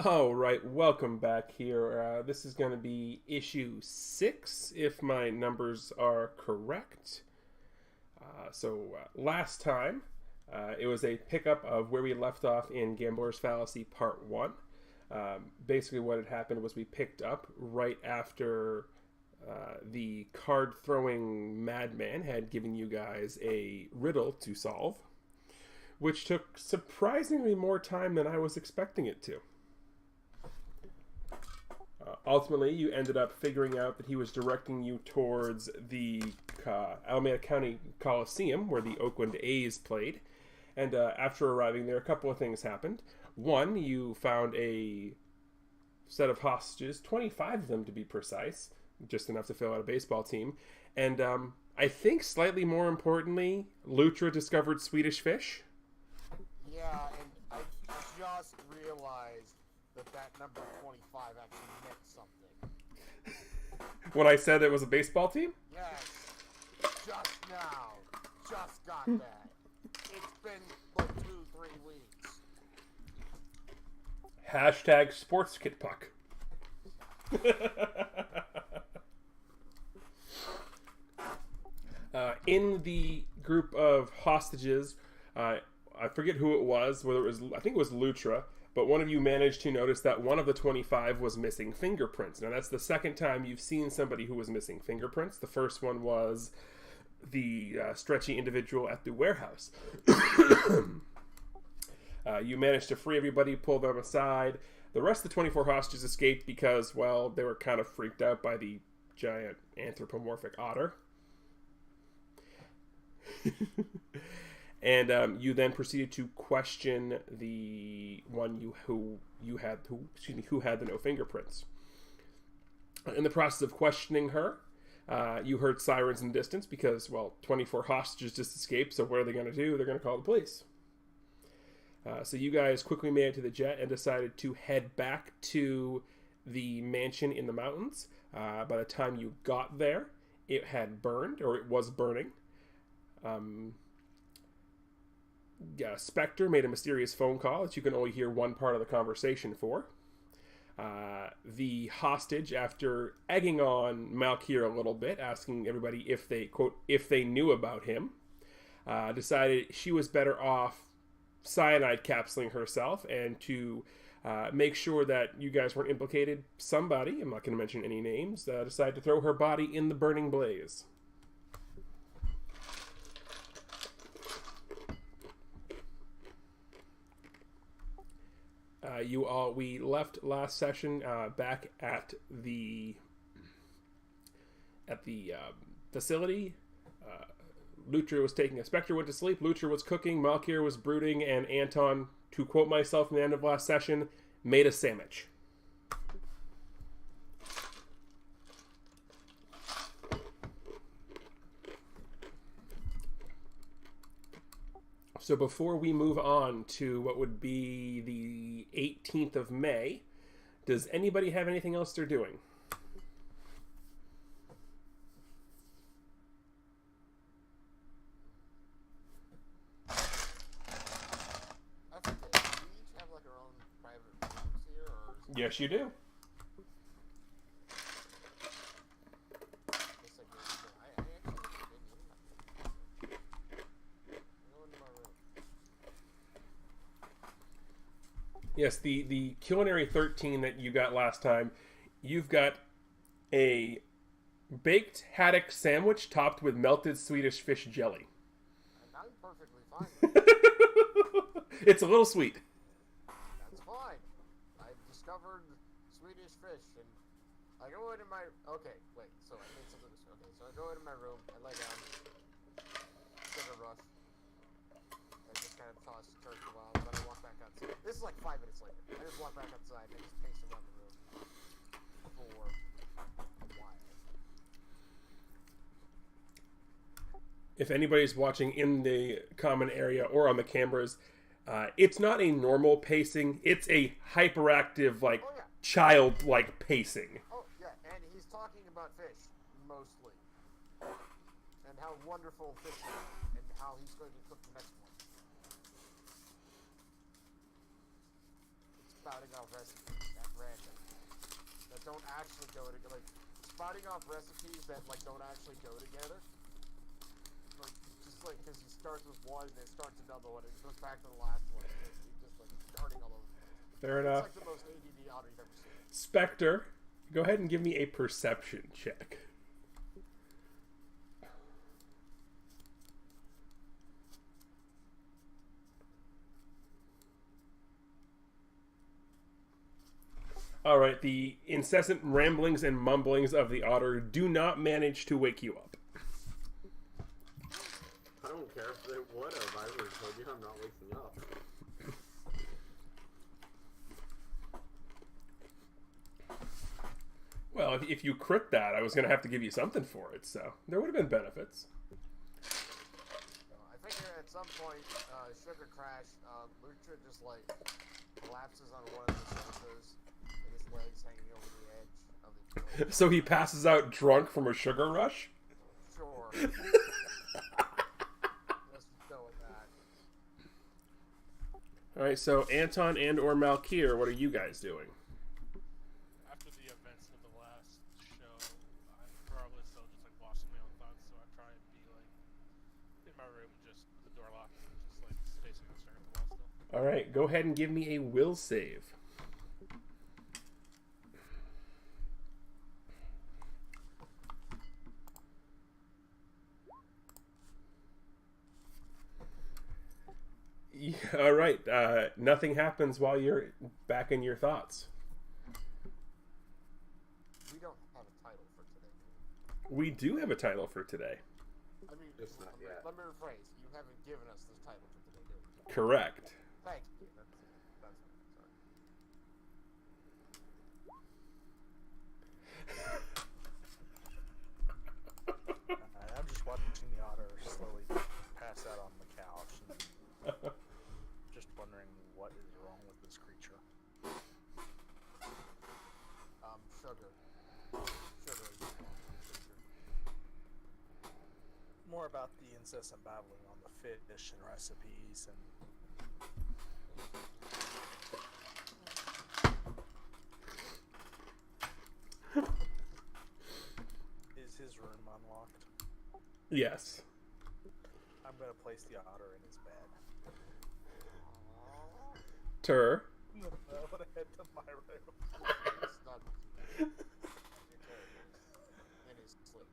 All right, welcome back here. This is going to be issue 6, if my numbers are correct. Last time, it was a pickup of where we left off in Gambler's Fallacy Part 1. Basically, what had happened was we picked up right after the card-throwing madman had given you guys a riddle to solve, which took surprisingly more time than I was expecting it to. Ultimately, you ended up figuring out that he was directing you towards the Alameda County Coliseum, where the Oakland A's played. And after arriving there, a couple of things happened. One, you found a set of hostages, 25 of them to be precise, just enough to fill out a baseball team. And I think slightly more importantly, Lutra discovered Swedish fish. Yeah, and I just realized that number 25 actually meant something. When I said it was a baseball team? Yes, just now. Just got that. It's been like 2-3 weeks. Hashtag sports kid puck. In the group of hostages, I forget who it was, whether it was, I think it was Lutra, but one of you managed to notice that one of the 25 was missing fingerprints. Now, that's the second time you've seen somebody who was missing fingerprints. The first one was the stretchy individual at the warehouse. You managed to free everybody, pull them aside. The rest of the 24 hostages escaped because, well, they were kind of freaked out by the giant anthropomorphic otter. And you then proceeded to question the one who had the no fingerprints. In the process of questioning her, you heard sirens in the distance because, well, 24 hostages just escaped, so what are they going to do? They're going to call the police. So you guys quickly made it to the jet and decided to head back to the mansion in the mountains. By the time you got there, it had burned, or it was burning. Spectre made a mysterious phone call that you can only hear one part of the conversation for. The hostage, after egging on Malkier a little bit, asking everybody if they, quote, if they knew about him, decided she was better off cyanide capsuling herself, and to make sure that you guys weren't implicated, somebody, I'm not going to mention any names, decided to throw her body in the burning blaze. We left last session back at the facility. Lutra was taking a Spectre, went to sleep. Lutra was cooking. Malkier was brooding, and Anton, to quote myself from the end of last session, made a sandwich. So before we move on to what would be the 18th of May, does anybody have anything else they're doing? I forget, do we each have like our own private rooms here, or is it... Yes, you do. Yes, the Culinary 13 that you got last time, you've got a baked haddock sandwich topped with melted Swedish fish jelly. I'm perfectly fine with it. It's a little sweet. That's fine. I've discovered Swedish fish, and I go into my... Okay, wait, so I made something... Okay, so I go into my room, I lay down, sugar rush. I just kind of toss the turkey a while, then I walk back outside. This is like 5 minutes later. I just walk back outside and I just pace around the room for a while. If anybody's watching in the common area or on the cameras, it's not a normal pacing. It's a hyperactive, like, childlike pacing. Oh, yeah, and he's talking about fish, mostly. And how wonderful fish is, and how he's going to cook the next one. It's spouting out off recipes at random that don't actually go together. Like, spotting off recipes that, like, don't actually go together. Like, just, like, because he starts with one and then starts another one and it goes back to the last one. He's just, like, starting all over the place. Fair enough. It's, like, the most ADD otter you've ever seen. Spectre, go ahead and give me a perception check. All right, the incessant ramblings and mumblings of the otter do not manage to wake you up. I don't care if they would have. I would have told you I'm not waking up. Well, if you crit that, I was going to have to give you something for it, so there would have been benefits. I figure at some point, Sugar Crash, Lutra just, like, collapses on one of the sofas. Legs hanging over the edge of the So he passes out drunk from a sugar rush? Sure. Let's go with that. Alright, so Anton and or Malkir, what are you guys doing? After the events of the last show, I'm probably still just like lost in my own thoughts, so I try and be like in my room, just with the door locked, just like facing and staring at the wall still. Alright, go ahead and give me a will save. All right. Nothing happens while you're back in your thoughts. We don't have a title for today. We do have a title for today. I mean, Just not yet. Let me rephrase. You haven't given us this title for today, do you? Correct. Thank you. That's sorry. I'm just watching the otter slowly pass out on the couch and just wondering what is wrong with this creature. Sugar. Sugar is wrong with this creature. More about the incessant babbling on the fish and recipes and Is his room unlocked? Yes. I'm gonna place the otter in his bed. Tur. No, I wanna head to my room. It's not in his sleep.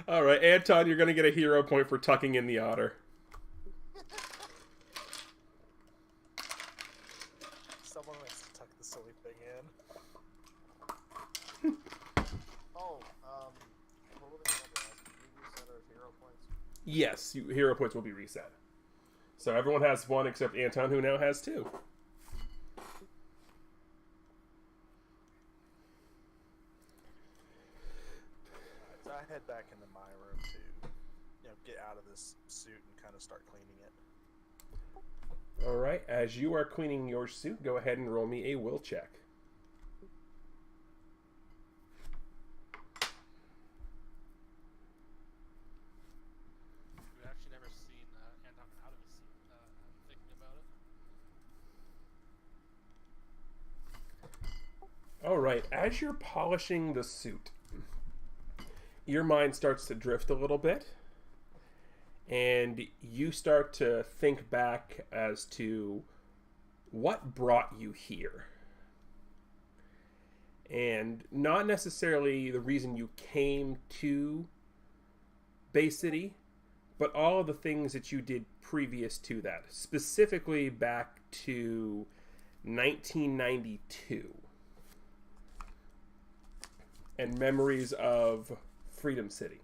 All right, Anton, you're going to get a hero point for tucking in the otter. Someone likes to tuck the silly thing in. Oh, what were they going to ask? Did we reset our hero points? Yes, hero points will be reset. So everyone has one except Anton, who now has two. So I head back into my room to, get out of this suit and kind of start cleaning it. All right, as you are cleaning your suit, go ahead and roll me a will check. We've actually never seen Anton out of his seat. I'm thinking about it. All right, as you're polishing the suit, your mind starts to drift a little bit, and you start to think back as to what brought you here. And not necessarily the reason you came to Bay City, but all of the things that you did previous to that, specifically back to 1992. And memories of Freedom City.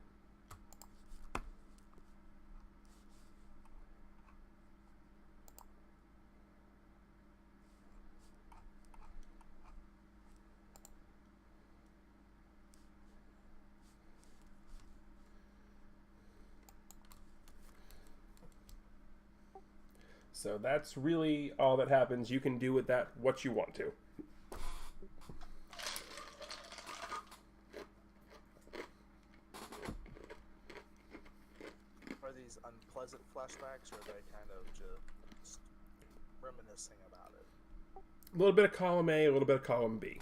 So that's really all that happens. You can do with that what you want to. Are these unpleasant flashbacks, or are they kind of just reminiscing about it. A little bit of column A, a little bit of column B.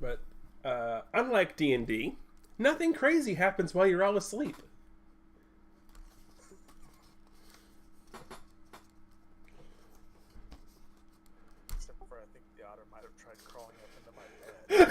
But unlike D&D, nothing crazy happens while you're all asleep. Except for I think the otter might have tried crawling up into my bed.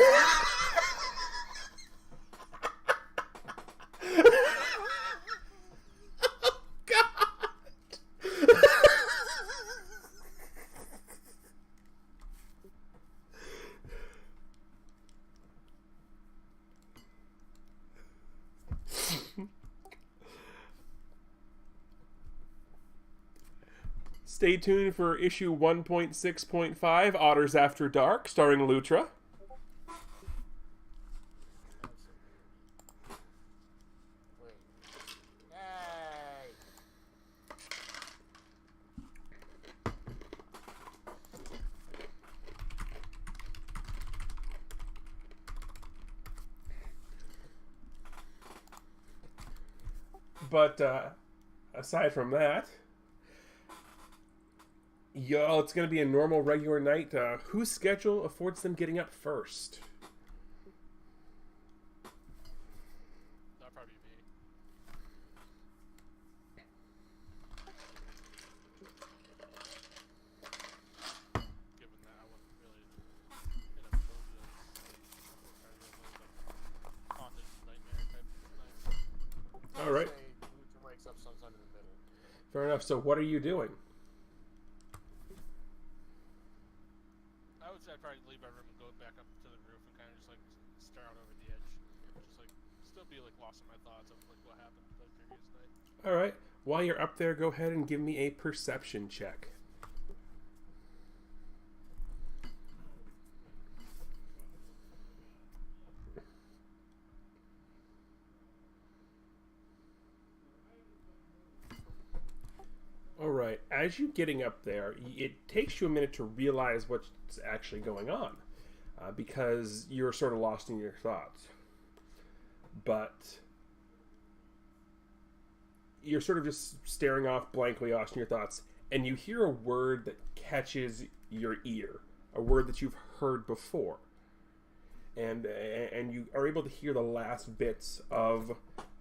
Stay tuned for issue 1.6.5, Otters After Dark, starring Lutra. Wait. Hey! But aside from that, y'all, it's going to be a normal, regular night. Whose schedule affords them getting up first? That'd probably be me. Given that I wasn't really in a mood to haunted nightmare type nights. All right. Say Lutra wakes up sometime in the middle. Fair enough. So what are you doing? I would say I'd probably leave my room and go back up to the roof and kind of just like stare out over the edge. Just like still be like lost in my thoughts of like what happened the previous night. All right. While you're up there, go ahead and give me a perception check. All right. As you're getting up there, it takes you a minute to realize what's actually going on, because you're sort of lost in your thoughts. But you're sort of just staring off blankly, lost in your thoughts, and you hear a word that catches your ear, a word that you've heard before, and you are able to hear the last bits of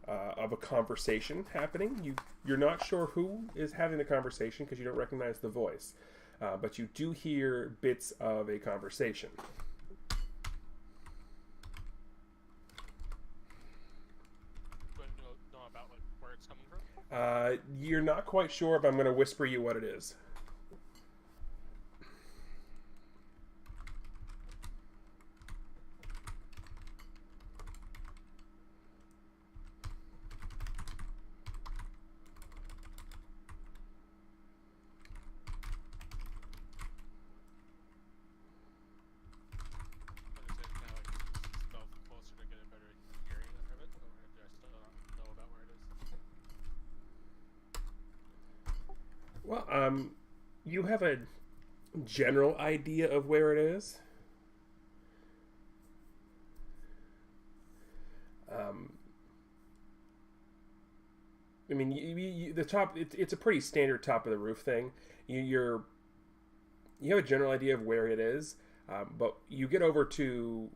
a conversation happening. You're not sure who is having the conversation because you don't recognize the voice, but you do hear bits of a conversation. Do I know about like where it's coming from? You're not quite sure, but I'm going to whisper you what it is. Kind of like spell closer to get a better hearing of it, or do I still not know about where it is? Well, you have a general idea of where it is. I mean, the top. It's a pretty standard top of the roof thing. You have a general idea of where it is, but you get over to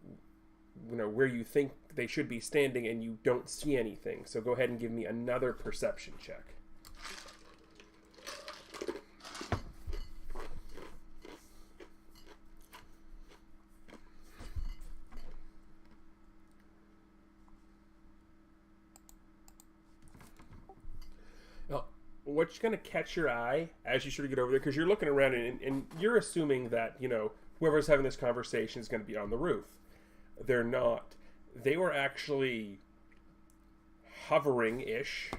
where you think they should be standing, and you don't see anything. So go ahead and give me another perception check. What's going to catch your eye as you sort of get over there, because you're looking around and you're assuming that whoever's having this conversation is going to be on the roof. They're not. They were actually hovering-ish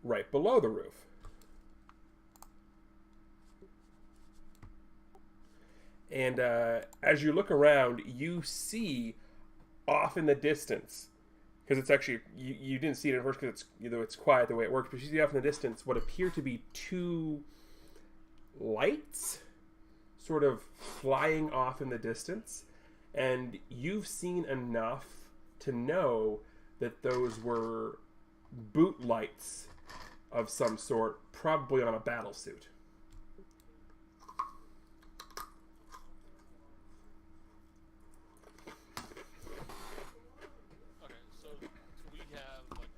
right below the roof. And as you look around, you see off in the distance, because it's actually, you didn't see it at first because it's quiet the way it works, but you see off in the distance what appear to be two lights sort of flying off in the distance, and you've seen enough to know that those were boot lights of some sort, probably on a battle suit. Okay, so do we have like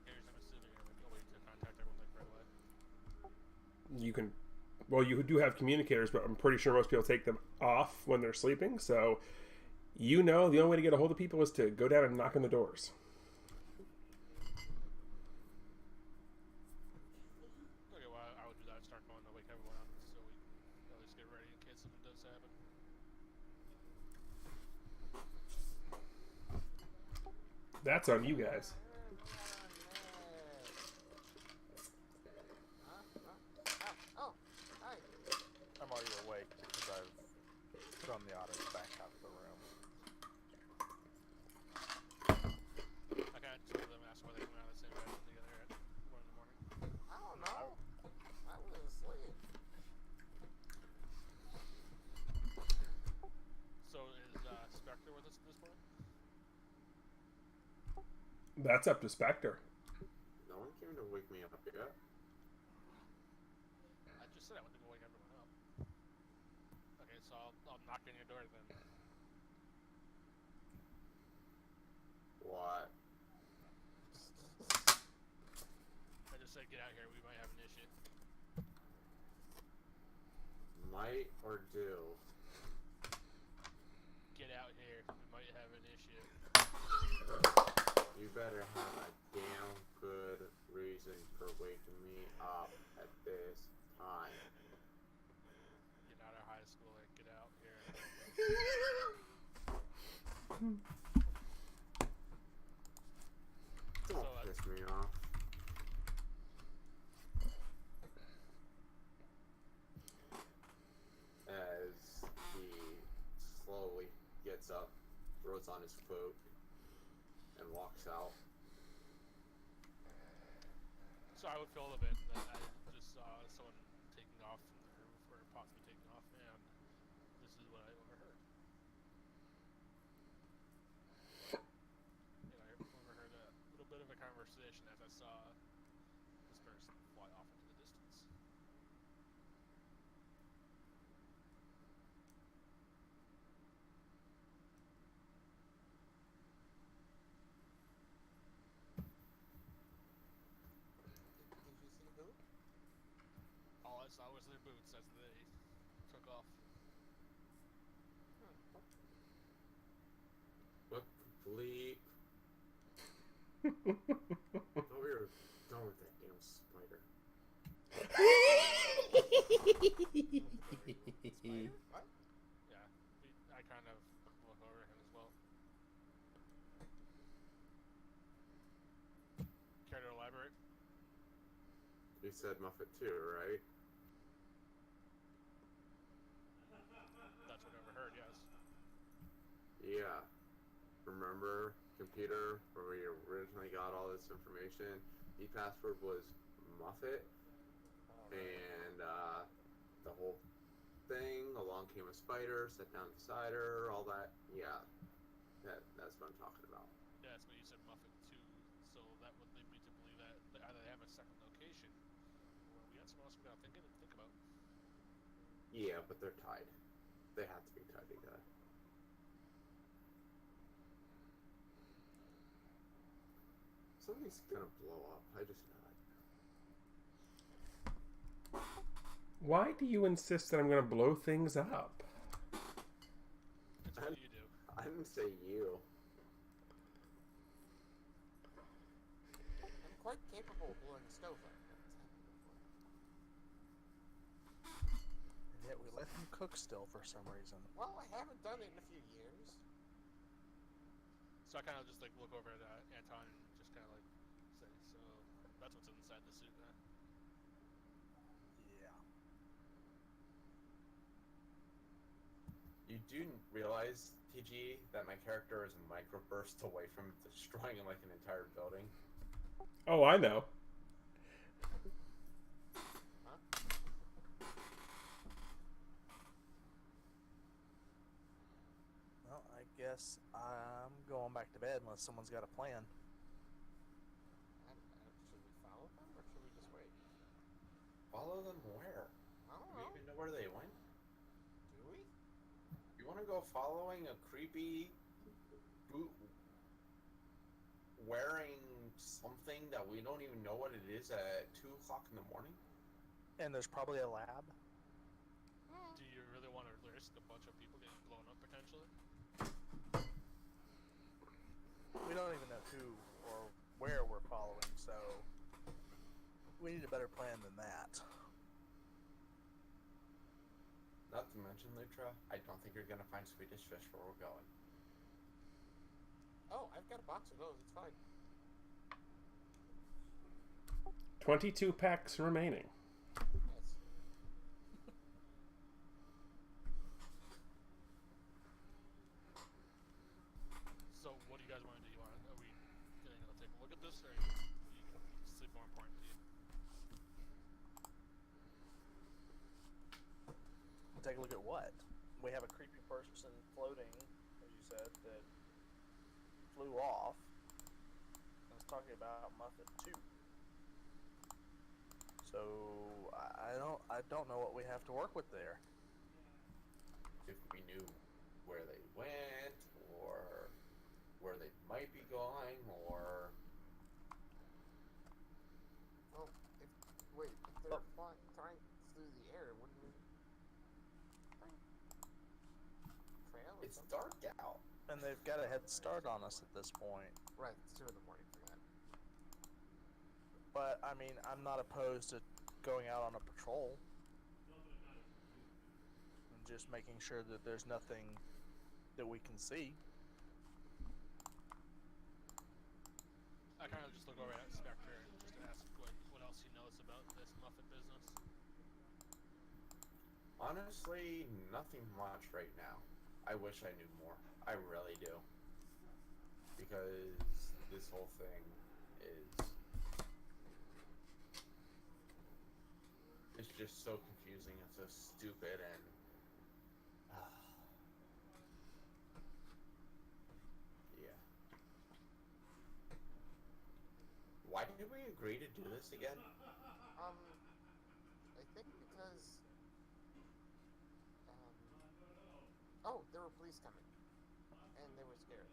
carriers? I'm assuming are like a way to contact everyone like right away. You can, well, you do have communicators, but I'm pretty sure most people take them off when they're sleeping. So, you know, the only way to get a hold of people is to go down and knock on the doors. Okay, well I would do that. Start going to wake everyone up so we can at least get ready in case something does happen. That's on you guys. Oh, hi. I'm already awake because I've thrown the otters back out of the room. I kind of told them, asked why they come out of the same bedroom together at 1 in the morning. I don't know. I was asleep. So is Spectre with us at this point? That's up to Spectre. No one came to wake me up yet. I just said I went to go wake everyone up. Okay, so I'll knock on your door then. What? I just said get out here, we might have an issue. Might or do? Get out here, we might have an issue. You better have a damn good reason for waking me up at this time. You're not our high schooler, get out here. Don't So, piss me off. As he slowly gets up, throws on his coat, and walks out. So I would feel a bit that I just saw someone taking off from the roof, or possibly taking off, and this is what I overheard. And I overheard a little bit of a conversation as I saw this person fly off into the distance. Did you see who? All I saw was their boots as they took off. What the bleep? Thought we were done with that damn spider. Spider? What? Yeah, I kind of look over him as well. Care to elaborate? You said Muffet too, right? That's what I overheard, yes. Yeah. Remember computer where we originally got all this information? The password was Muffet, and the whole thing. Along came a spider, sat down beside her, all that. Yeah, that's what I'm talking about. Yeah, that's what you said, Muffet too. So that would lead me to believe that they either have a second location, or we got something else we gotta think about. Yeah, but they're tied. They have to be tied together. Something's gonna blow up. I just know it. Why do you insist that I'm going to blow things up? That's what you do. I didn't say you. I'm quite capable of blowing a stove up. And yet we let him cook still for some reason. Well, I haven't done it in a few years. So I kind of just like look over at Anton and just kind of like say, so that's what's inside the suit, huh? Yeah. You do realize, TG, that my character is microbursts away from destroying like an entire building? Oh, I know. guess I'm going back to bed unless someone's got a plan. Should we follow them or should we just wait? Follow them where? I don't Do we know. even know where they went? Do we? You want to go following a creepy boot wearing something that we don't even know what it is at 2 o'clock in the morning? And there's probably a lab. Do you really want to risk a bunch of people getting blown up potentially? We don't even know who or where we're following, so we need a better plan than that. Not to mention, Lutra, I don't think you're gonna find Swedish fish where we're going. Oh, I've got a box of those. It's fine. 22 packs remaining. Yes. So what do you guys want to do? Are we gonna take a look at this, or is sleep more important to you? Take a look at what? We have a creepy person floating, as you said, that flew off. I was talking about Muffet too. So I don't know what we have to work with there. If we knew where they went, or where they might be going, or... Oh, wait, if they're flying through the air, wouldn't we... Trail or It's something? dark out. And they've got a head start on us at this point. Right, it's 2 in the morning for that. But, I mean, I'm not opposed to going out on a patrol. And just making sure that there's nothing that we can see. I kind of just look over at Spectre and just ask what else he knows about this Muffet business. Honestly, nothing much right now. I wish I knew more. I really do. Because this whole thing is... It's just so confusing and so stupid and... yeah. Why did we agree to do this again? I think because... oh, there were police coming. And they were scared.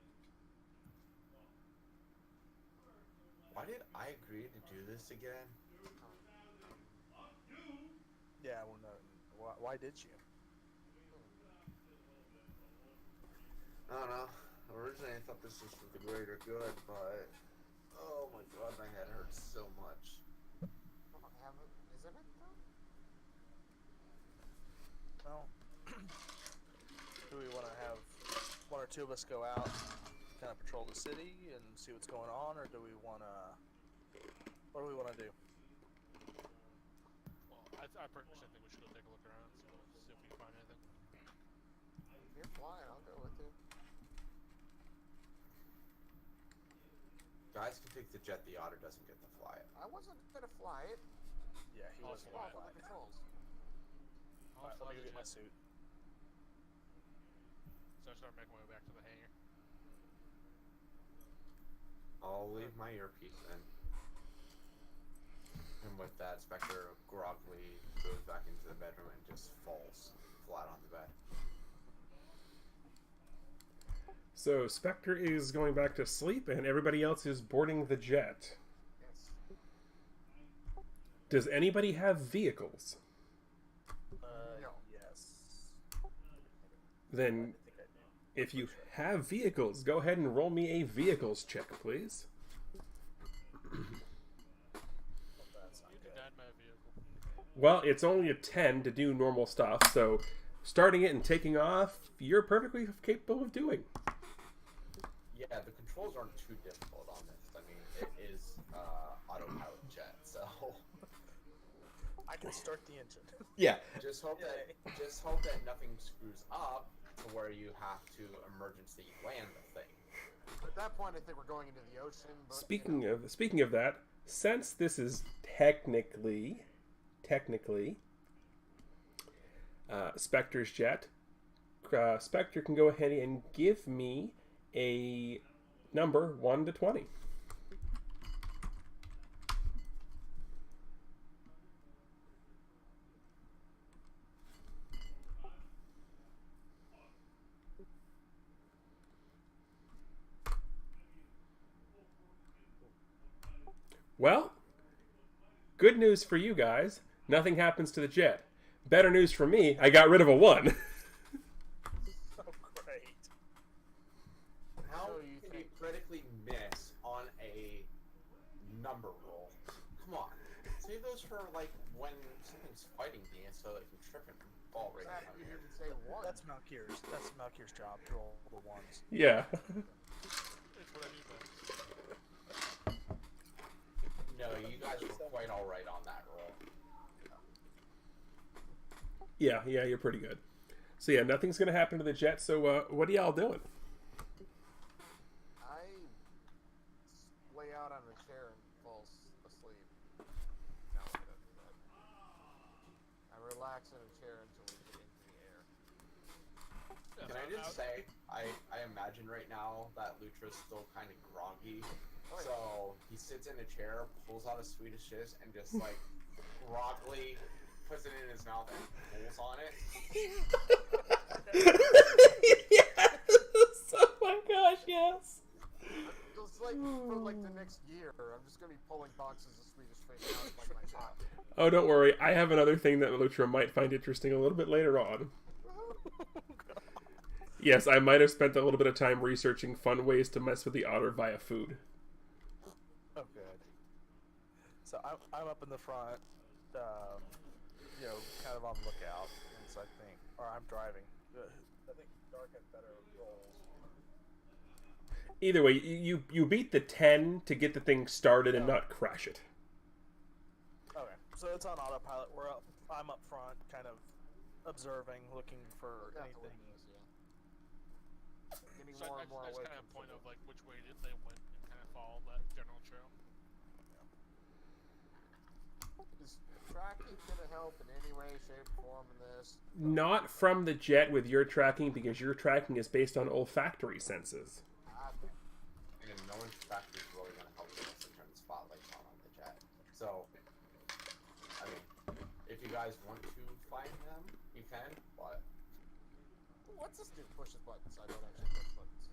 Why did I agree to do this again? Yeah, well, no. Why did you? I don't know. Originally I thought this was for the greater good, but... oh my god, my head hurts so much. Isn't it, though? Well, do we want to have one or two of us go out, kind of patrol the city and see what's going on, or do we want to... what do we want to do? Well, I personally think we should go take a look around, see if we can find anything. If you're flying, I'll go with you. Guys can take the jet, the otter doesn't get to fly it. I wasn't gonna fly it. Yeah, he I'll wasn't fly going to Follow fly. the controls. I'll Alright, fly let me the get my jet. suit. So I start making my way back to the hangar. I'll leave my earpiece in. And with that, Spectre groggily goes back into the bedroom and just falls flat on the bed. So Spectre is going back to sleep, and everybody else is boarding the jet. Yes. Does anybody have vehicles? No. Yes. Then, I think I do. if you have vehicles, go ahead and roll me a vehicles check, please. That's not You good. can add my vehicle. Well, it's only a 10 to do normal stuff, so starting it and taking off, you're perfectly capable of doing. Yeah, the controls aren't too difficult on this. I mean, it is autopilot jet, so I can start the engine. Yeah. just hope that nothing screws up to where you have to emergency land the thing. At that point, I think we're going into the ocean. But, Speaking of that, since this is technically Spectre's jet, Spectre can go ahead and give me a number 1 to 20. Well, good news for you guys. Nothing happens to the jet. Better news for me. I got rid of a 1. Oh, great. How So you can you think- critically miss on a number roll? Come on. Save those for like when something's fighting me so they can trip and fall right Crap, down you here. didn't say one. That's Malkir's. That's Malkir's job to roll the ones. Yeah. It's what I do best. No, you guys were quite alright on that roll. Yeah, you're pretty good. So yeah, nothing's gonna happen to the jet. So what are y'all doing? I lay out on a chair and fall asleep. No, I don't do that. I relax in a chair until we get into the air. Can I just say, I imagine right now that Lutra's still kind of groggy. Oh, yeah. So he sits in a chair, pulls out a Swedish fish, and just like groggily puts it in his mouth and pulls on it. Yes! Oh my gosh, yes! Just like for like the next year, I'm just gonna be pulling boxes of Swedish fish out of like my pocket. Oh, don't worry. I have another thing that Lutra might find interesting a little bit later on. Yes, I might have spent a little bit of time researching fun ways to mess with the otter via food. Oh, good. So I'm up in the front, kind of on the lookout. And so I think, or I'm driving. I think Dark had better rolls. Either way, you beat the 10 to get the thing started and not crash it. Okay, so it's on autopilot. I'm up front, kind of observing, looking for Look out the anything. windows, yeah. Getting So more I, and more I just away kind of from point the of like which way they went and kind of follow that general trail. Is tracking gonna help in any way, shape, or form in this? Not from the jet with your tracking, because your tracking is based on olfactory senses. Okay. And no one's factory is really going to help us to turn the spotlights on the jet. So, I mean, if you guys want to find them, you can, but What's this dude pushes buttons? I don't actually push buttons.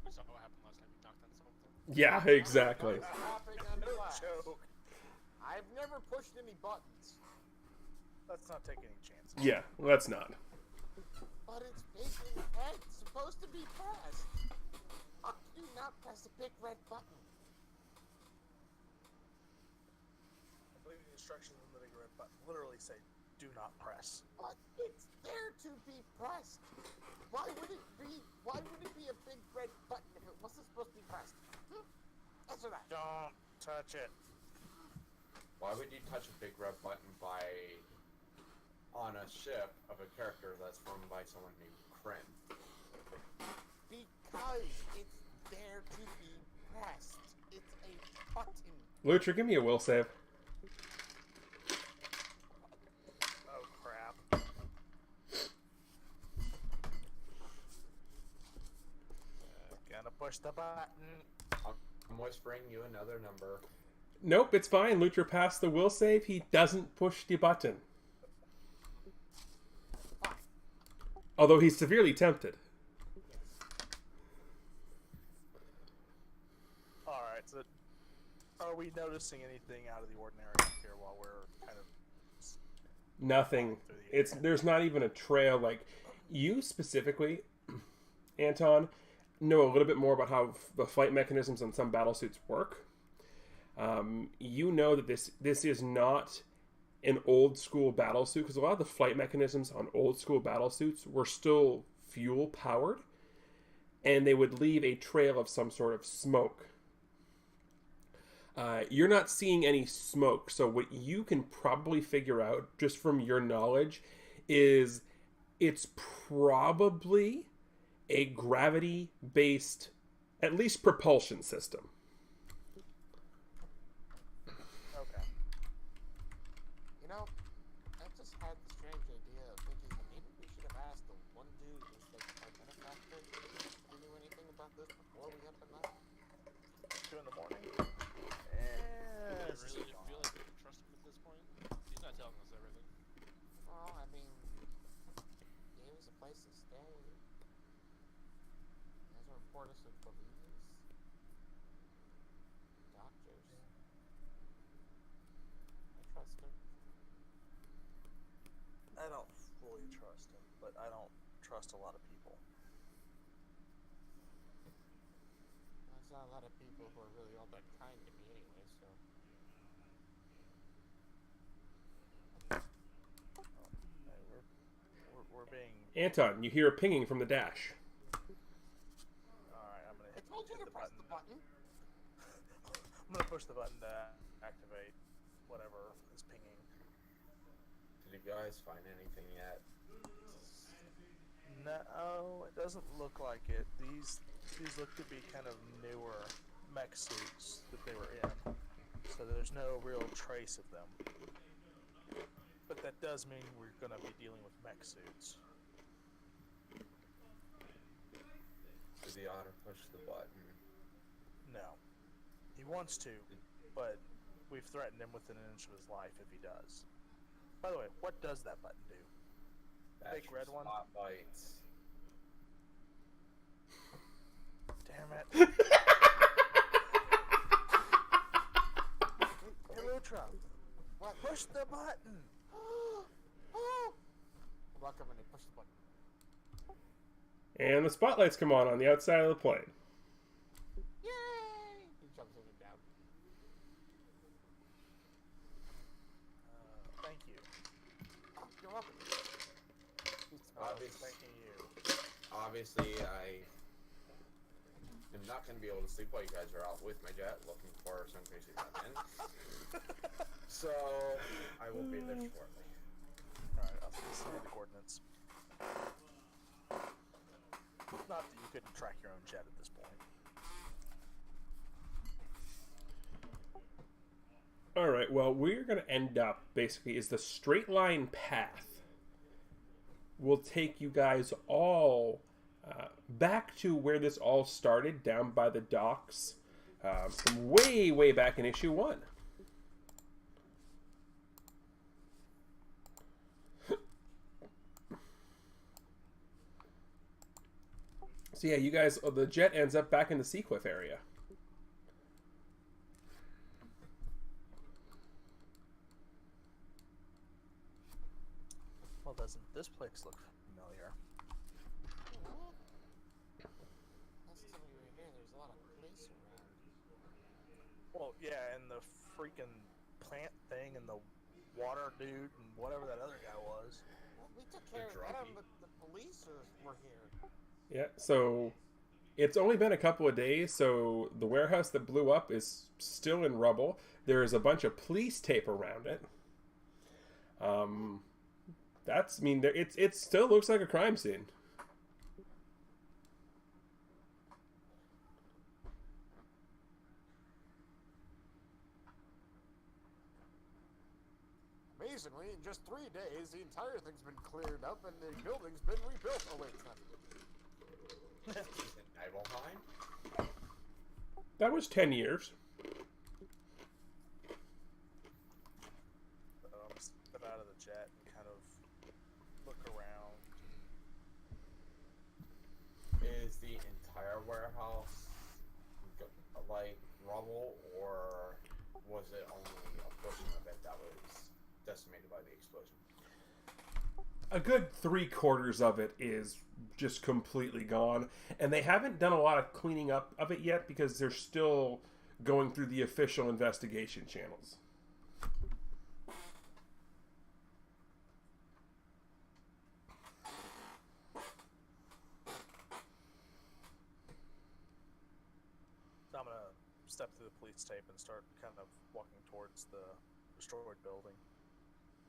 We saw what happened last time you knocked on something. Yeah, exactly. Tapping on glass. Joke. I've never pushed any buttons, Let's not take any chances. Yeah, let's not. but it's big in head, supposed to be pressed. How can you not press a big red button? I believe the instructions on the big red button literally say, "Do not press." But it's there to be pressed. Why would it be? Why would it be a big red button if it wasn't supposed to be pressed? Answer that. Don't touch it. why would you touch a big red button on a ship of a character that's run by someone named Kryn? Because it's there to be pressed. It's a button. Lutra, give me a will save. Oh crap. Gonna push the button. I'm whispering you another number. Nope, it's fine. Lutra passed the will save. He doesn't push the button. Although he's severely tempted. Alright, so are we noticing anything out of the ordinary here while we're kind of Nothing. There's not even a trail. Like, you specifically, Anton, know a little bit more about how the flight mechanisms on some battlesuits work. You know that this is not an old school battlesuit, because a lot of the flight mechanisms on old school battlesuits were still fuel powered, and they would leave a trail of some sort of smoke. You're not seeing any smoke, so what you can probably figure out just from your knowledge is it's probably a gravity-based, at least propulsion system. okay. You know, I just had one dude was like our benefactor. Do you know anything about this before we happened that? 2 in the morning? Do Eh, you really feel like we can trust him at this point? He's not telling us everything. Well, I mean, he gave us a place to stay. He has a report us of police. Doctors. I trust him. I don't fully trust him, but I don't trust a lot of people. There's not a lot of people who are really all that kind to me anyway, so. Hey, we're being. Anton, you hear a pinging from the dash. Alright, I'm gonna I told you hit to press the button. I'm gonna push the button to activate whatever is pinging. Did you guys find anything yet? No, it doesn't look like it. These look to be kind of newer mech suits that they were in, so there's no real trace of them. But that does mean we're going to be dealing with mech suits. Did the otter push the button? No. He wants to, but we've threatened him within an inch of his life if he does. By the way, what does that button do? That's Big red one? Spotlights. Damn it. Hey, Lutra! What? Push the button! Oh! Walk up and push the button. And the spotlights come on the outside of the plane. Yay! He jumps in and down. Thank you. Oh, you're welcome. Thanking you. Obviously, I am not going to be able to sleep while you guys are out with my jet looking for some crazy weapon. So, I will be there shortly. Alright, I'll send you the coordinates. Not that you couldn't track your own jet at this point. Alright, well, we're going to end up, basically, is the straight line path will take you guys all back to where this all started, down by the docks, from way, way back in issue 1. So yeah, you guys, the jet ends up back in the Seacliff area. Well, doesn't this place look familiar? Last time we were here, there's a lot of police around. Well, yeah, and the freaking plant thing and the water dude and whatever that other guy was. Well, we took care of them, but the police were here. Yeah, so it's only been a couple of days, so the warehouse that blew up is still in rubble. There's a bunch of police tape around it. That's, I mean, it still looks like a crime scene. Amazingly, in just 3 days, the entire thing's been cleared up and the building's been rebuilt. Oh wait, it's not. Nibelheim? That was 10 years. Step out of the jet and kind of look around. Is the entire warehouse like rubble, or was it only a portion of it that was decimated by the explosion? A good 3/4 of it is just completely gone, and they haven't done a lot of cleaning up of it yet because they're still going through the official investigation channels. So I'm gonna step through the police tape and start kind of walking towards the destroyed building.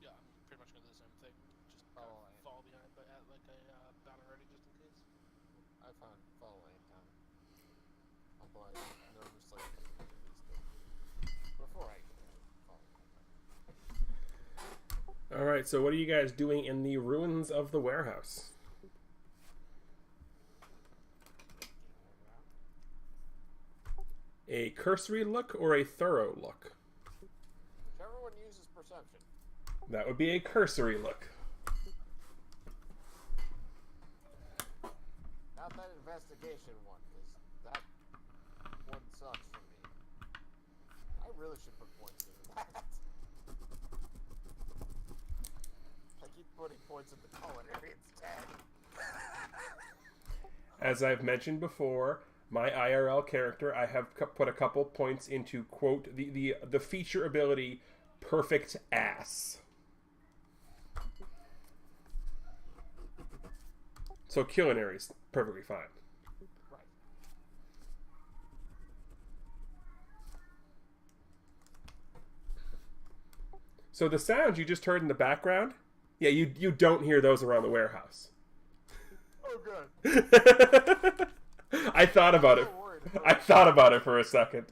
Yeah, I'm pretty much gonna do the same thing. Just Follow it. fall behind, but at like a banner ready just in case. I found following down. Although I nervously before I follow. All right, so what are you guys doing in the ruins of the warehouse? A cursory look or a thorough look? Whichever one uses perception. That would be a cursory look. Not that investigation one, because that one sucks for me. I really should put points into that. I keep putting points in the culinary instead. As I've mentioned before, my IRL character, I have put a couple points into, quote, the feature ability perfect ass. So culinary's perfectly fine. Right. So the sounds you just heard in the background, yeah, you don't hear those around the warehouse. Oh, good. I thought about it. I thought about it for a second.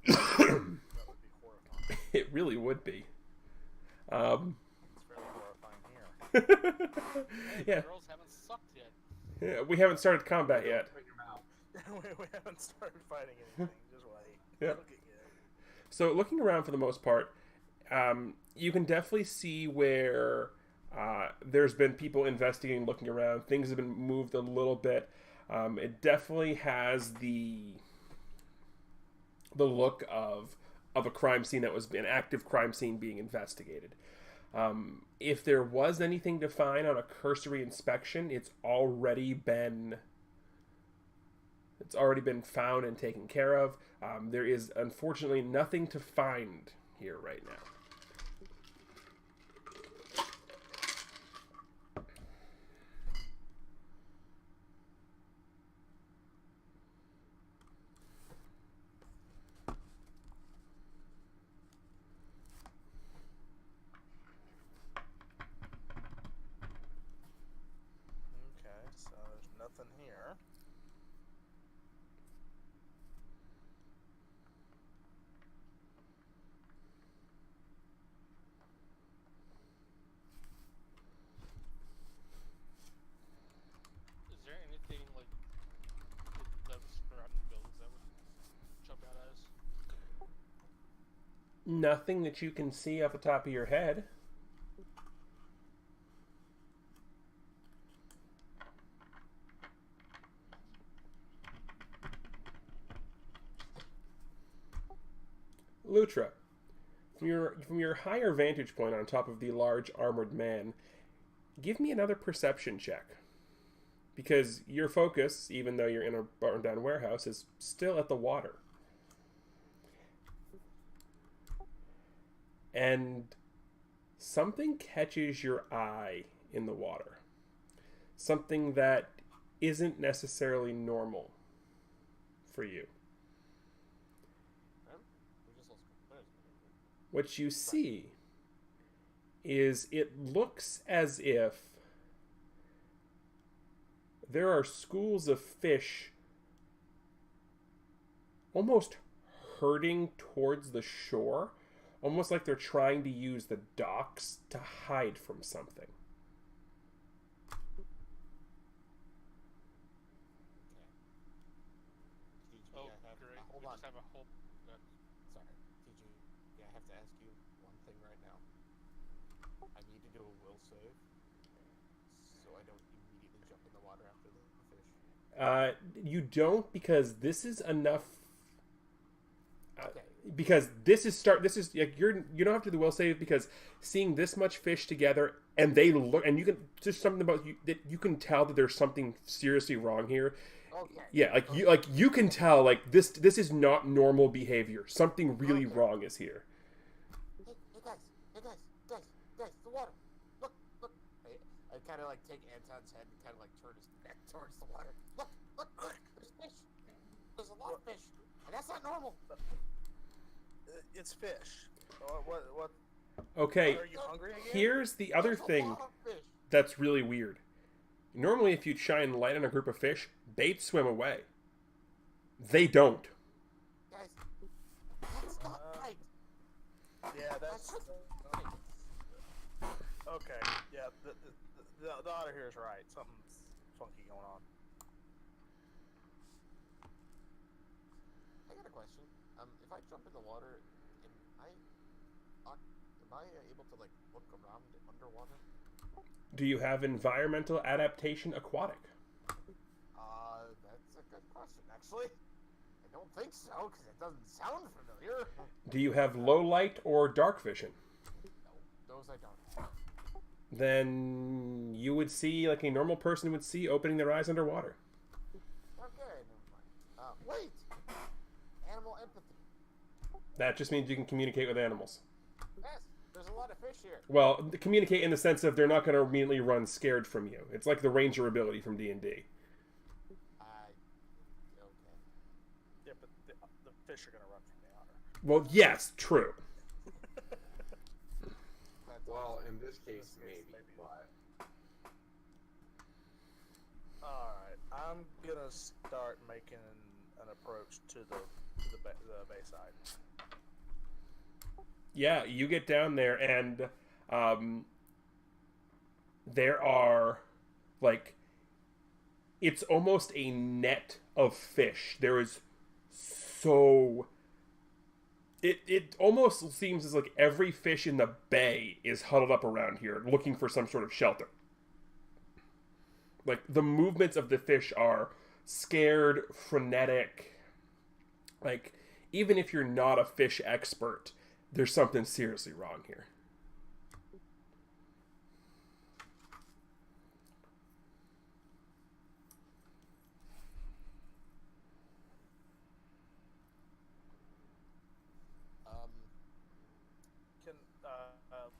That would be horrifying. It really would be. It's really horrifying here. Yeah. Girls haven't sucked yet. Yeah, we haven't started combat yet. Put your mouth. we haven't started fighting anything. Just wait. Yeah. It'll get you. So looking around for the most part, you can definitely see where there's been people investigating, looking around. Things have been moved a little bit. It definitely has the look of a crime scene that was an active crime scene being investigated. If there was anything to find on a cursory inspection, it's already been found and taken care of. There is unfortunately nothing to find here right now. Okay, so there's nothing here. Is there anything like that was surrounding buildings that would jump out at us? Nothing that you can see off the top of your head. Lutra, from your higher vantage point on top of the large armored man, give me another perception check. Because your focus, even though you're in a burned down warehouse, is still at the water. And something catches your eye in the water. Something that isn't necessarily normal for you. We just lost players. What you see is it looks as if there are schools of fish almost herding towards the shore, almost like they're trying to use the docks to hide from something. TG, Oh, I have, great. hold We on. just have a whole. Sorry, TG. Yeah, I have to ask you one thing right now. I need to do a will save, so I don't immediately jump in the water after the fish. You don't, because this is enough. Okay. Because this is like you don't have to do the will save, because seeing this much fish together and they look, and you can just something about you that you can tell that there's something seriously wrong here. Okay. Yeah, you can tell like this is not normal behavior. Something really wrong is here. Hey guys, the water. Look. I kind of like take Anton's head and kind of like turn his neck towards the water. Look, there's fish. There's a lot of fish, and that's not normal. It's fish. What? Okay, Are you hungry again? here's the other There's a thing lot of fish. that's really weird. Normally, if you shine light on a group of fish, they'd swim away. They don't. Guys, that's not right. Yeah, That's that's not right. okay. Yeah, the otter here is right. Something's funky going on. Hey, got a question. If I jump in the water, am I able to like look around underwater? Do you have environmental adaptation aquatic? That's a good question, actually. I don't think so, because it doesn't sound familiar. Do you have low light or dark vision? No, those I don't have. Then you would see like a normal person would see opening their eyes underwater. Okay, never mind. Wait! Animal empathy. That just means you can communicate with animals. Yes, there's a lot of fish here. Well, communicate in the sense of they're not going to immediately run scared from you. It's like the ranger ability from D&D. Okay. Yeah, but the fish are gonna run from the water. Well, yes, true. Well, in this case, maybe, but... Alright, I'm gonna start making an approach to the bayside. Yeah, you get down there and there are like it's almost a net of fish. There is so it almost seems as like every fish in the bay is huddled up around here looking for some sort of shelter. Like the movements of the fish are scared, frenetic. Like even if you're not a fish expert, there's something seriously wrong here.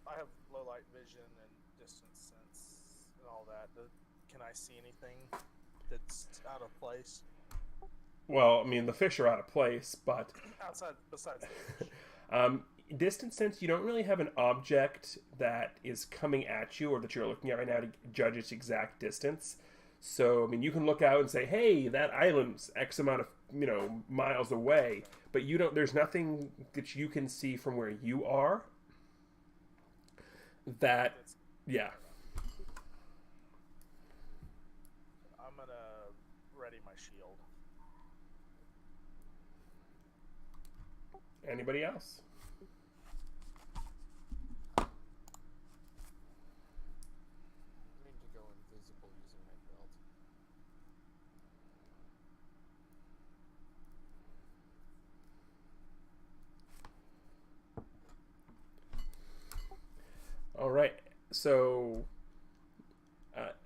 I have low light vision and distance sense and all that. Can I see anything that's out of place? Well, I mean, the fish are out of place, but besides the fish. Distance sense, you don't really have an object that is coming at you or that you're looking at right now to judge its exact distance. So, I mean, you can look out and say, hey, that island's X amount of, miles away, but you don't, there's nothing that you can see from where you are that, yeah. I'm gonna ready my shield. Anybody else? I need to go invisible using my belt. All right. So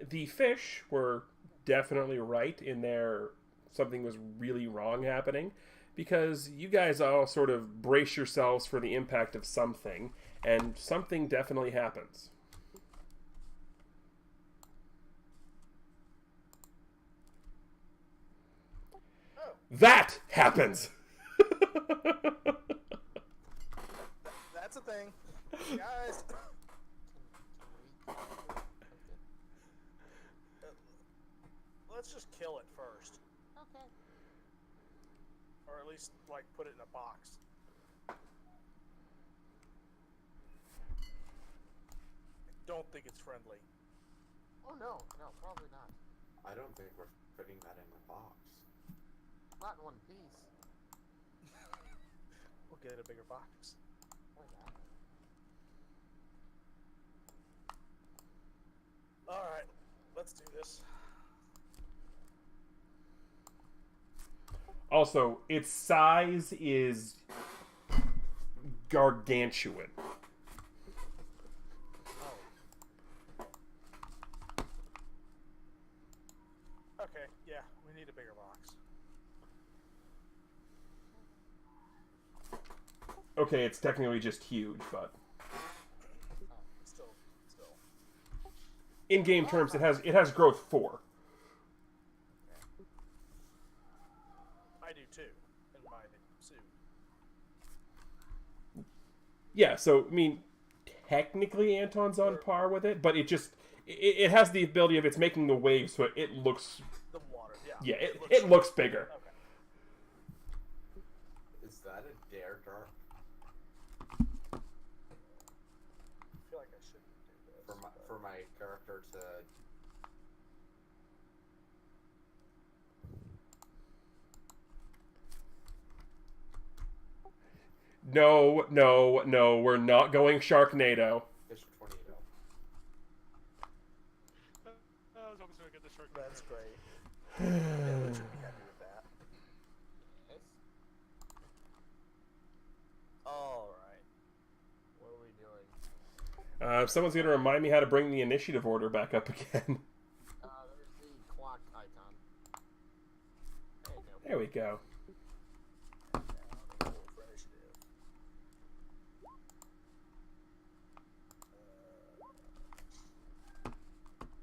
the fish were definitely right in their something was really wrong happening, because you guys all sort of brace yourselves for the impact of something, and something definitely happens. Oh. That happens. That's a thing, guys. Let's just kill it first. Okay. Or at least, like, put it in a box. I don't think it's friendly. Oh no, probably not. I don't think we're putting that in a box. Not in one piece. We'll get a bigger box. Or that. Alright, let's do this. Also, its size is gargantuan. Okay, yeah, we need a bigger box. Okay, it's technically just huge, but Still. in game terms, it has growth 4. I do too, in my suit. Yeah, so I mean, technically Anton's on par with it, but it has the ability of it's making the waves, so it looks. The water, yeah. Yeah, it looks bigger. Okay. Is that a dare dark? I feel like I shouldn't do this. For my character to... No, no, no. We're not going Sharknado. Fish tornado. I was hoping to get the shark. That's great. Yeah, we should be happy with that. Yes? Alright. What are we doing? Someone's going to remind me how to bring the initiative order back up again. There's the clock icon. There you go. There we go. Now, roll for initiative.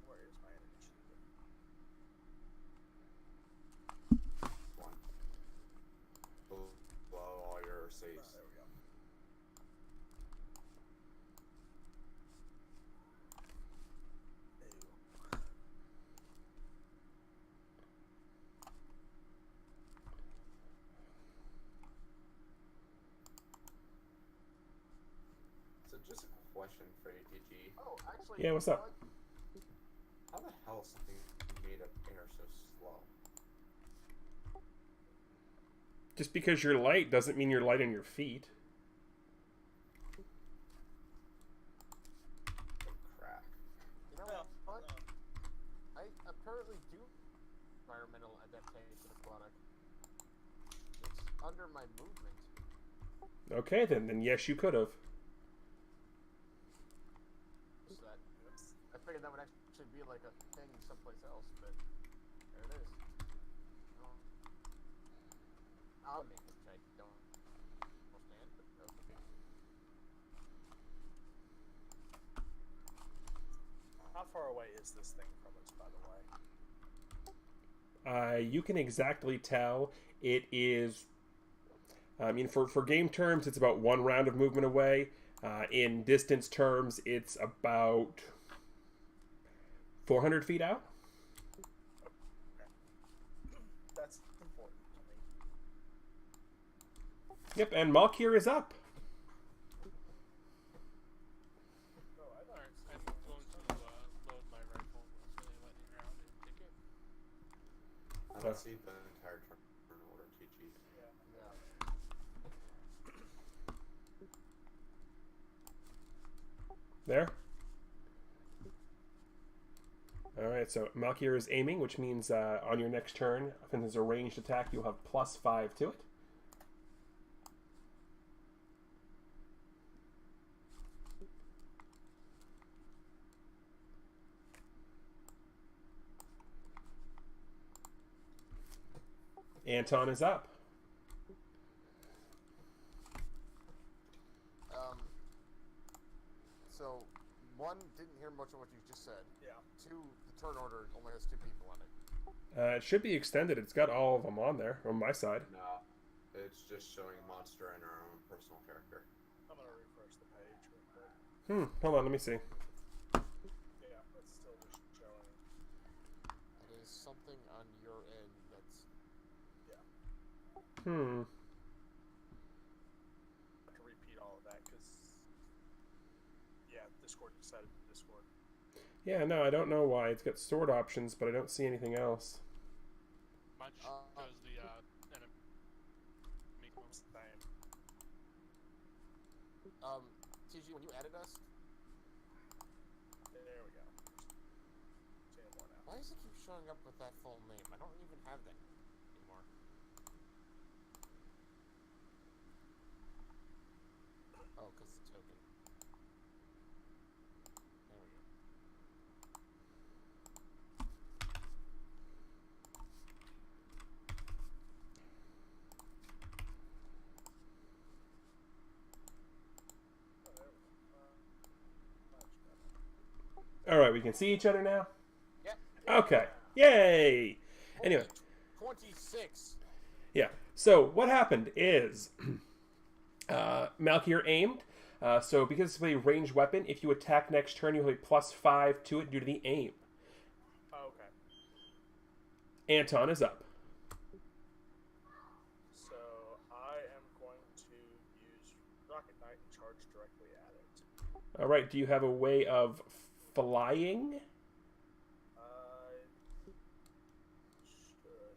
Where is my initiative? 1. Below all your saves. There we go. Ew. So just a question for ATG. Oh, actually. Yeah, what's you know up? How the hell is something made of air so slow? Just because you're light doesn't mean you're light on your feet. Oh, crap. You know what? I apparently do environmental adaptation aquatic. It's under my movement. Okay, then yes, you could have. So that I figured that would actually be like a thing someplace else, but there it is. I'll make it, which I don't understand, but okay. How far away is this thing from us, by the way? You can exactly tell it is. I mean, for game terms, it's about 1 round of movement away. In distance terms, it's about 400 feet out. That's important to me. Yep, and Malkir is up. Oh, I Alright, I'm going to load my rifle with a lightning round and take it. I don't see the entire turn order, TG. Yeah. There. Alright, so Malkir is aiming, which means on your next turn, if there's a ranged attack, you'll have +5 to it. Anton is up. So, 1, didn't hear much of what you just said. Yeah. 2, the turn order only has 2 people on it. It should be extended. It's got all of them on there, on my side. No, it's just showing monster and our own personal character. I'm gonna refresh the page real quick. Hold on, let me see. Yeah, it's still just showing. It is something on your end that's... I have to repeat all of that because, yeah, Discord decided to Discord. Yeah, no, I don't know why. It's got sword options, but I don't see anything else. Mine just shows the enemy It's the same. TG, when you added us, There we go. Seeing more now. why does it keep showing up with that full name? I don't even have that anymore. Oh, because the token. There we go. Oh, there we go. Much better. Alright, we can see each other now? Yeah. Okay. Yay! Anyway. 26. Yeah. So what happened is Malkir aimed. So because it's a ranged weapon, if you attack next turn, you have a +5 to it due to the aim. Oh, okay. Anton is up. So I am going to use Rocket Knight and charge directly at it. All right. Do you have a way of flying? Should.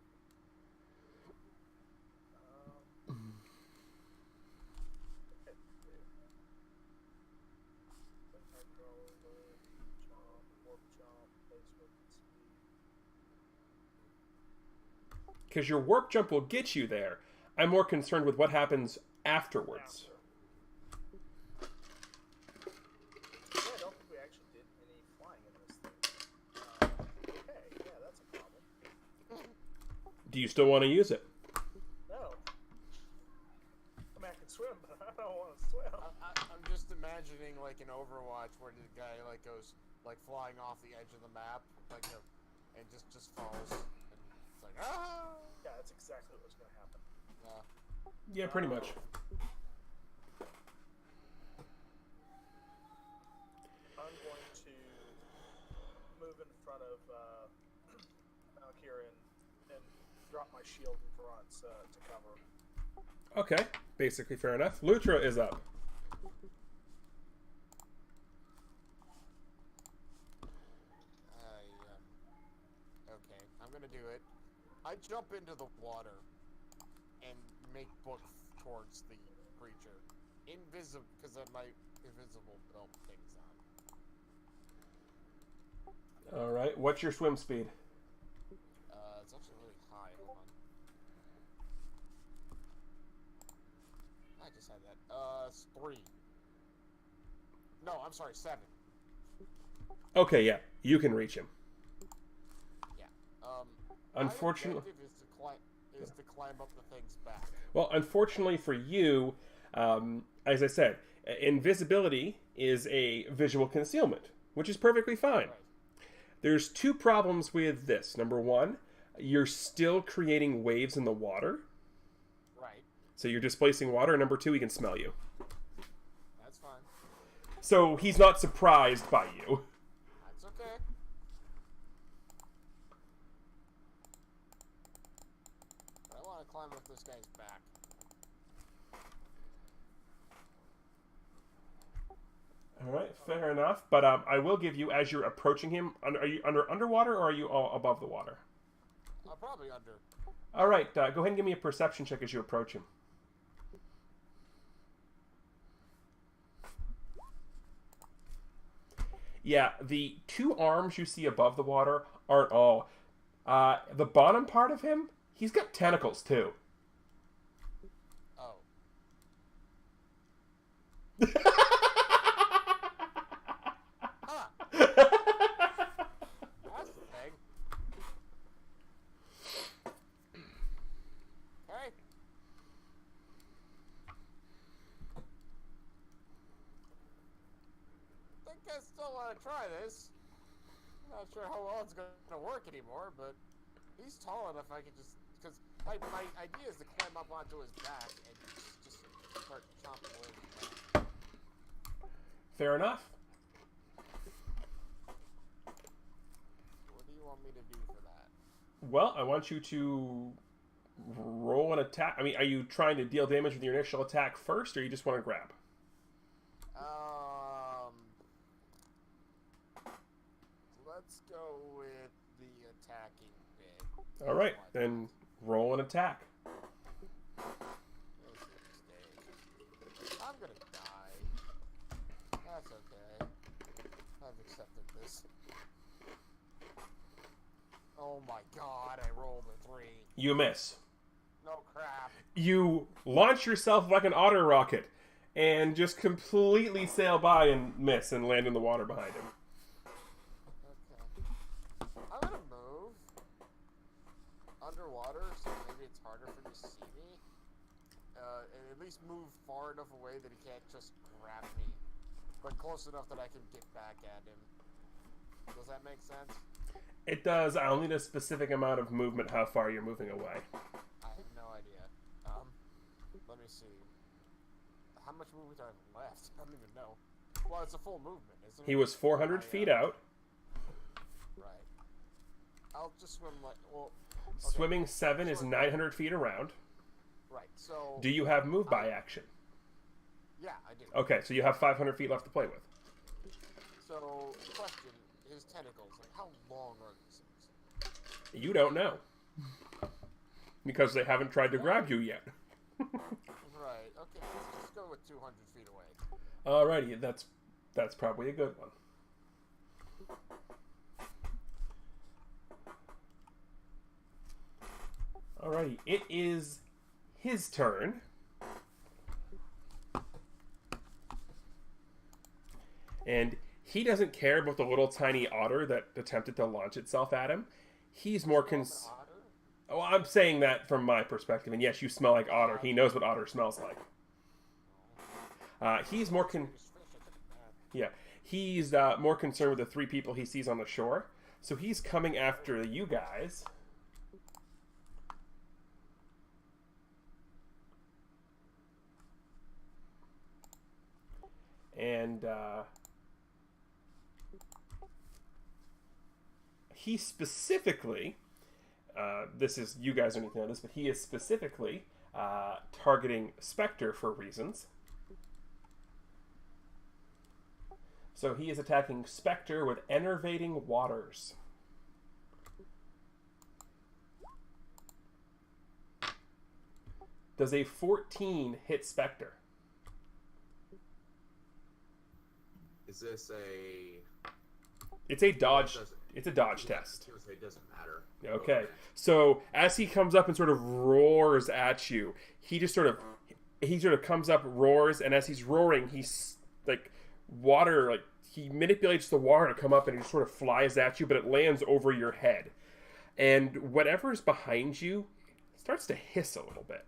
Nightcrawler, jump, warp jump, base movement speed. Because your warp jump will get you there. I'm more concerned with what happens afterwards. Yeah, I don't think we actually did any flying in this thing. Okay, yeah, that's a problem. Do you still want to use it? No. I mean, I can swim, but I don't want to swim. I'm just imagining like an Overwatch where the guy like goes like flying off the edge of the map, like and just falls, and it's like ah. Yeah, that's exactly what's going to happen. Yeah, pretty much. I'm going to move in front of Valkyrie and drop my shield in front to cover. Okay, basically fair enough. Lutra is up. Okay, I'm gonna do it. I jump into the water and make book towards the creature. Invisible, because of my invisible belt things on. Alright, what's your swim speed? It's actually really high. Hold on. I just had that. It's 3. No, I'm sorry, 7. Okay, yeah, you can reach him. Yeah. Unfortunately, My objective is to climb up the thing's back. well, unfortunately for you, as I said, invisibility is a visual concealment, which is perfectly fine. Right. There's 2 problems with this. Number 1, you're still creating waves in the water, Right. so you're displacing water. And number 2, he can smell you. That's fine. So he's not surprised by you. That's okay. I want to climb up this guy's back. All right, fair enough. But I will give you, as you're approaching him, are you underwater or are you all above the water? Probably under. All right, go ahead and give me a perception check as you approach him. Yeah, the 2 arms you see above the water aren't all. The bottom part of him, he's got tentacles too. Oh. Huh. That's the thing. Hey. I think I still want to try this. Not sure how well it's going to work anymore, but he's tall enough I could just... Because my idea is to climb up onto his back and just start chopping away his back. Fair enough. What do you want me to do for that? Well, I want you to roll an attack. I mean, are you trying to deal damage with your initial attack first, or you just want to grab? Let's go with the attacking bit. All right, then roll an attack. This is a mistake. I'm gonna die. That's okay. I've accepted this. Oh my god, I rolled a 3. You miss. No crap. You launch yourself like an otter rocket and just completely sail by and miss and land in the water behind him. Okay. I'm gonna move underwater, so maybe it's harder for him to see me. And at least move far enough away that he can't just grab me, but close enough that I can get back at him. Does that make sense? It does. I'll need a specific amount of movement how far you're moving away. I have no idea. Let me see. How much movement do I have left? I don't even know. Well, it's a full movement, isn't it? He was 400 feet out. Right. I'll just swim like... Well, okay. Swimming 7 is 900 feet around. Right, so... Do you have move by action? Yeah, I do. Okay, so you have 500 feet left to play with. So, question, his tentacles, like, how long are these things? You don't know. Because they haven't tried to grab you yet. Right, okay, let's just go with 200 feet away. Alrighty, that's That's probably a good one. Alrighty, it is his turn. And he doesn't care about the little tiny otter that attempted to launch itself at him. He's more Otter? Oh, I'm saying that from my perspective. And yes, you smell like otter. He knows what otter smells like. He's more Yeah, he's more concerned with the three people he sees on the shore. So he's coming after you guys. And he specifically, this is, you guys don't need to know this, but he is specifically targeting Spectre for reasons. So he is attacking Spectre with Enervating Waters. Does a 14 hit Spectre? Is this a... It's a dodge. It's a dodge test. It doesn't matter. Okay. So as he comes up and sort of roars at you, he sort of comes up, roars, and as he's roaring, he's like water, like he manipulates the water to come up and he sort of flies at you, but it lands over your head. And whatever's behind you starts to hiss a little bit.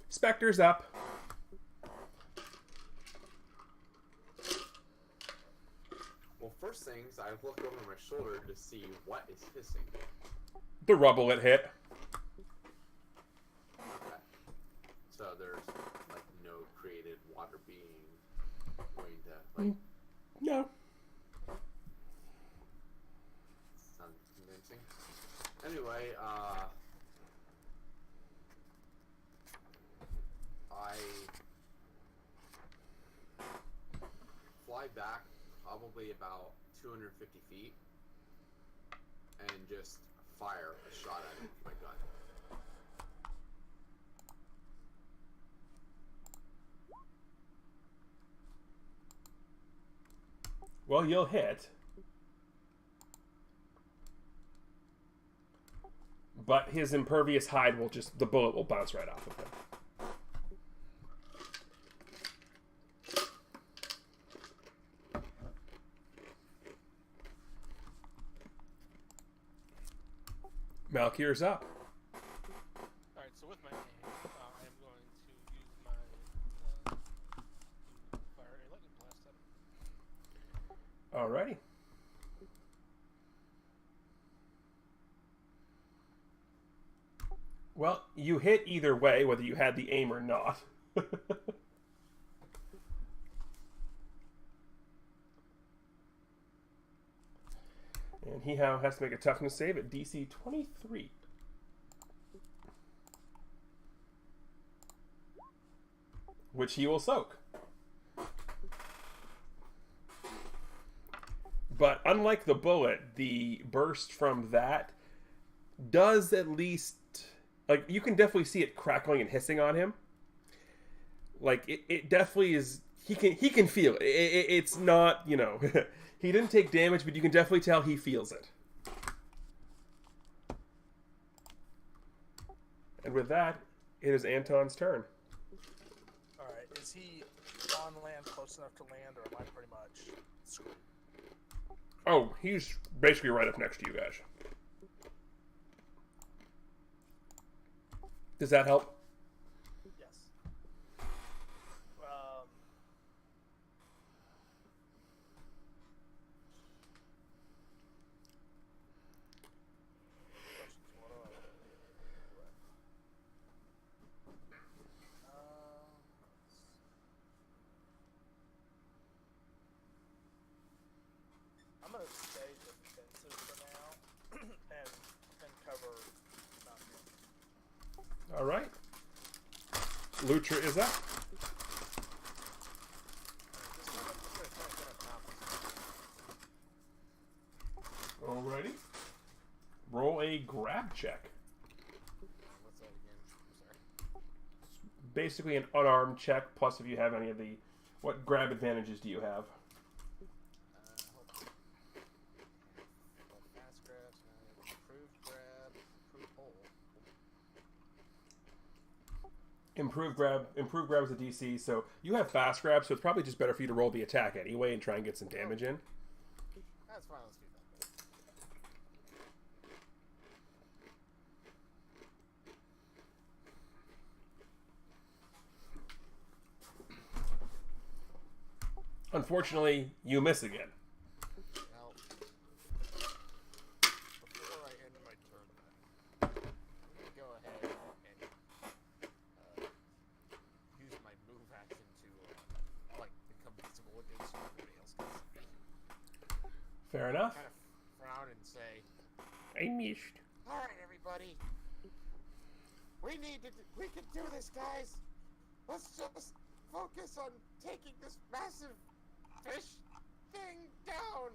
Spectre's up. Well, first things, I look over my shoulder to see what is hissing. The rubble it hit. Okay. So there's, like, no created water being going to, like... No. Sounds convincing. Anyway, I fly back probably about 250 feet and just fire a shot at him with my gun. Well, you'll hit. But his impervious hide will just... the bullet will bounce right off of him. Malkir's up. Alright, so with my aim, I am going to use my to fire a lightning blast at him. Alrighty. Well, you hit either way, whether you had the aim or not. And he now has to make a toughness save at DC 23. Which he will soak. But unlike the bullet, the burst from that does at least... like, you can definitely see it crackling and hissing on him. Like, it definitely is... He can feel it. It's not, you know... He didn't take damage, but you can definitely tell he feels it. And with that, it is Anton's turn. Alright, is he on land, close enough to land, or am I pretty much screwed? Oh, he's basically right up next to you guys. Does that help? Yes. I'm gonna stay defensive for now and cover Malkin. All right. Lutra is up. Alrighty. Roll a grab check. What's that again? I'm sorry. basically an unarmed check, plus if you have any of the... What grab advantages do you have? Hold on. Fast grabs, improved grab, improved hold. Improved grab is a DC, so you have fast grab, so it's probably just better for you to roll the attack anyway and try and get some damage in. That's fine, let's do that. Unfortunately, you miss again. Now, before I end my turn, I'm gonna go ahead and use my move action to like become visible again so everybody else can see me. Fair enough. Kind of frown and say, I missed. "All right, everybody, we can do this, guys. Let's just focus on taking this massive fish thing down.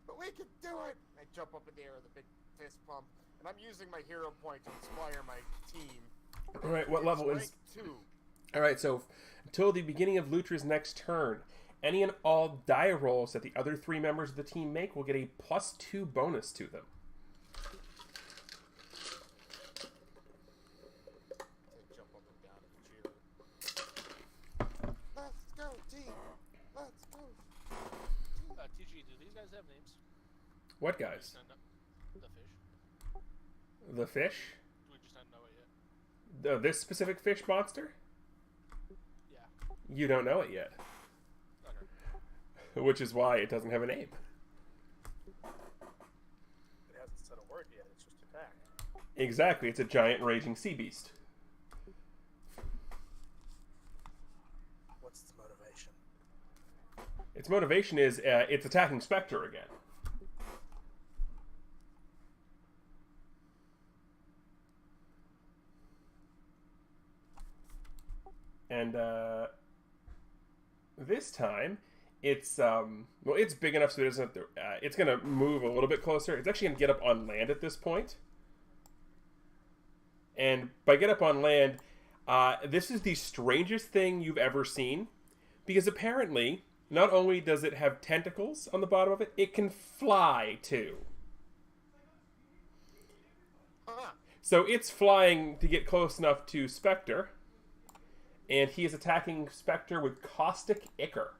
But we can do it." I jump up in the air with a big fist pump, and I'm using my hero point to inspire my team. All right, what level is... Rank 2. All right, so until the beginning of Lutra's next turn, any and all die rolls that the other 3 members of the team make will get a +2 bonus to them. I jump up and down and cheer. Let's go, team. Let's go. TG, do these guys have names? What Do we guys? just not know- The fish? The fish? Do we just not know it yet? This specific fish monster? Yeah. You don't know it yet. Okay. Which is why it doesn't have a name. It hasn't said a word yet. It's just attack. Exactly, it's a giant raging sea beast. What's its motivation? Its motivation is it's attacking Spectre again. And this time, it's well, it's big enough so it doesn't have to, it's going to move a little bit closer. It's actually going to get up on land at this point. And by get up on land, this is the strangest thing you've ever seen. Because apparently, not only does it have tentacles on the bottom of it, it can fly too. So it's flying to get close enough to Spectre. And he is attacking Spectre with Caustic Ichor.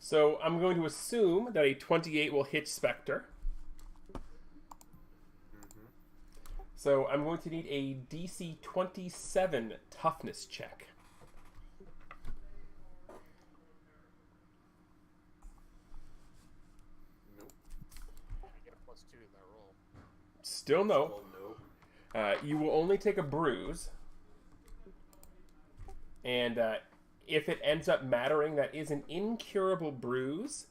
So I'm going to assume that a 28 will hit Spectre. So I'm going to need a DC 27 toughness check. Nope. I get a +2 in that roll. Still no. Well, nope. You will only take a bruise. And if it ends up mattering, that is an incurable bruise.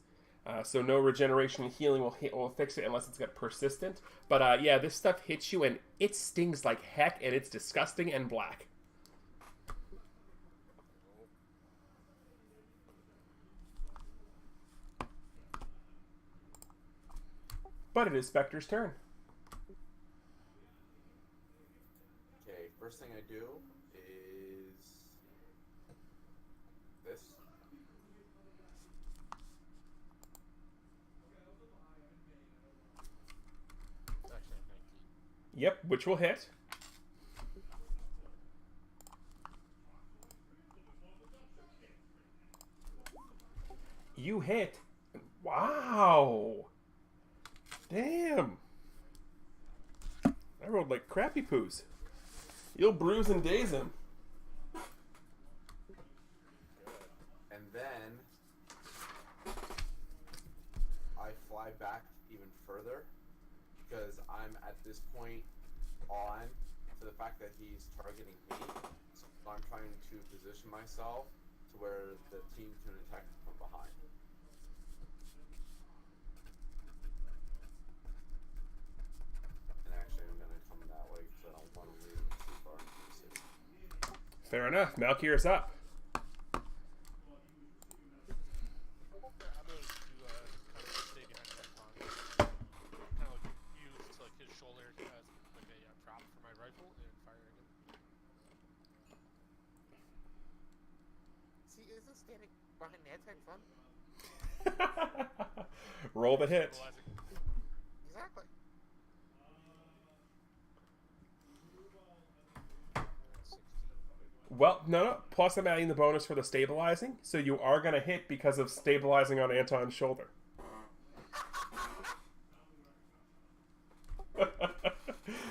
So no regeneration and healing will fix it unless it's got persistent. But yeah, this stuff hits you and it stings like heck, and it's disgusting and black. But it is Spectre's turn. Okay, first thing I do is this. It's actually a 19. Yep, which will hit. You hit. Wow. Damn. I rolled like crappy poos. You'll bruise and daze him. And then I fly back even further because I'm at this point on to the fact that he's targeting me. So I'm trying to position myself to where the team can attack from behind. And actually I'm going to come that way because I don't want to leave too far into the city. Fair enough. Malkir's up. isn't standing behind anti-fun. Roll the hit. Exactly. Well, no. Plus, I'm adding the bonus for the stabilizing, so you are going to hit because of stabilizing on Anton's shoulder.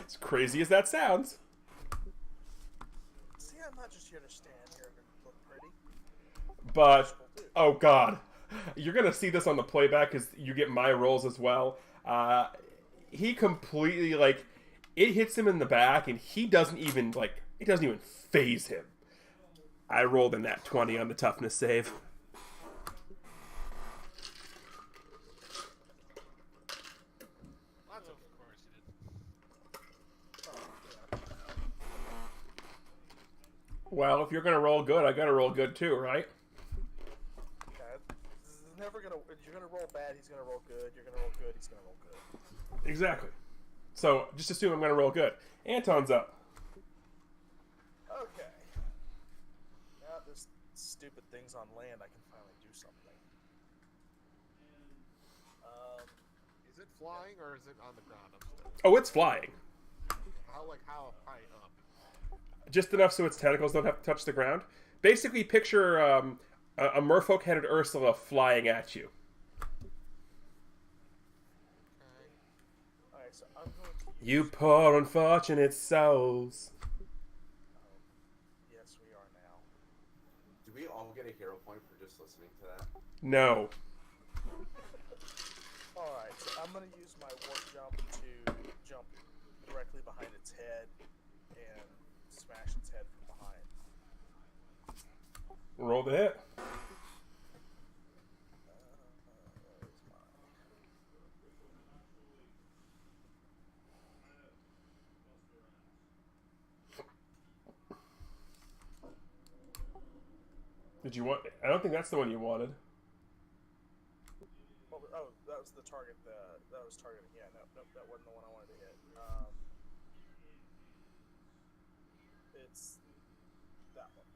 As crazy as that sounds. See, I'm not just here to stand here and look pretty. But, oh god. You're going to see this on the playback because you get my rolls as well. He completely, like, it hits him in the back and he doesn't even, like, it doesn't even phase him. I rolled a nat 20 on the toughness save. Well, if you're going to roll good, I got to roll good too, right? Okay. This is never gonna. You're gonna roll bad. He's gonna roll good. You're gonna roll good. He's gonna roll good. Exactly. So, just assume I'm going to roll good. Anton's up. Okay. Now there's stupid things on land. I can finally do something. Is it flying or is it on the ground upstairs? Oh, it's flying. How high up? Just enough so its tentacles don't have to touch the ground. Basically, picture a merfolk-headed Ursula flying at you. Okay. Alright, so I'm going to. You poor unfortunate souls. Yes, we are now. Do we all get a hero point for just listening to that? No. Alright, so I'm gonna use my warp jump to jump directly behind its head and smash its head from behind. Roll the hit. Where's my... Did you want... I don't think that's the one you wanted. Oh, that was the target. That was targeting. Yeah, no, that wasn't the one I wanted to hit. It's that one.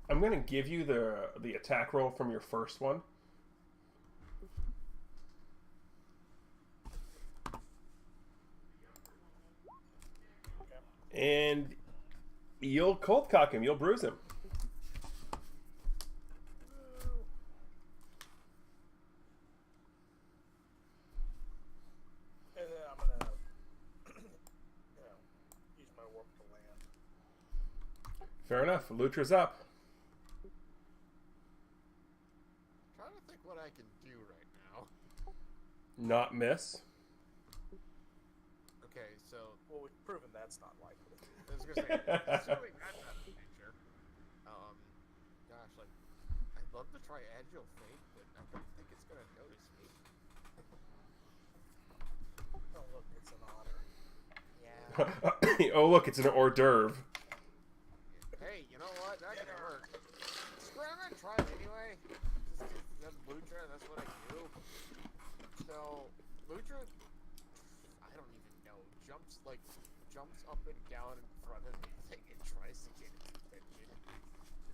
I'm going to give you the attack roll from your first one. Okay. And you'll cold cock him. You'll bruise him. And then I'm gonna, use my warp to land. Fair enough. Lutra's up. Trying to think what I can do right now. Not miss. Okay, so Well, we've proven that's not likely. I was gonna say, assuming that's not a feature. Gosh, like I'd love to try Agile Fate, but I don't think it's gonna notice me. Oh look, it's an otter. Yeah. Oh, look, it's an hors d'oeuvre. Hey, you know what? That can work. Screw it, I'm gonna try it anyway. Just 'cause that's Lutra, that's what I do. So, Lutra, I don't even know, jumps up and down in front of anything and tries to get its attention.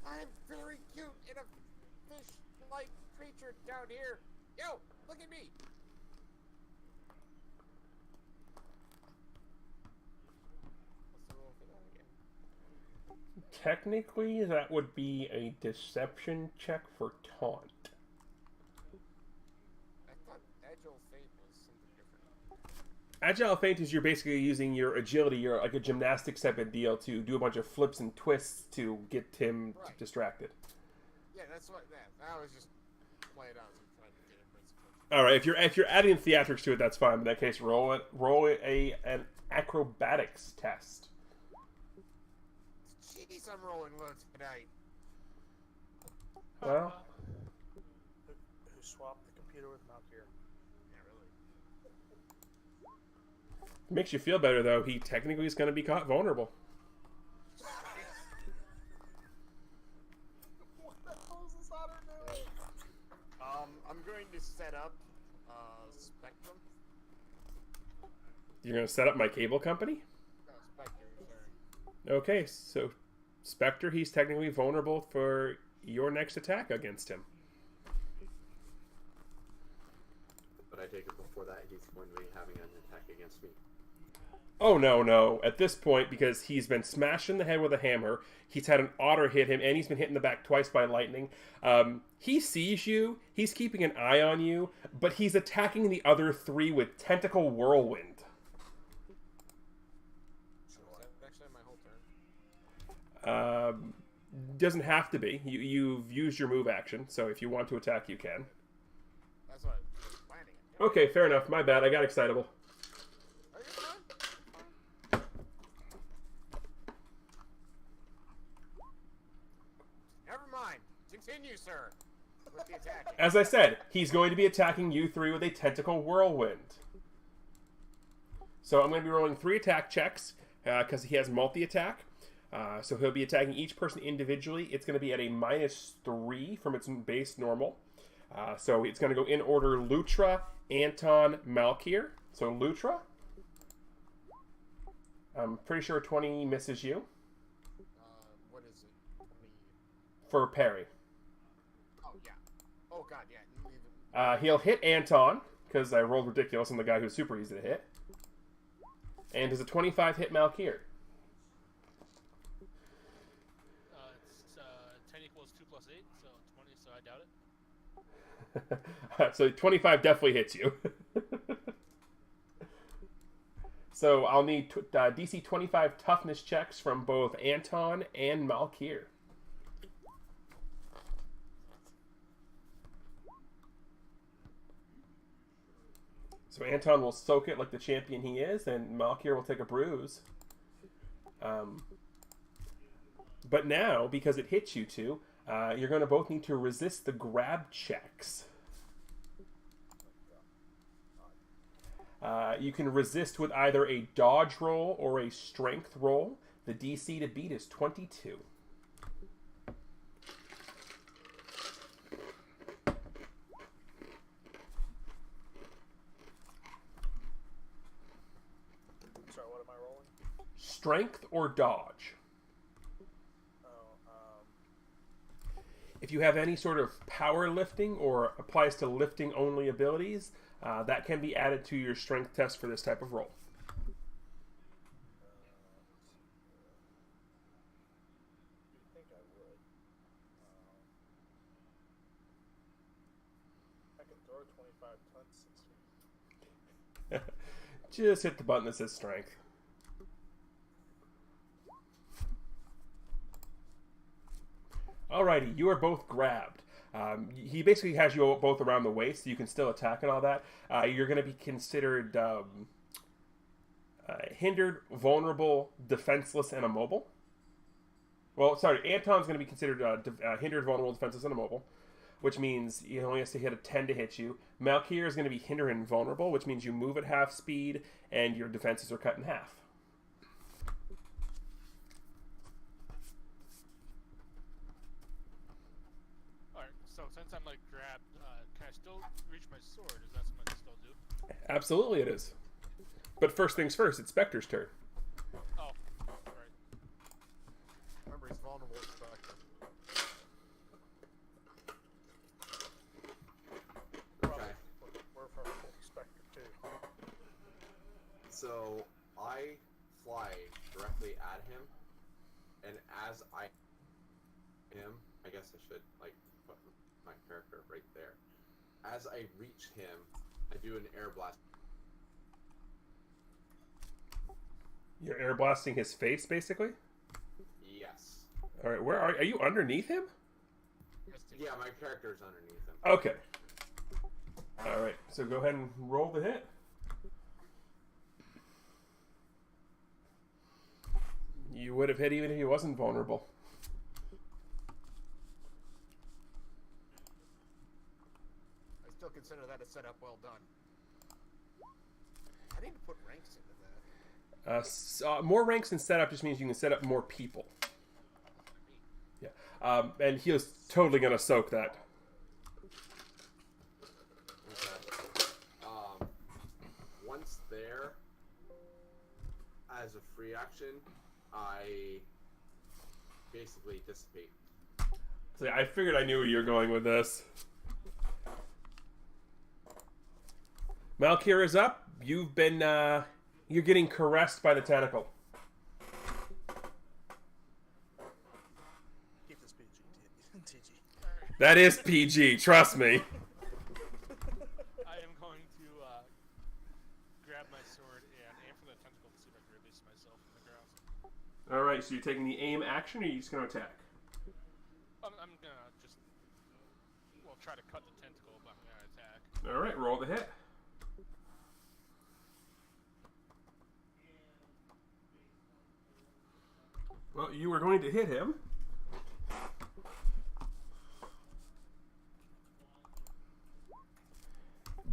I'm very cute in a fish-like creature down here. Yo, look at me. What's the rule for that again? Technically, that would be a deception check for taunt. I thought Agile Fate was something different. Agile Feint is you're basically using your agility, you're like a gymnastics type of deal to do a bunch of flips and twists to get him Right. distracted. Yeah, that's what that. I was just playing out and trying to get it principle. All right, if you're adding theatrics to it, that's fine. In that case, roll an acrobatics test. Jeez, I'm rolling low tonight. Well, Who swapped the computer with Malkier? Yeah, really. makes you feel better though. He technically is going to be caught vulnerable. What the hell is this otter doing? I'm going to set up Spectrum. You're going to set up my cable company? No, Spectre, sorry. Okay, so Spectre, he's technically vulnerable for your next attack against him. But I take it before that he's going to be having an attack against me. Oh, no. At this point, because he's been smashed in the head with a hammer, he's had an otter hit him, and he's been hit in the back twice by lightning. He sees you, he's keeping an eye on you, but he's attacking the other 3 with Tentacle Whirlwind. Actually, my whole turn. Doesn't have to be. You've used your move action, so if you want to attack, you can. That's what I was planning. Okay, fair enough. My bad. I got excitable. Are you fine? Never mind. Continue, sir. With the attack. As I said, he's going to be attacking you 3 with a Tentacle Whirlwind. So I'm going to be rolling 3 attack checks, because he has multi-attack. So he'll be attacking each person individually. It's going to be at a -3 from its base normal. So it's going to go in order: Lutra, Anton, Malkir. So Lutra, I'm pretty sure 20 misses you What is it? for parry. Oh, yeah. Oh, God, yeah. He'll hit Anton, because I rolled ridiculous on the guy who's super easy to hit. And does a 25 hit Malkir? It's 10 equals 2 plus 8, so 20, so I doubt it. So 25 definitely hits you. So I'll need DC 25 toughness checks from both Anton and Malkir. So Anton will soak it like the champion he is, and Malkir will take a bruise. But now, because it hits you two, you're going to both need to resist the grab checks. You can resist with either a dodge roll or a strength roll. The DC to beat is 22. Sorry, what am I rolling? Strength or dodge. If you have any sort of powerlifting or applies to lifting only abilities, that can be added to your strength test for this type of roll. I think I would. I can throw 25 tons 6 feet. Just hit the button that says strength. Alrighty, you are both grabbed. He basically has you both around the waist, so you can still attack and all that. You're going to be considered hindered, vulnerable, defenseless, and immobile. Well, sorry, Anton's going to be considered hindered, vulnerable, defenseless, and immobile, which means he only has to hit a 10 to hit you. Malkir is going to be hindered and vulnerable, which means you move at half speed, and your defenses are cut in half. So since I'm like grabbed, can I still reach my sword? Is that something I can still do? Absolutely it is. But first things first, it's Spectre's turn. Oh, right. Remember, he's vulnerable to Spectre. Okay. We're from Spectre too. So I fly directly at him, and as I guess I should like put my character right there. As I reach him, I do an air blast. You're air blasting his face, basically? Yes. Alright, where are you underneath him? Yeah, my character's underneath him. Okay. Alright, so go ahead and roll the hit. You would have hit even if he wasn't vulnerable. I still consider that a setup well done. I need to put ranks into that. More ranks and setup just means you can set up more people. Yeah. And he was totally going to soak that. Okay. Once there, as a free action, I basically dissipate. See, I figured I knew where you were going with this. Malkir is up. You've been, you're getting caressed by the tentacle. Keep this PG, TG. That is PG, trust me. I am going to grab my sword and aim for the tentacle to see if I can release myself from the grasp. Alright, so you're taking the aim action, or are you just going to attack? I'm gonna just, well, try to cut the tentacle, but I'm gonna attack. Alright, roll the hit. Well, you were going to hit him.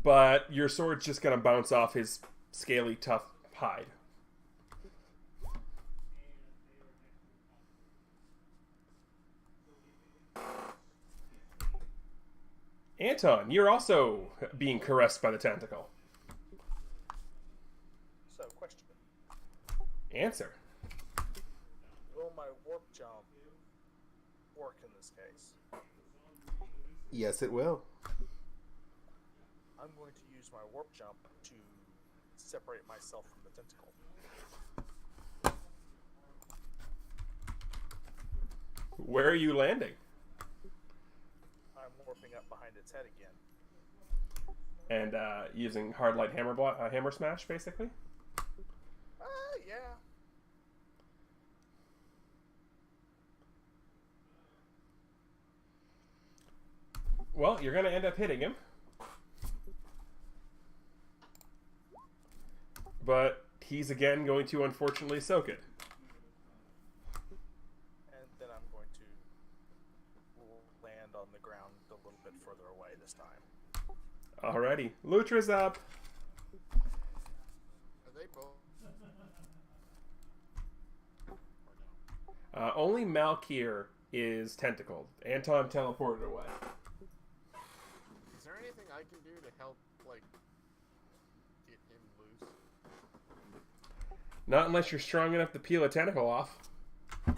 But your sword's just going to bounce off his scaly, tough hide. Anton, you're also being caressed by the tentacle. So, question. Answer. Will my warp jump work in this case? Yes, it will. I'm going to use my warp jump to separate myself from the tentacle. Where are you landing? I'm warping up behind its head again. And using hard light hammer smash, basically? Yeah. Well, you're going to end up hitting him. But he's again going to unfortunately soak it. And then I'm going to land on the ground a little bit further away this time. Alrighty. Lutra's up. Are they both? Or no? Only Malkir is tentacled. Anton teleported away. Is there anything I can do to help, like, get him loose? Not unless you're strong enough to peel a tentacle off. No,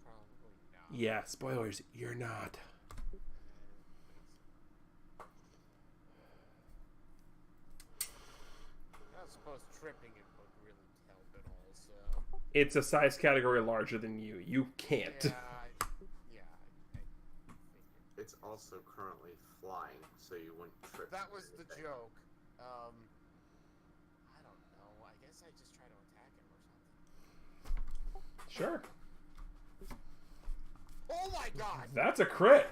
probably not. Yeah, spoilers, you're not. I suppose tripping it would really help at all, so... It's a size category larger than you. You can't. Yeah, I figured. It's also currently flying, so you wouldn't trip. That was over the your thing. joke. I don't know. I guess I just try to attack him or something. Sure. Oh my god! That's a crit.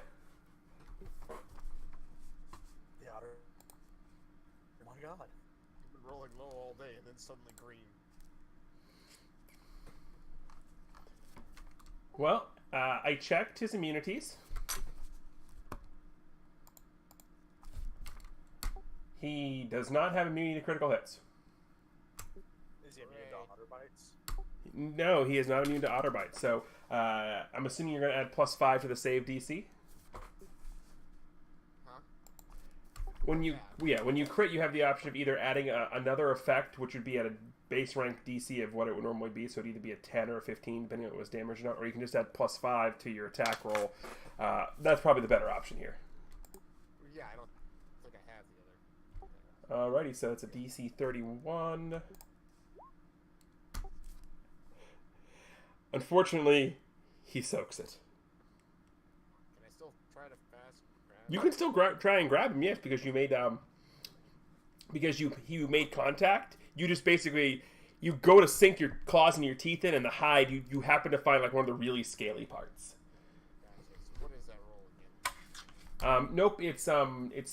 The otter. Oh my god. I've been rolling low all day and then suddenly green. Well, I checked his immunities. He does not have immunity to critical hits. Is he immune to otter bites? No, he is not immune to otter bites. So I'm assuming you're going to add +5 to the save DC. Huh? When you crit, you have the option of either adding another effect, which would be at a base rank DC of what it would normally be. So it'd either be a 10 or a 15, depending on what it was damaged or not. Or you can just add +5 to your attack roll. That's probably the better option here. Yeah, I don't think I have the other. Alrighty, so it's a DC 31. Unfortunately, he soaks it. Can I still try to fast grab? You can still try and grab him, yes, because you made you made contact. You just basically you go to sink your claws into your teeth in, and the hide you happen to find like one of the really scaly parts. Gotcha. So what is that roll again? Nope, it's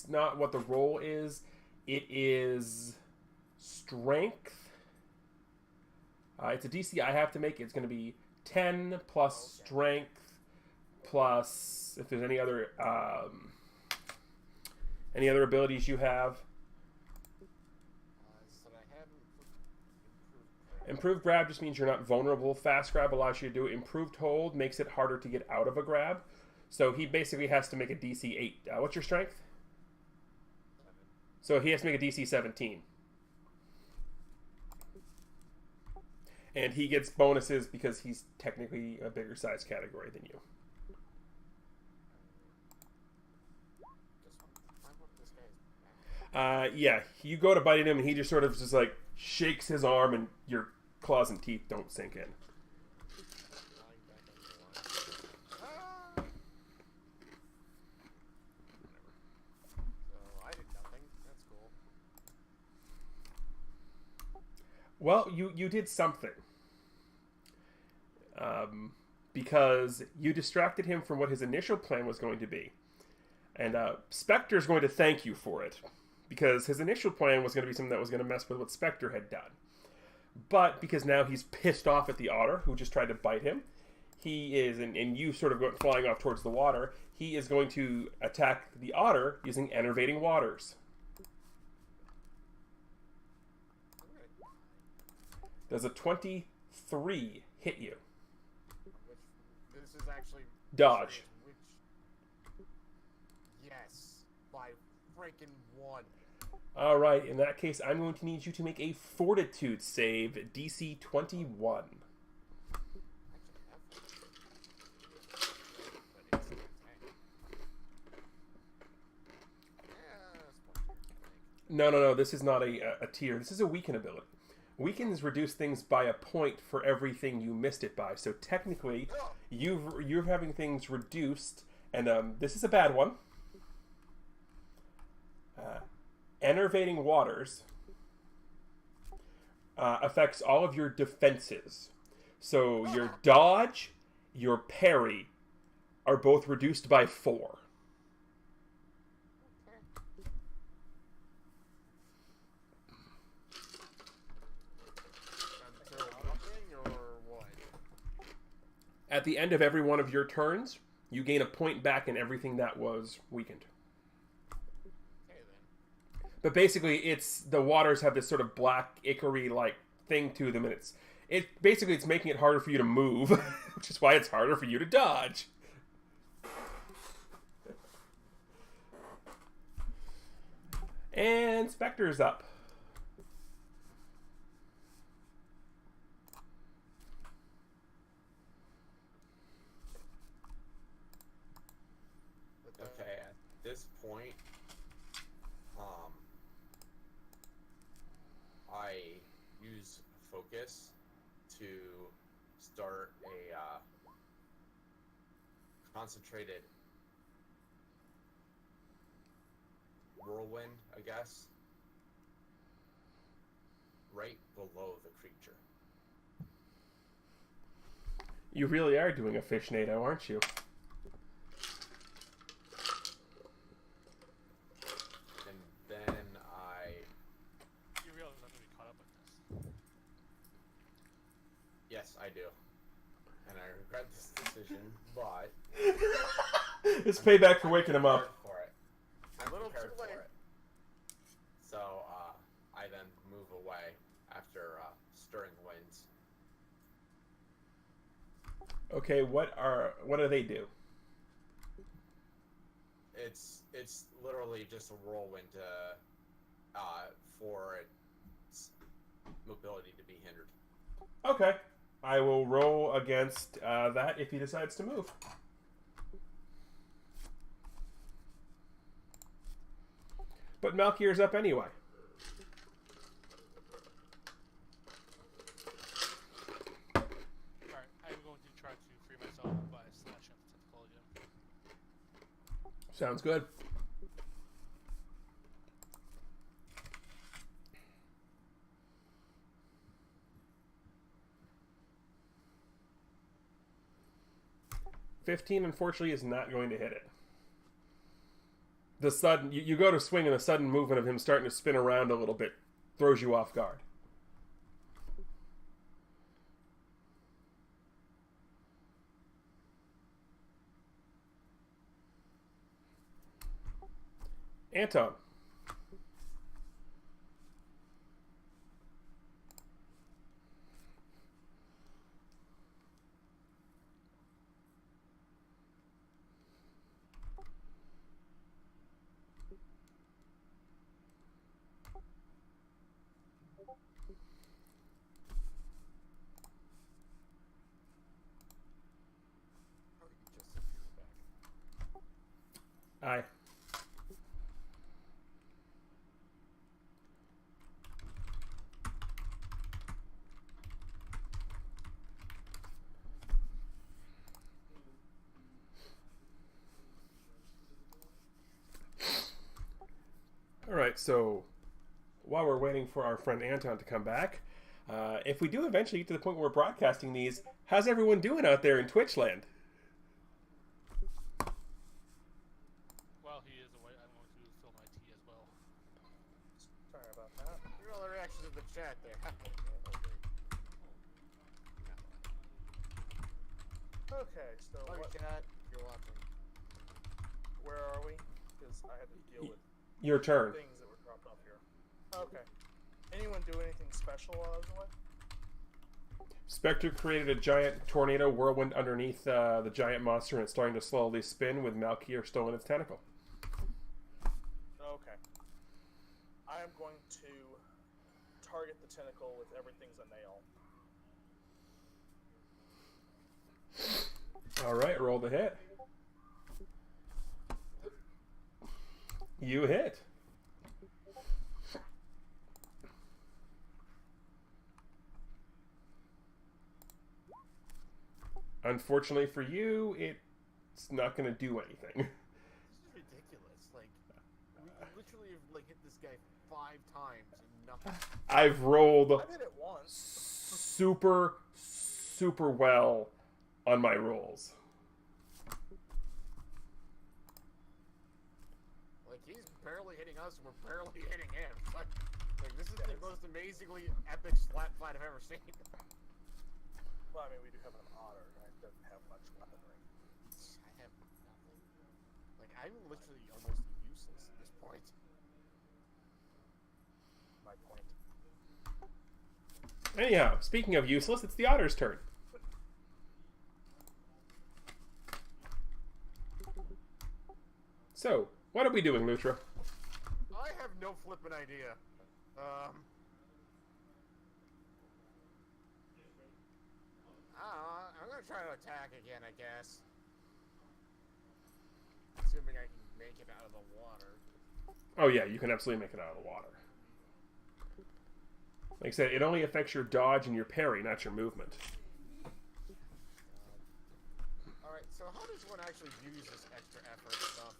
not what the roll is. It is strength. It's a DC I have to make. It's going to be 10 plus strength plus if there's any other abilities you have. So I have improved. Improved grab just means you're not vulnerable. Fast grab allows you to do it. Improved hold makes it harder to get out of a grab. So he basically has to make a DC 8. What's your strength? 7. So he has to make a DC 17. And he gets bonuses because he's technically a bigger size category than you. Yeah, you go to bite him, and he just sort of just like shakes his arm, and your claws and teeth don't sink in. So I did nothing. That's cool. Well, you did something. Because you distracted him from what his initial plan was going to be. And Spectre's going to thank you for it. Because his initial plan was going to be something that was going to mess with what Spectre had done. But because now he's pissed off at the otter, who just tried to bite him, he is, and you sort of go flying off towards the water, he is going to attack the otter using Enervating Waters. Does a 23 hit you? This is actually... Dodge. Yes. By freaking 1. Alright, in that case, I'm going to need you to make a Fortitude save, DC 21. No, this is not a tier. This is a weaken ability. Weakens reduce things by a point for everything you missed it by. So technically, you're having things reduced, and this is a bad one. Enervating Waters affects all of your defenses. So your dodge, your parry are both reduced by 4. At the end of every one of your turns, you gain a point back in everything that was weakened. Okay, then. But basically, it's the waters have this sort of black ichory like thing to them, and it's making it harder for you to move, which is why it's harder for you to dodge. And Spectre's up. Okay, at this point, I use focus to start a concentrated whirlwind, I guess, right below the creature. You really are doing a fishnado, aren't you? And then I... You realize I'm gonna be caught up with this. Yes, I do. And I regret this decision, but... It's payback for waking him up. For it. I'm A little prepared too for late. it. So, I then move away after stirring the winds. Okay, what do they do? It's literally just a whirlwind for its mobility to be hindered. Okay. I will roll against that if he decides to move. But Malkir's up anyway. Alright, I'm going to try to free myself by slashing at the tentacle again. Sounds good. $15, unfortunately, is not going to hit it. The sudden you go to swing, and the sudden movement of him starting to spin around a little bit throws you off guard. Anton. Aye. All right, so while we're waiting for our friend Anton to come back, if we do eventually get to the point where we're broadcasting these, how's everyone doing out there in Twitch land? While he is away, I'm going to fill my tea as well. Sorry about that. Look at all the reactions in the chat there. Okay, so Love what, you, chat. If you're watching. where are we? Because I had to deal with Your turn. things that were dropped off here. Okay. Anyone do anything special while I was away? Spectre created a giant tornado whirlwind underneath the giant monster, and it's starting to slowly spin with Malkier still in its tentacle. Okay. I am going to target the tentacle with everything's a nail. All right, roll the hit. You hit. Unfortunately for you, it's not going to do anything. This is ridiculous. Like, we literally have like hit this guy 5 times and nothing. I've rolled I did it once. super well on my rolls. Like, he's barely hitting us and we're barely hitting him. Like this is the most amazingly epic slap fight I've ever seen. Well, I mean, we do have an otter, and it doesn't have much weaponry. I have nothing. Like, I'm literally almost useless at this point. My point. Anyhow, speaking of useless, it's the otter's turn. So, what are we doing, Lutra? I have no flippin' idea. I'm gonna try to attack again, I guess. Assuming I can make it out of the water. Oh yeah, you can absolutely make it out of the water. Like I said, it only affects your dodge and your parry, not your movement. Alright, so how does one actually use this extra effort stuff?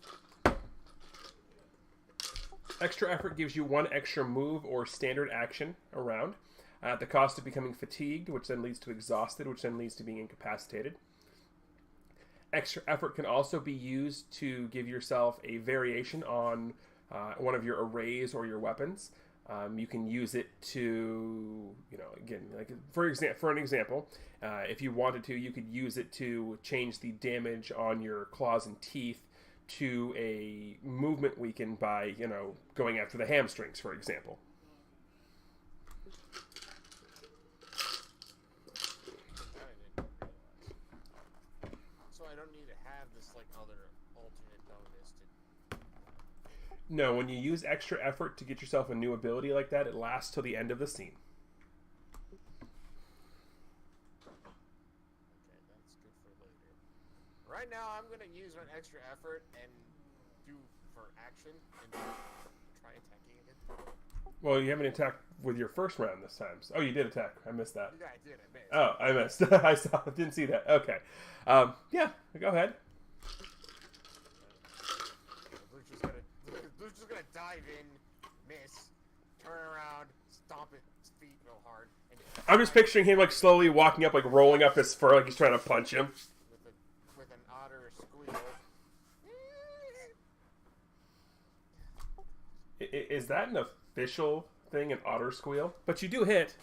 Extra effort gives you one extra move or standard action around, at the cost of becoming fatigued, which then leads to exhausted, which then leads to being incapacitated. Extra effort can also be used to give yourself a variation on one of your arrays or your weapons. You can use it to, again, like for an example, if you wanted to, you could use it to change the damage on your claws and teeth to a movement weaken by, going after the hamstrings, for example. So I don't need to have this like other alternate bonus to. No, when you use extra effort to get yourself a new ability like that, it lasts till the end of the scene. Okay, that's good for later. Right now, I'm gonna use my extra effort and do for action and try attacking again. Well, you haven't attacked with your first round this time. Oh, you did attack. I missed that. Yeah, I did. I missed. Oh, I missed. Didn't see that. Okay. Yeah, go ahead. Lucha's gonna dive in, miss, turn around, stomp his feet real hard. And I'm just picturing him like slowly walking up, like rolling up his fur, like he's trying to punch him. with an otter squeal. Is that an official thing, an otter squeal? But you do hit.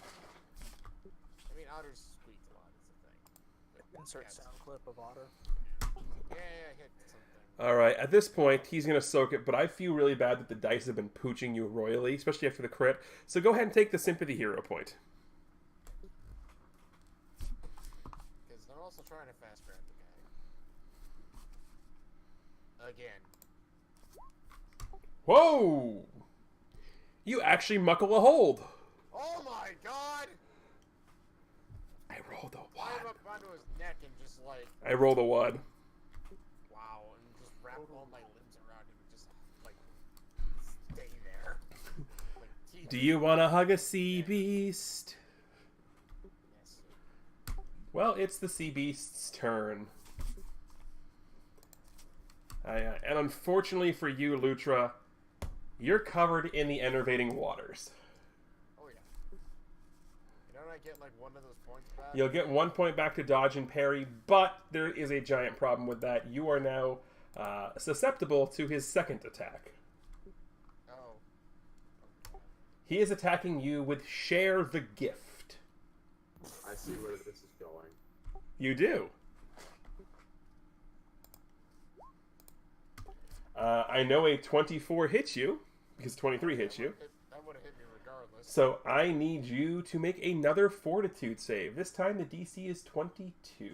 I mean, otters squeak a lot. Is the thing. But Insert yeah, sound clip of otter. Yeah, hit something. Alright, at this point, he's going to soak it, but I feel really bad that the dice have been pooching you royally, especially after the crit. So go ahead and take the sympathy hero point. Because I'm also trying to fast grab the guy. Again. Whoa! You actually muckle a hold. Oh my god! I rolled a Climb 1. up onto his neck and just like, I rolled a 1. wow, and just wrap all my limbs Do you want to hug a sea beast? Yes. Well, it's the sea beast's turn. And unfortunately for you, Lutra, you're covered in the enervating waters. Oh yeah. Don't I get like one of those points back? You'll get 1 point back to dodge and parry, but there is a giant problem with that. You are now susceptible to his second attack. Oh. He is attacking you with Share the Gift. I see where this is going. You do. I know a 24 hits you, because 23 hits you. That would have hit me regardless. So I need you to make another Fortitude save. This time the DC is 22.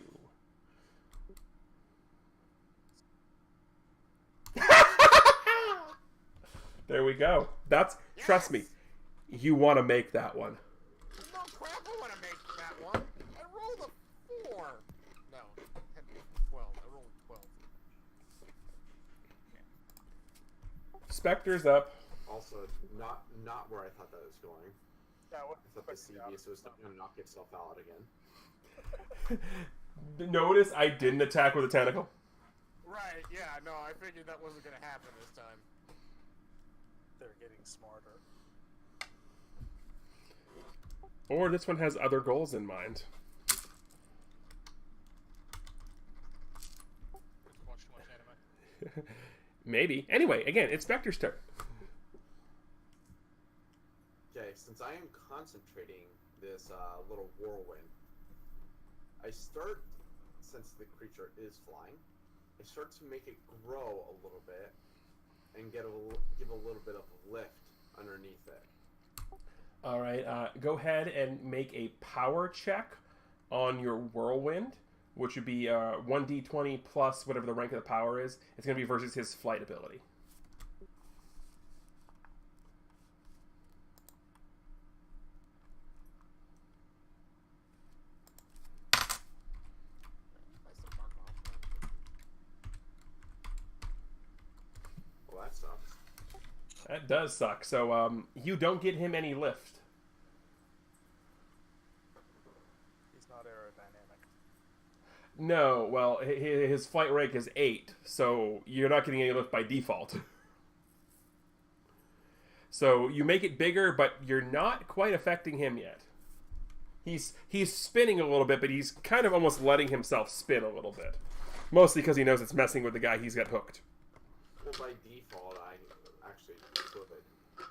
There we go. That's, trust me, you want to make that one. No crap, I want to make that one. I rolled a 4. No, I had 12. I rolled 12. Spectre's up. Also, not where I thought that was going. Yeah, I thought the sea beast was going to knock itself out again. Notice I didn't attack with a tentacle. Right, yeah, no, I figured that wasn't going to happen this time. They're getting smarter. Or this one has other goals in mind. Watch too much anime. Maybe. Anyway, again, it's Spectre's turn. Okay, since I am concentrating this little whirlwind, I start, since the creature is flying, I start to make it grow a little bit and give a little bit of a lift underneath it. All right, go ahead and make a power check on your whirlwind, which would be 1d20 plus whatever the rank of the power is. It's going to be versus his flight ability. Well, that sucks. That does suck. So you don't get him any lift. He's not aerodynamic. No, well, his flight rank is 8, so you're not getting any lift by default. So you make it bigger, but you're not quite affecting him yet. He's spinning a little bit, but he's kind of almost letting himself spin a little bit. Mostly because he knows it's messing with the guy he's got hooked. Well, by default, I actually could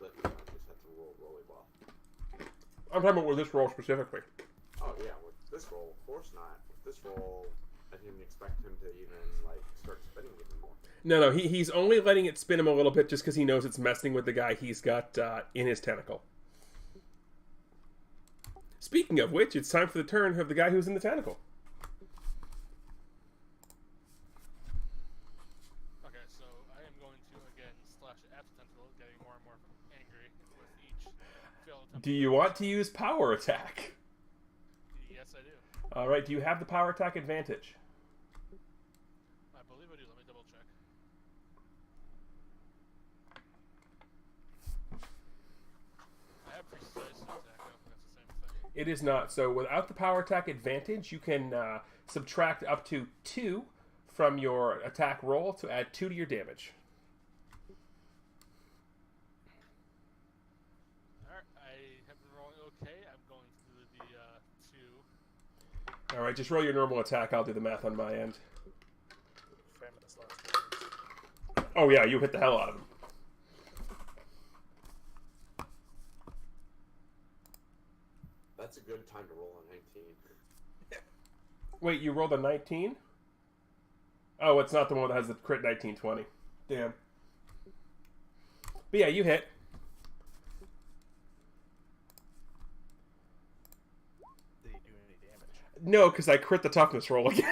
lift him. I just have to roll really well. I'm talking about with this roll specifically. Oh yeah, with this roll, of course not. With this roll, I didn't expect him to even like start spinning even more. No, he's only letting it spin him a little bit just because he knows it's messing with the guy he's got in his tentacle. Speaking of which, it's time for the turn of the guy who's in the tentacle. Okay, so I am going to again slash at the tentacle, getting more and more angry with each failed attempt. Do you want to use power attack? Yes, I do. All right, do you have the power attack advantage? I believe I do. Let me double check. I have precise attack. I don't think that's the same thing. It is not. So without the power attack advantage, you can subtract up to 2 from your attack roll to add 2 to your damage. Alright, I have been rolling okay. I'm going to do the 2. All right, just roll your normal attack. I'll do the math on my end. Feminist last words. Oh yeah, you hit the hell out of him. That's a good time to roll a 19. Wait, you rolled a 19? Oh, it's not the one that has the crit 1920. Damn. But yeah, you hit. Did he do any damage? No, because I crit the toughness roll again.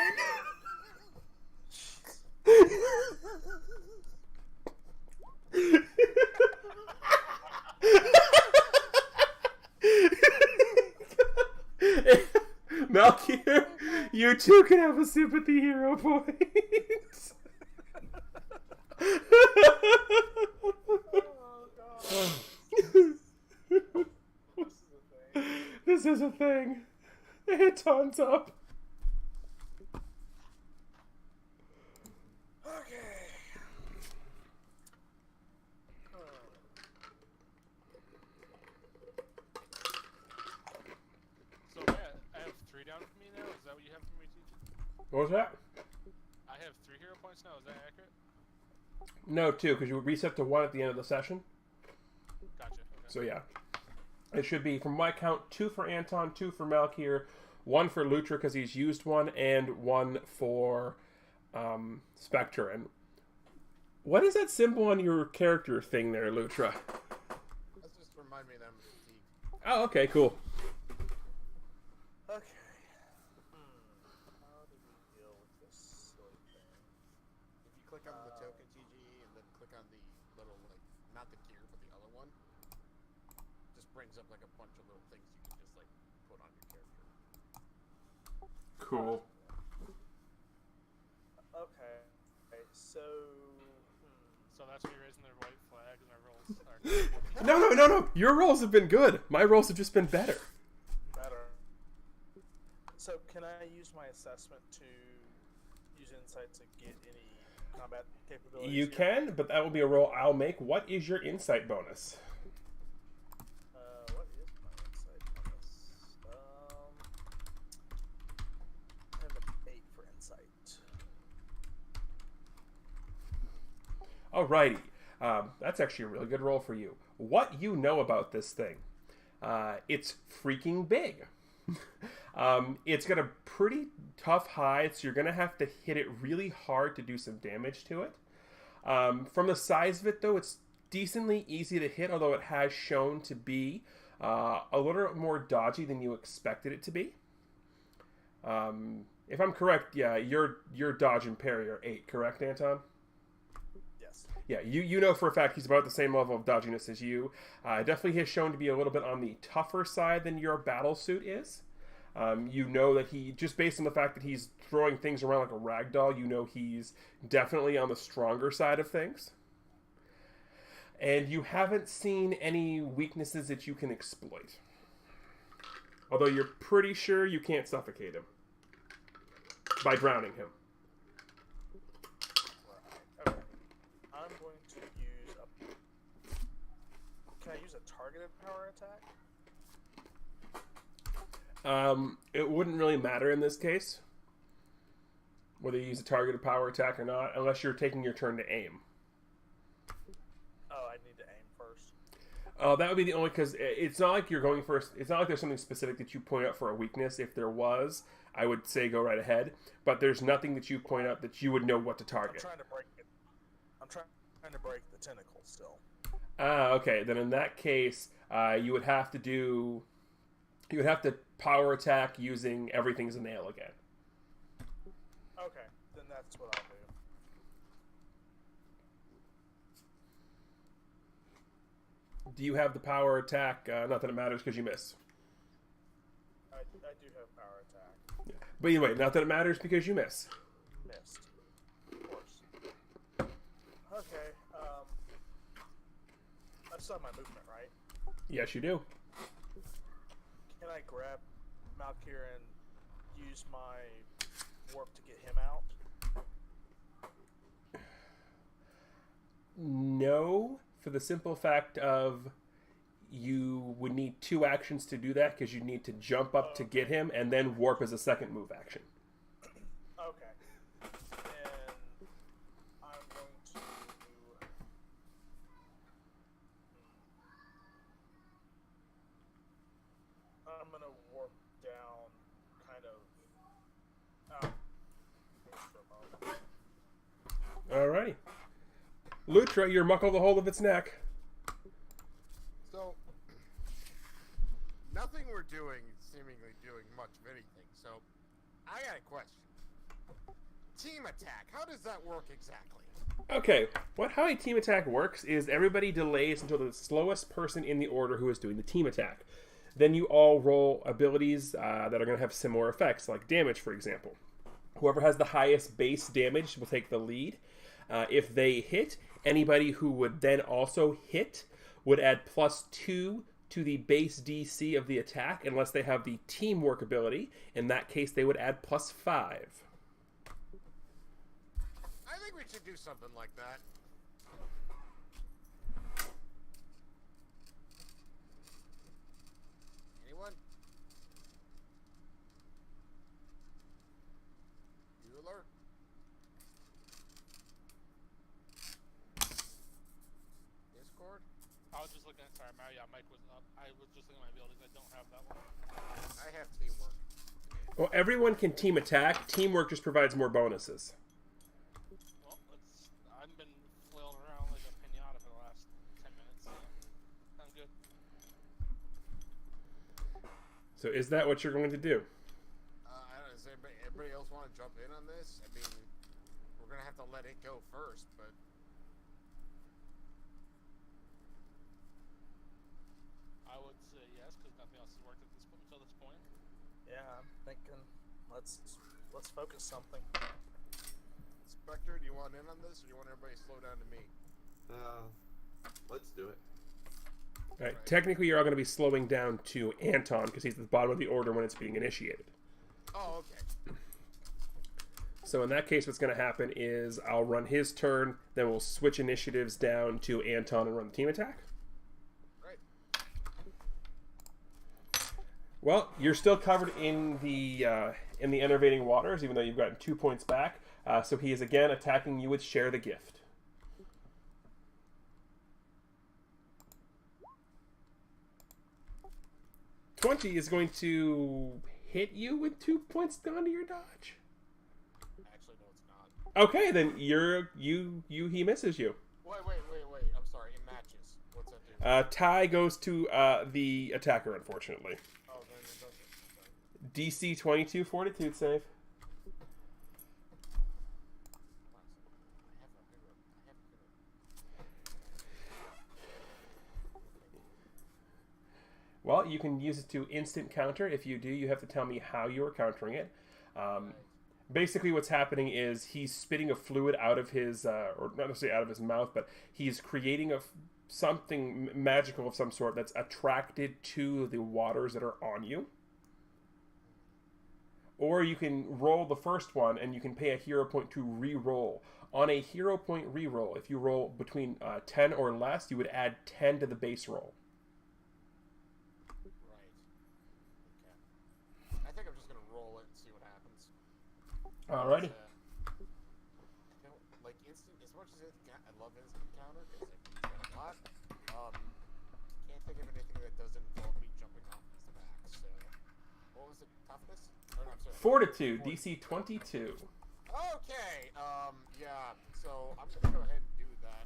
Malkier, you too can have a sympathy hero point. This is a thing. Anton's up. Okay. So I have 3 down for me now. Is that what you have for me, TJ? What was that? I have 3 hero points now. Is that accurate? No, 2, because you would reset to 1 at the end of the session. Gotcha. Okay. So yeah. It should be, from my count, 2 for Anton, 2 for Malkir, 1 for Lutra because he's used 1, and 1 for Spectre. And what is that symbol on your character thing there, Lutra? Let's just remind me that I'm fatigued. Oh, okay, cool. Okay. How do we deal with this silly thing? If you click on the token TG and then click on the little, like, not the gear, but the other one, just brings up like a bunch of little things you can just like put on your character. Cool. Okay. So. So that's why you're raising the white flag and our rolls are... No. Your rolls have been good. My rolls have just been better. Better. So, can I use my assessment to use insight to get any combat capabilities? You can, but that will be a roll I'll make. What is your insight bonus? What is my insight bonus? I have an 8 for insight. Alrighty. That's actually a really good roll for you. What you know about this thing? It's freaking big. It's got a pretty tough hide, so you're going to have to hit it really hard to do some damage to it. From the size of it, though, it's decently easy to hit, although it has shown to be a little more dodgy than you expected it to be. If I'm correct, yeah, your dodge and parry are 8, correct, Anton? Yes. Yeah, you know for a fact he's about the same level of dodginess as you. Definitely has shown to be a little bit on the tougher side than your battle suit is. You know that he, just based on the fact that he's throwing things around like a rag doll, you know he's definitely on the stronger side of things. And you haven't seen any weaknesses that you can exploit. Although you're pretty sure you can't suffocate him by drowning him. Right. Okay. I'm going to use a... Can I use a targeted power attack? It wouldn't really matter in this case whether you use a targeted power attack or not, unless you're taking your turn to aim. Oh, I need to aim first. That would be the only, because it's not like you're going first. It's not like there's something specific that you point out for a weakness. If there was, I would say go right ahead. But there's nothing that you point out that you would know what to target. I'm trying to break it. I'm trying to break the tentacle still. Okay. Then in that case, you would have to power attack using everything's a nail again. Okay, then that's what I'll do. Do you have the power attack? Not that it matters because you miss. I do have power attack. Yeah. But anyway, not that it matters because you miss. Missed. Of course. Okay, I still have my movement, right? Yes, you do. Can I grab Malkir and use my warp to get him out? No, for the simple fact of you would need 2 actions to do that because you need to jump up to get him and then warp as a second move action. Okay. Then I'm going to... I'm going to warp down kind of... Alrighty. Lutra, you're muckle the whole of its neck. So, nothing we're doing is seemingly doing much of anything. So, I got a question. Team attack, how does that work exactly? Okay, how a team attack works is everybody delays until the slowest person in the order who is doing the team attack. Then you all roll abilities that are going to have similar effects, like damage, for example. Whoever has the highest base damage will take the lead. If they hit, anybody who would then also hit would add +2 to the base DC of the attack unless they have the teamwork ability. In that case, they would add +5. I think we should do something like that. Anyone? Bueller? Discord? I was just looking at, sorry, Mario, Mike was up. I was just looking at my abilities. I don't have that one. I have teamwork. Well, everyone can team attack. Teamwork just provides more bonuses. Well, I've been flailing around like a pinata for the last 10 minutes, so I'm good. So is that what you're going to do? I don't know, does everybody else want to jump in on this? I mean, we're going to have to let it go first, but... I would say yes, because nothing else has worked until this point. Yeah, I'm thinking let's focus something. Spectre, do you want in on this, or do you want everybody to slow down to me? Let's do it. All right. Technically, you're all going to be slowing down to Anton because he's at the bottom of the order when it's being initiated. Oh, okay. So in that case, what's going to happen is I'll run his turn, then we'll switch initiatives down to Anton and run the team attack. Right. Well, you're still covered in the enervating waters, even though you've gotten 2 points back. So he is again attacking you with Share the Gift. $20 is going to hit you with 2 points gone to your dodge. Actually, no, it's not. Okay, then he misses you. Wait. I'm sorry. It matches. What's that do? Tie goes to the attacker, unfortunately. Oh, then it doesn't. DC 22 Fortitude save. I have a hero. Well, you can use it to instant counter. If you do, you have to tell me how you are countering it. Basically, what's happening is he's spitting a fluid out of his, or not necessarily out of his mouth, but he's creating something magical of some sort that's attracted to the waters that are on you. Or you can roll the first one, and you can pay a hero point to re-roll. On a hero point re-roll, if you roll between 10 or less, you would add 10 to the base roll. Right. Okay. I think I'm just gonna roll it and see what happens. Alrighty. You know, like instant. As much as I love instant counter because I can use that a lot. Can't think of anything that doesn't involve me jumping off his back. So, what was it? Toughness? Or, no, I'm sorry. Fortitude, DC 22. Okay. Yeah. So I'm gonna go ahead and do that.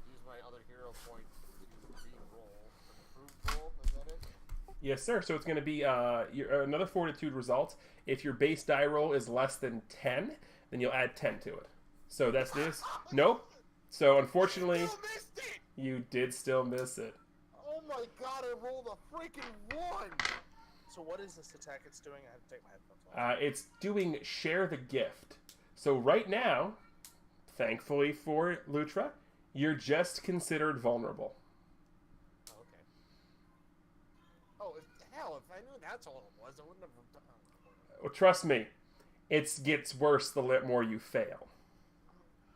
Use my other hero point to re-roll. Improved roll. Is that it? Yes, sir. So it's going to be another Fortitude result. If your base die roll is less than 10, then you'll add 10 to it. So that's this. Nope. So unfortunately, Still missed it! you did still miss it. Oh my god! I rolled a freaking 1. So what is this attack it's doing? I have to take my headphones off. It's doing Share the Gift. So right now, thankfully for Lutra, you're just considered vulnerable. Okay. Oh, hell, if I knew that's all it was, I wouldn't have done it. Well, trust me, it gets worse the more you fail.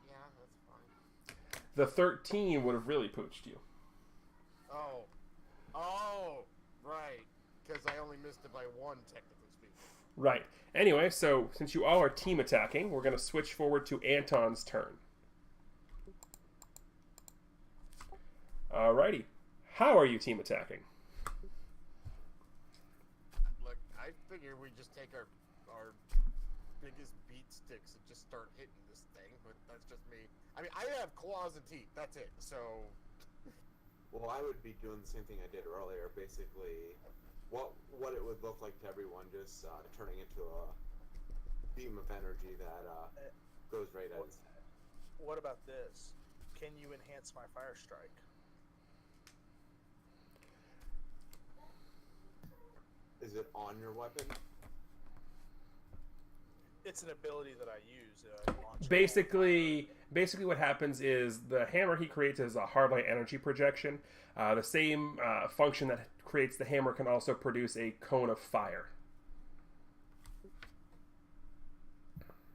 Yeah, that's fine. The 13 would have really pooched you. Oh, right. Because I only missed it by 1, technically speaking. Right. Anyway, so since you all are team attacking, we're going to switch forward to Anton's turn. Alrighty. How are you team attacking? Look, I figure we just take our biggest beat sticks and just start hitting this thing, but that's just me. I mean, I have claws and teeth. That's it. So, Well, I would be doing the same thing I did earlier. Basically, what it would look like to everyone, just turning into a beam of energy that goes right at his head. What about this? Can you enhance my fire strike? Is it on your weapon? It's an ability that I use. Launch Basically, what happens is the hammer he creates is a hardlight energy projection. The same function that creates the hammer can also produce a cone of fire.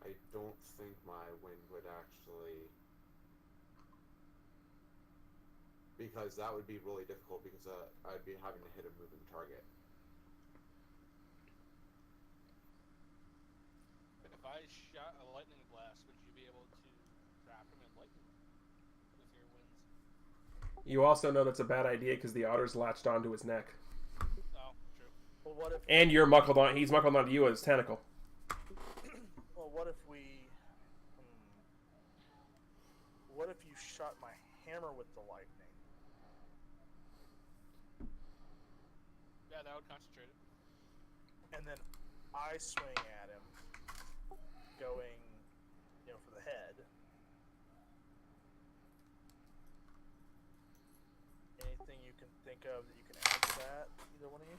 I don't think my wind would actually, because that would be really difficult because I'd be having to hit a moving target. If I shot a lightning blast, would you be able to trap him in lightning with your winds? You also know that's a bad idea because the otter's latched onto his neck, Oh, true. Well, what if? and you're muckled on. He's muckled onto you with his tentacle. Well, what if we? What if you shot my hammer with the lightning? Yeah, that would concentrate it. And then I swing at him, going, for the head. Anything you can think of that you can add to that, either one of you?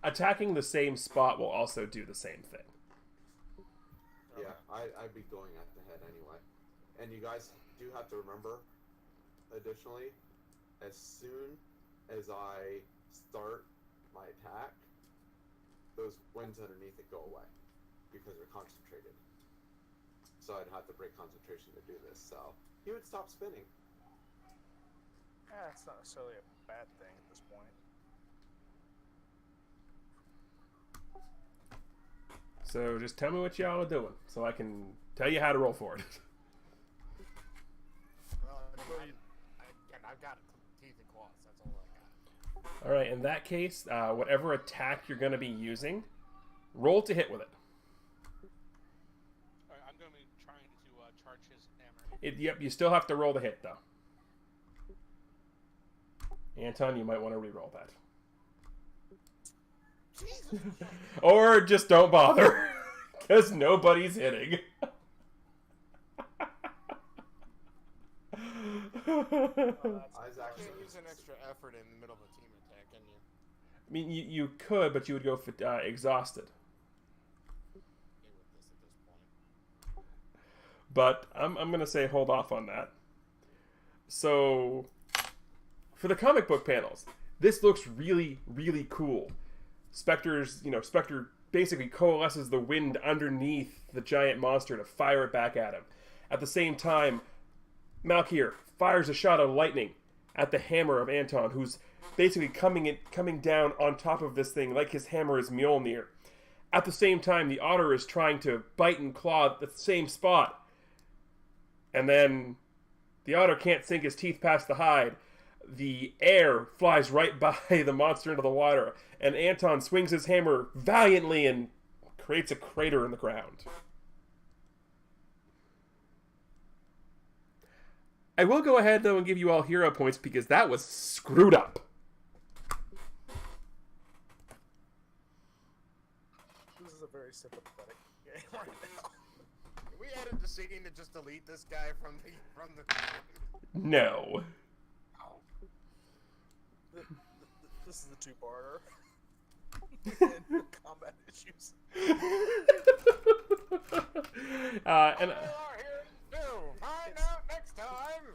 Attacking the same spot will also do the same thing. Yeah, I'd be going at the head anyway. And you guys do have to remember, additionally, as soon as I start my attack, those winds underneath it go away because they're concentrated. So I'd have to break concentration to do this. So he would stop spinning. It's not necessarily a bad thing at this point. So just tell me what y'all are doing, so I can tell you how to roll for it. Well, I've got teeth and claws. That's all I got. All right. In that case, whatever attack you're going to be using, roll to hit with it. Alright, I'm going to be trying to charge his hammer. Yep. You still have to roll the hit though. Anton, you might want to re-roll that. Or just don't bother, because nobody's hitting. I was You actually can't use an extra effort in the middle of a team attack, can you? I mean, you could, but you would go for, exhausted. Okay with this at this point. But I'm going to say hold off on that. So, for the comic book panels, this looks really, really cool. Spectre basically coalesces the wind underneath the giant monster to fire it back at him. At the same time, Malkier fires a shot of lightning at the hammer of Anton, who's basically coming down on top of this thing like his hammer is Mjolnir. At the same time, the otter is trying to bite and claw at the same spot. And then the otter can't sink his teeth past the hide. The air flies right by the monster into the water, and Anton swings his hammer valiantly and creates a crater in the ground. I will go ahead, though, and give you all hero points because that was screwed up. This is a very sympathetic game right now. We added the scene to just delete this guy from the. No. This is the two-parter. And combat issues. And All are here to do. Find out next time.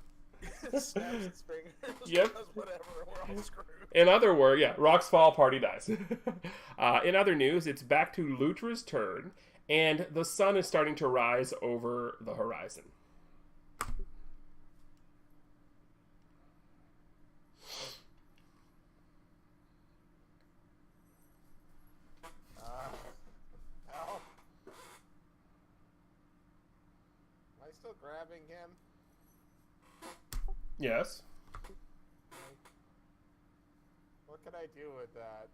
Snaps his fingers. Yep. Does whatever. We're all screwed. in other words, yeah, rocks fall, party dies. In other news, it's back to Lutra's turn, and the sun is starting to rise over the horizon. Hell. Am I still grabbing him? Yes. What can I do with that?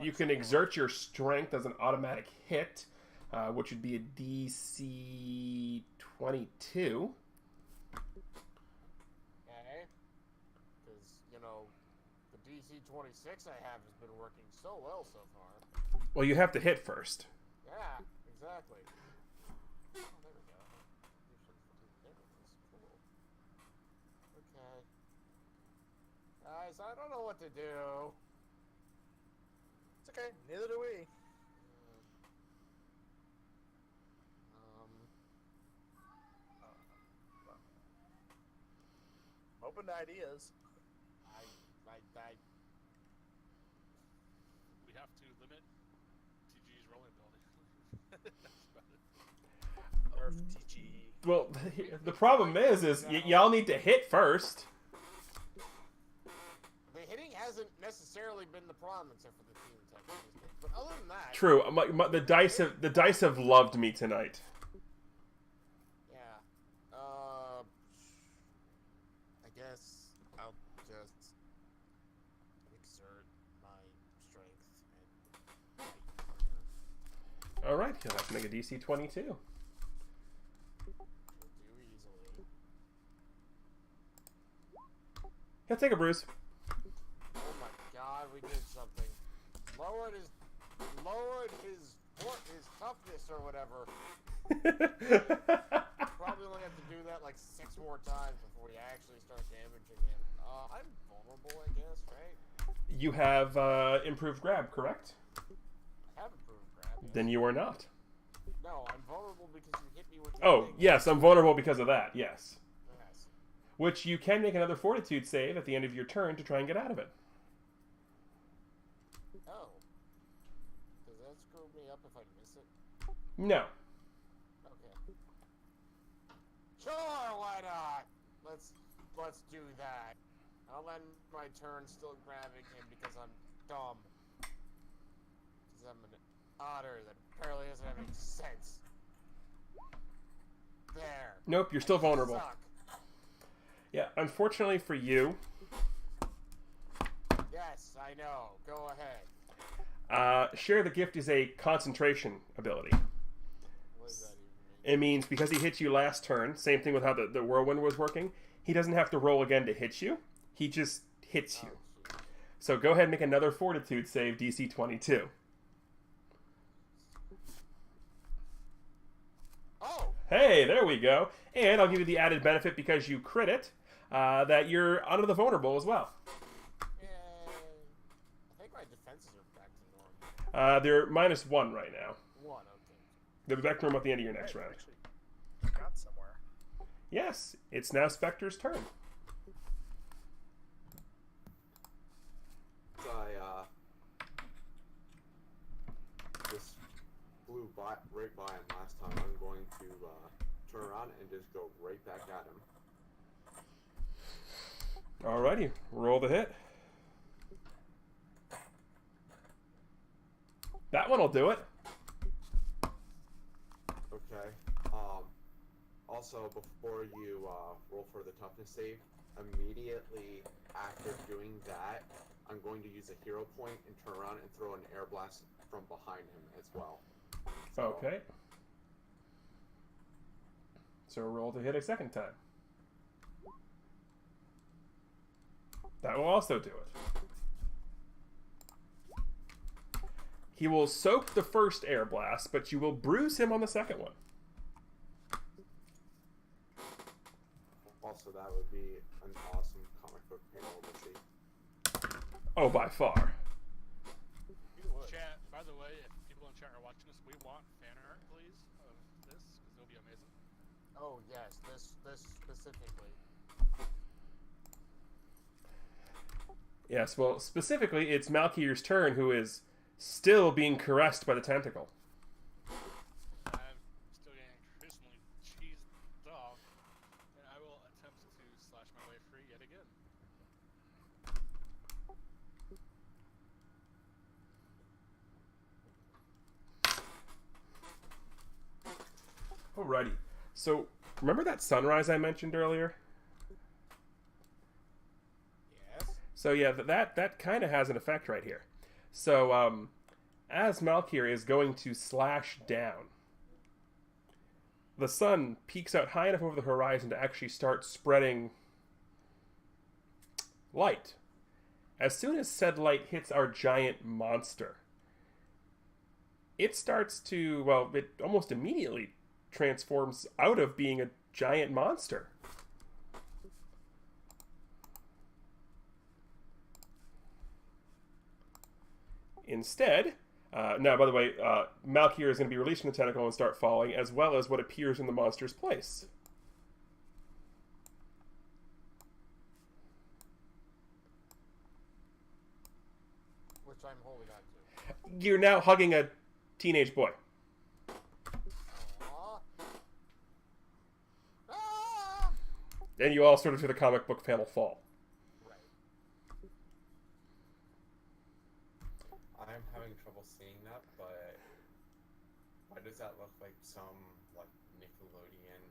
You can exert your strength as an automatic hit, which would be a DC 22. Okay. Because, the DC 26 I have has been working so well so far. Well, you have to hit first. Yeah, exactly. Oh, there we go. There it is. Cool. Okay. Guys, I don't know what to do. It's okay. Neither do we. open to ideas. We have to limit TG's rolling ability. Nerf TG. Well, the problem is y'all need to hit first. The hitting hasn't necessarily been the problem except for the team attack. But other than that, True. The dice have loved me tonight. yeah. I guess I'll just exert my strength and might. All right, you'll have to make a DC 22. Will do easily. He'll take a bruise. Oh my god, we did something. Lowered his toughness or whatever. Probably only have to do that like 6 more times before we actually start damaging him. I'm vulnerable, I guess, right? You have improved grab, correct? I have improved grab. Yes. Then you are not. No, I'm vulnerable because you hit me with the Oh, thing. yes, I'm vulnerable because of that, yes. Yes. Which you can make another fortitude save at the end of your turn to try and get out of it. Oh. Does that screw me up if I miss it? No. Okay. Sure, why not? Let's do that. I'll end my turn still grabbing him because I'm dumb. Because I'm an otter that apparently doesn't have any sense. There. Nope, you're still vulnerable. Suck. Yeah, unfortunately for you, Yes, I know. Go ahead. Share the Gift is a concentration ability. What does that even mean? It means because he hit you last turn, same thing with how the whirlwind was working, he doesn't have to roll again to hit you. He just hits you. Oh, shoot. So go ahead and make another fortitude save, DC 22. Oh! Hey, there we go. And I'll give you the added benefit because you crit it, that you're under the vulnerable as well. Yay. I think my defenses are back to normal. They're -1 right now. 1, okay. They'll be back to normal at the end of your next Hey, round. actually got somewhere. Yes, it's now Spectre's turn. So just flew right by him last time. I'm going to turn around and just go right back at him. Alrighty, roll the hit. That one will do it. Okay. Also, before you roll for the toughness save, immediately after doing that, I'm going to use a hero point and turn around and throw an air blast from behind him as well. So, Okay. So roll to hit a second time. That will also do it. He will soak the first air blast, but you will bruise him on the second one. Also, that would be an awesome comic book panel to see. Oh, by far. Chat, by the way, if people in chat are watching this, we want fan art, please, of this, because it'll be amazing. Oh, yes, this specifically. Yes, well, specifically, it's Malkir's turn, who is still being caressed by the tentacle. I'm still getting traditionally cheesed off, and I will attempt to slash my way free yet again. Alrighty. So, remember that sunrise I mentioned earlier? Yes? So yeah, that kind of has an effect right here. So as Malkir is going to slash down, the sun peaks out high enough over the horizon to actually start spreading light. As soon as said light hits our giant monster, it starts to, well, it almost immediately transforms out of being a giant monster. Instead, now, by the way, Malkir is going to be released from the tentacle and start falling, as well as what appears in the monster's place. which I'm holding on to. You're now hugging a teenage boy. Aww. Ah! And you all sort of do the comic book panel fall. Right. I'm having trouble seeing that, but why does that look like some like Nickelodeon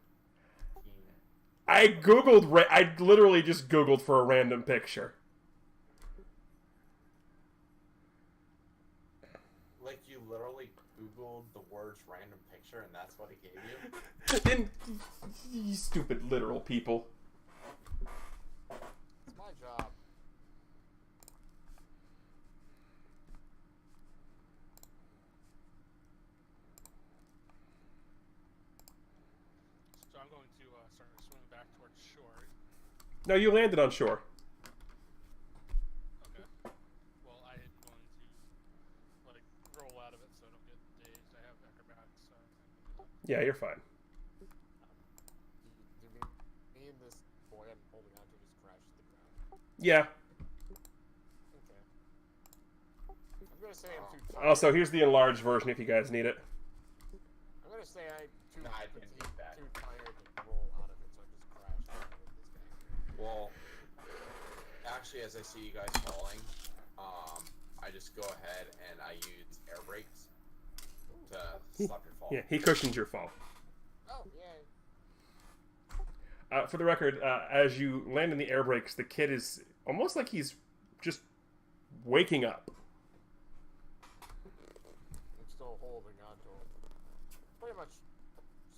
teen? I literally just Googled for a random picture. Like you literally Googled the words "random picture" and that's what it gave you? And you stupid literal people. It's my job. So I'm going to start swimming back towards shore. No, you landed on shore. Okay. Well, I am going to like roll out of it so I don't get dazed. I have acrobatics, so I can do that. Yeah, you're fine. Do me and this boy I'm holding on to just crash to the ground? Yeah. Okay. I'm gonna say I'm too tired. Also, here's the enlarged version if you guys need it. I'm gonna say I'm too, Nah, I didn't fatigued, need that. too tired to roll out of it, so I just crashed out of this guy. Well, actually, as I see you guys falling, I just go ahead and I use air brakes to stop your fall. Yeah, he cushions your fall. Oh, yay. For the record, as you land in the air brakes, the kid is almost like he's just waking up. I'm still holding on to him. Pretty much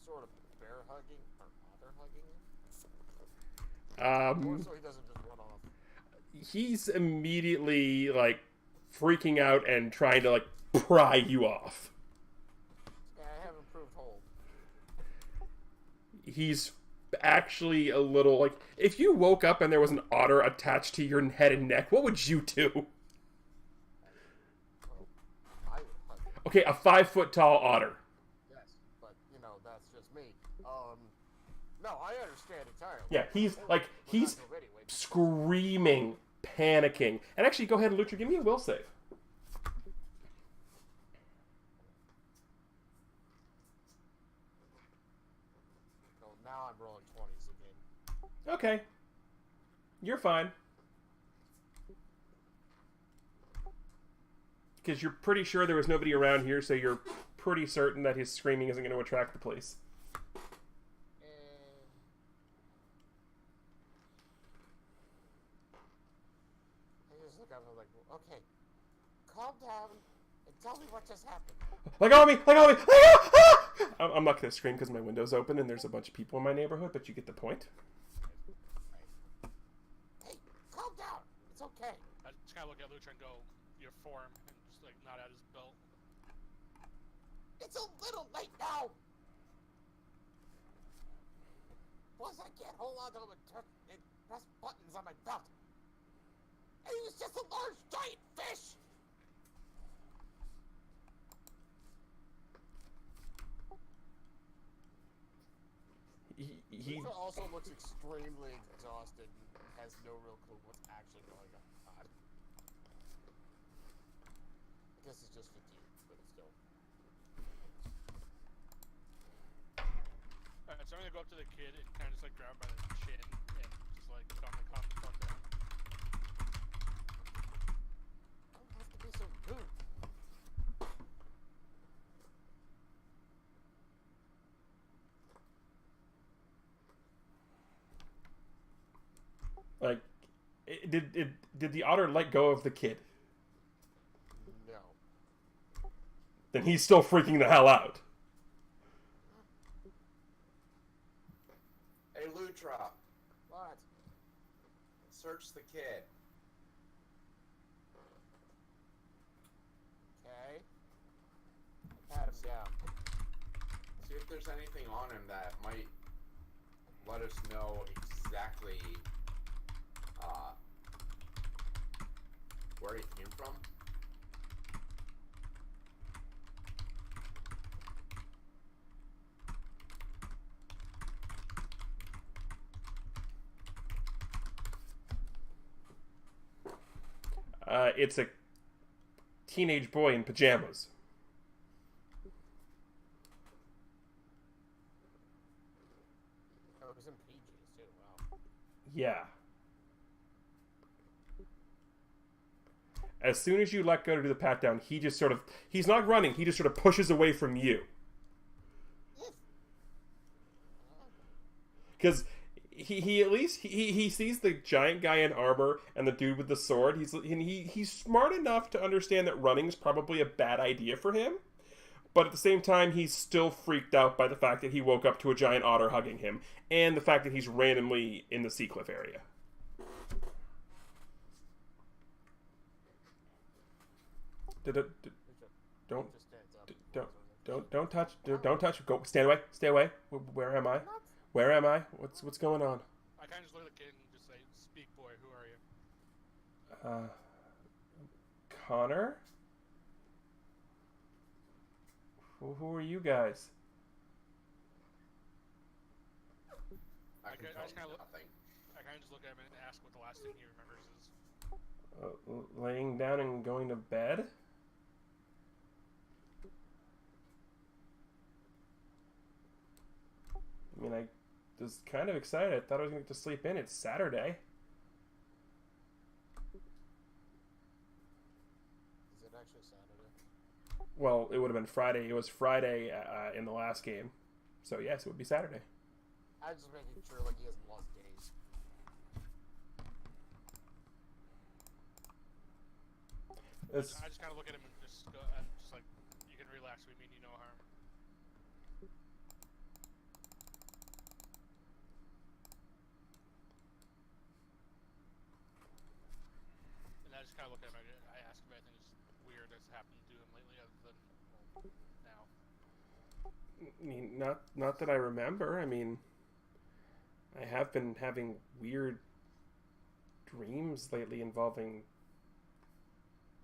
sort of bear hugging, or mother hugging him. More so he doesn't just run off. He's immediately like freaking out and trying to like pry you off. Yeah, I have improved hold. He's actually a little like, if you woke up and there was an otter attached to your head and neck, what would you do? Well, I would hug him. Okay, a 5-foot tall otter. Yes, but, you know, that's just me. No, I understand entirely. Yeah, he's like, he's Not to anyway, because- screaming, panicking. And actually, go ahead, Lutra, give me a will save. So now I'm rolling 20s again. Okay. You're fine. Because you're pretty sure there was nobody around here, so you're pretty certain that his screaming isn't going to attract the police. And I just look up and I'm like, okay, calm down and tell me what just happened. Let go of me! Let go of me! Let go! Ah! I'm not going to scream because my window's open and there's a bunch of people in my neighborhood, but you get the point. Hey, calm down. It's okay. I just kind of look at Lutra and go, your form, and just like nod at his belt. It's a little late now. Plus, I can't hold on to him and press buttons on my belt. And he was just a large, giant fish. He Lutra also looks extremely exhausted and has no real clue what's actually going on. I guess it's just fatigue, but still. Alright, so I'm gonna go up to the kid and kind of just like grab him by the chin and just like calm the fuck down. Don't have to be so rude. like, did the otter let go of the kid? No. Then he's still freaking the hell out. Hey, Lutra, What? search the kid. Okay. Pat him down. See if there's anything on him that might let us know exactly where he came from. It's a teenage boy in pajamas. Oh, it was in PJs too. Wow. Yeah. As soon as you let go to do the pat down, he just sort of, he's not running, he just sort of pushes away from you. Because he at least, he sees the giant guy in armor and the dude with the sword. He's smart enough to understand that running is probably a bad idea for him. But at the same time, he's still freaked out by the fact that he woke up to a giant otter hugging him. And the fact that he's randomly in the sea cliff area. Don't touch. Go, stand away. Stay away. Where am I? Where am I? What's going on? I kind of just look at the kid and just say, "Speak, boy. Who are you?" Connor? Who are you guys? I can I just tell kind you of nothing. just look at him and ask what the last thing he remembers is. Laying down and going to bed? I mean, I was kind of excited. I thought I was going to get to sleep in. It's Saturday. Is it actually Saturday? Well, it would have been Friday. It was Friday in the last game. So, yes, it would be Saturday. I was just making sure like he hasn't lost days. I just kind of look at him and just go, and just like, you can relax. We mean you no harm. And I just kind of look at him. I ask if anything is weird that's happened to him lately, other than now. I mean, not that I remember. I mean, I have been having weird dreams lately involving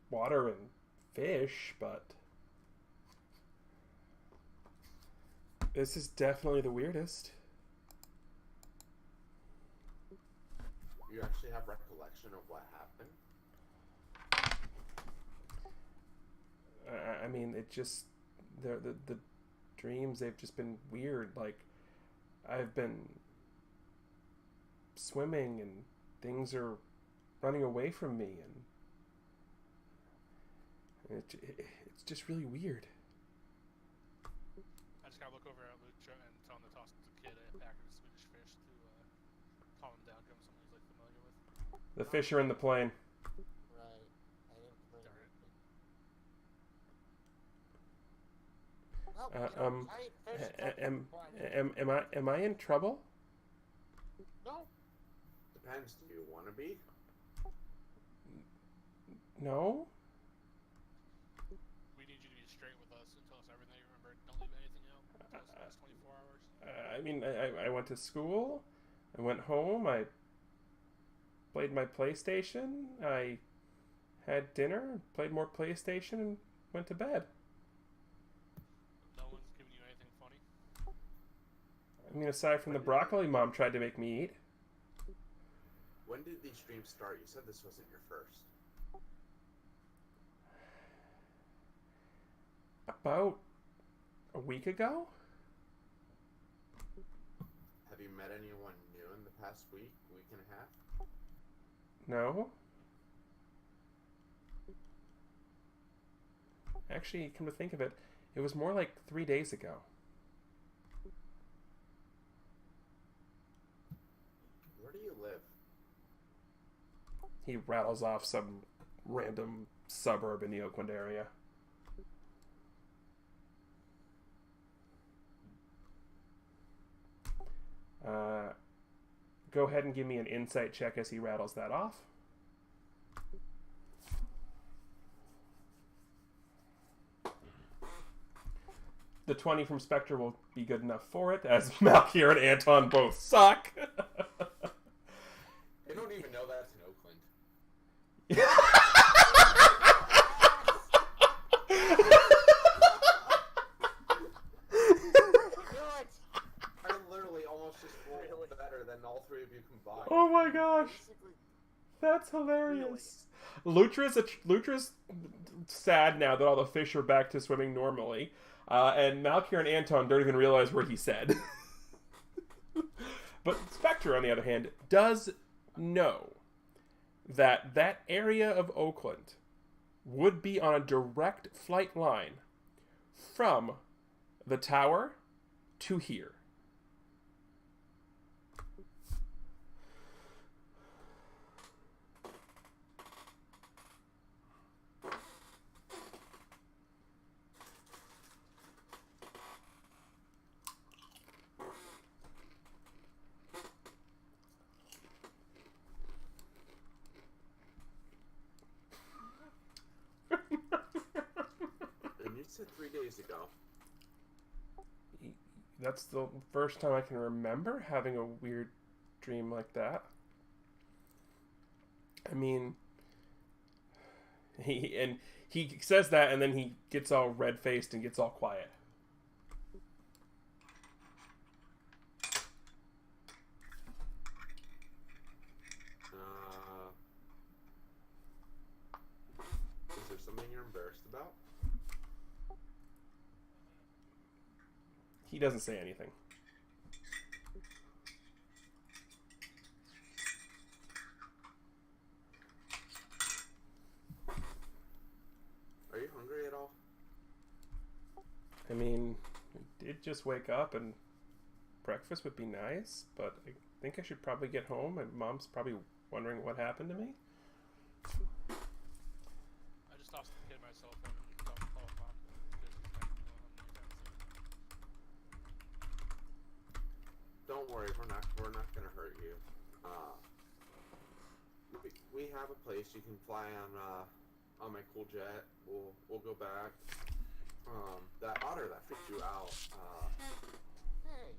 water and fish, but this is definitely the weirdest. You actually have recollection of what happened? I mean, it just the dreams, they've just been weird. Like, I've been swimming and things are running away from me, and it's just really weird. I just gotta look over at Lutra and tell him to toss the kid a packet of Swedish fish to calm him down, give him something he's like familiar with. The fish are in the plane. Right. I didn't play Darn it. Well, giant fish Am I in trouble? No. Depends. Do you want to be? No. We need you to be straight with us and tell us everything you remember. Don't leave anything out. Tell us the last 24 hours. I mean, I went to school. I went home. I played my PlayStation. I had dinner, played more PlayStation, and went to bed. No one's giving you anything funny. I mean, aside from the broccoli Mom tried to make me eat. When did these streams start? You said this wasn't your first. About a week ago? Have you met anyone new in the past week and a half? No. Actually, come to think of it, it was more like 3 days ago. Where do you live? He rattles off some random suburb in the Oakland area. Go ahead and give me an insight check as he rattles that off. The 20 from Spectre will be good enough for it, as Malkier and Anton both suck. They don't even know that's in Oakland. I literally almost just rolled better than all three of you combined. Oh my gosh. Basically, That's hilarious. Lutra's sad now that all the fish are back to swimming normally. And Malkier and Anton don't even realize where he said. But Spectre, on the other hand, does know that that area of Oakland would be on a direct flight line from the tower to here. And you said 3 days ago. That's the first time I can remember having a weird dream like that. I mean, he says that, and then he gets all red-faced and gets all quiet. Is there something you're embarrassed about? He doesn't say anything. Are you hungry at all? I mean, I did just wake up, and breakfast would be nice, but I think I should probably get home, and Mom's probably wondering what happened to me. I just tossed the kid myself and don't call mom because he's not going on anytime soon. Don't worry, we're not gonna hurt you. We have a place you can fly on my cool jet. We'll go back. That otter that freaked you out. Hey,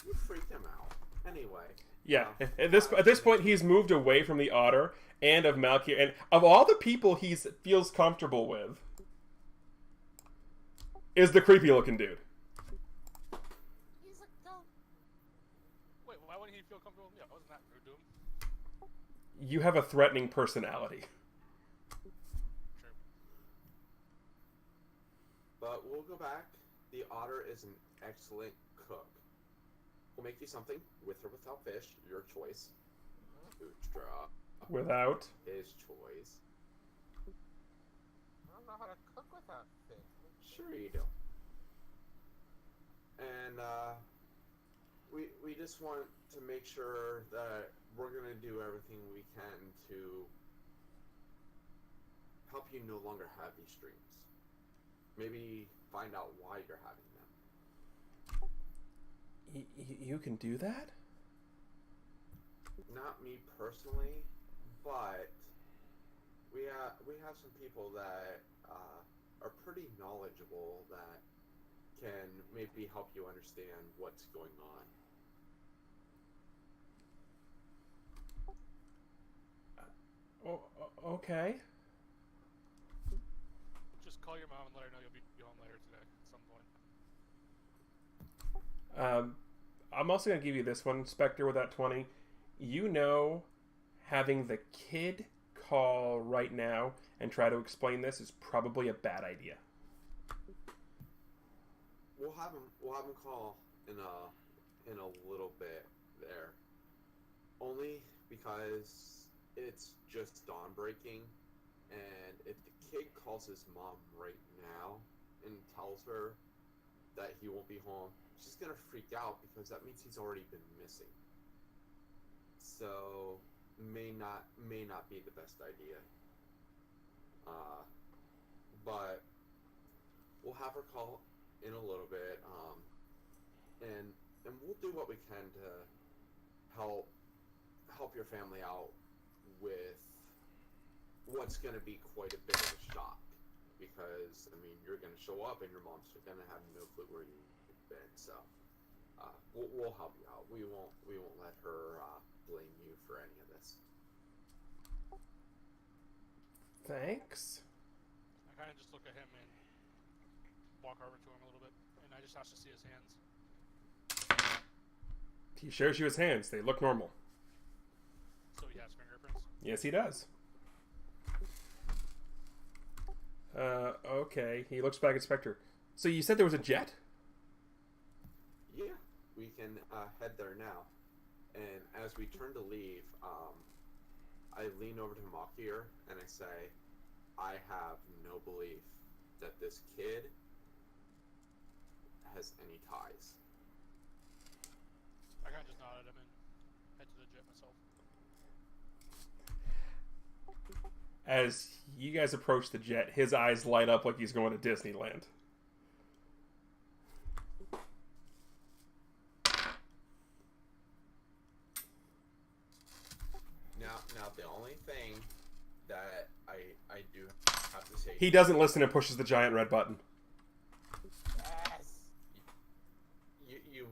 You freaked him out. Anyway. Yeah, at this point, he's moved away from the otter and of Malkier, and of all the people he feels comfortable with, is the creepy-looking dude. he's a goat. Wait, why wouldn't he feel comfortable with me? I wasn't that rude to him. You have a threatening personality. True. But we'll go back. The otter is an excellent cook. We'll make you something with or without fish, your choice. Lutra, Without. his choice. I don't know how to cook without fish. Sure you do. And we just want to make sure that we're gonna do everything we can to help you no longer have these dreams. Maybe find out why you're having them. You can do that? Not me personally, but we have some people that are pretty knowledgeable that can maybe help you understand what's going on. Okay. Just call your mom and let her know you'll be home later today at some point. I'm also going to give you this one, Spectre, with that 20. You know, having the kid call right now and try to explain this is probably a bad idea. We'll have him call in a little bit there. Only because it's just dawn breaking, and if the kid calls his mom right now and tells her that he won't be home, she's gonna freak out because that means he's already been missing. So may not be the best idea. But we'll have her call in a little bit, and we'll do what we can to help your family out with what's going to be quite a bit of a shock, because I mean you're going to show up and your mom's going to have no clue where you've been. So we'll help you out. We won't let her blame you for any of this. Thanks. I kind of just look at him and walk over to him a little bit, and I just ask to see his hands. He shows you his hands. They look normal. So he has fingerprints. Yes, he does. Okay. He looks back at Spectre. So you said there was a jet? Yeah, we can head there now. And as we turn to leave, I lean over to Makir and I say, I have no belief that this kid has any ties. I kind of just nod at him and head to the jet myself. As you guys approach the jet, his eyes light up like he's going to Disneyland. Now the only thing that I do have to say, He doesn't listen and pushes the giant red button. Yes. you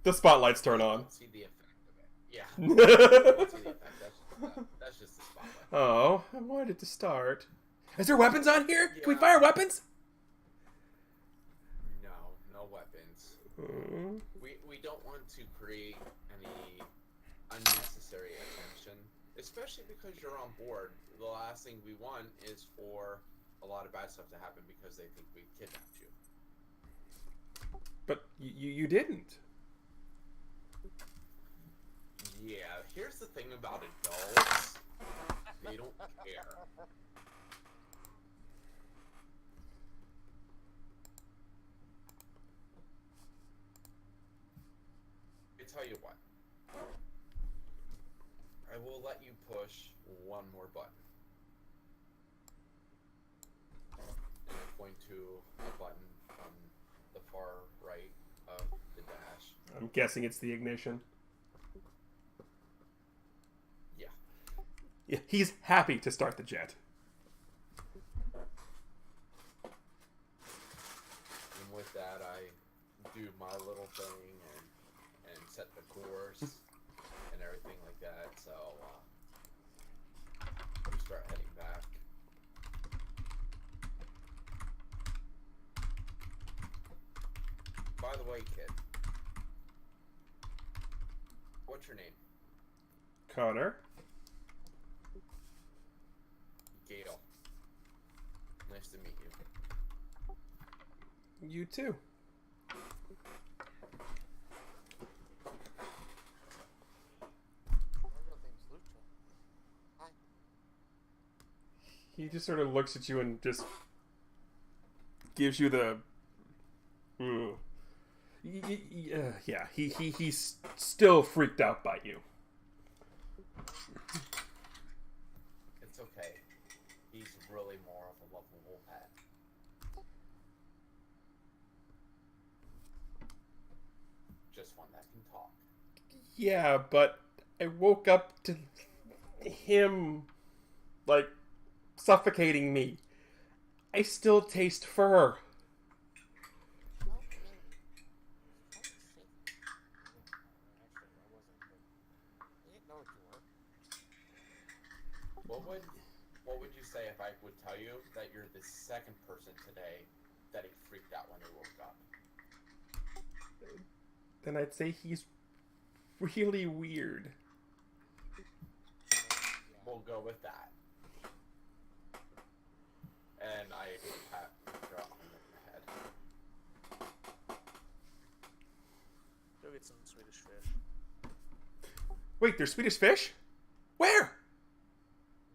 The spotlights turn on. don't see the effect of it. Yeah. You don't see the effect. That's just the spotlight. Oh, I wanted it to start. Is there weapons on here? Can we Yeah. fire weapons? No weapons. Hmm. We don't want to create any unnecessary attention, especially because you're on board. The last thing we want is for a lot of bad stuff to happen because they think we kidnapped you. But you didn't. Yeah, here's the thing about adults. They don't care. I tell you what. I will let you push one more button. And I point to a button on the far right of the dash. I'm guessing it's the ignition. Yeah. Yeah, he's happy to start the jet. And with that, I do my little thing and set the course and everything like that. So we start heading back. By the way, kid, what's your name? Connor? Gale. Nice to meet you. You too. My real name's Lutra. Hi. He just sort of looks at you and just gives you the... yeah, he's still freaked out by you. It's okay. He's really more of a lovable pet. Just one that can talk. Yeah, but I woke up to him, like, suffocating me. I still taste fur. No, I mean, trying to save you. Actually, I wasn't, but I didn't know what you were. What would you say if I would tell you that you're the second person today that he freaked out when he woke up? Then I'd say he's really weird. We'll go with that. And I pat her on the head. Go get some Swedish fish. Wait, there's Swedish fish? Where?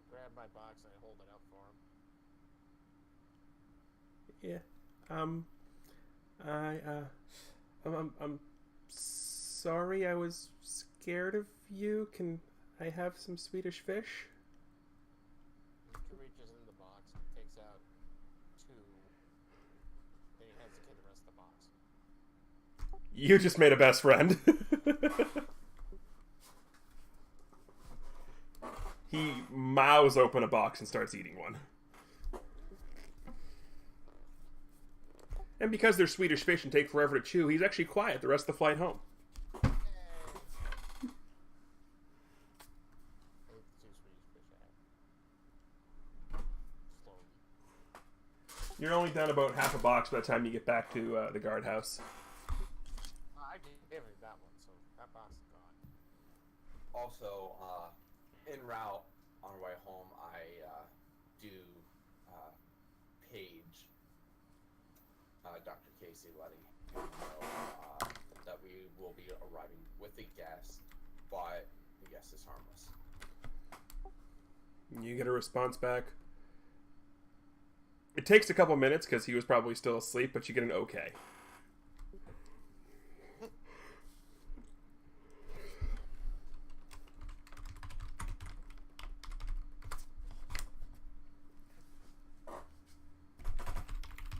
Grab my box and I hold it up for him. Yeah. I'm sorry I was scared of you. Can I have some Swedish fish? He reaches in the box, takes out 2, then he hands the kid the rest of the box. You just made a best friend. He mouths open a box and starts eating one. And because they're Swedish fish and take forever to chew, he's actually quiet the rest of the flight home. I ate the 2 Swedish fish I had. Slowly. You're only down about half a box by the time you get back to the guardhouse. I gave him that one, so that box is gone. Also, en route on our way home, I do page Dr. Casey, letting him know that we will be arriving with the guest, but the guest is harmless. You get a response back. It takes a couple minutes because he was probably still asleep, but you get an okay.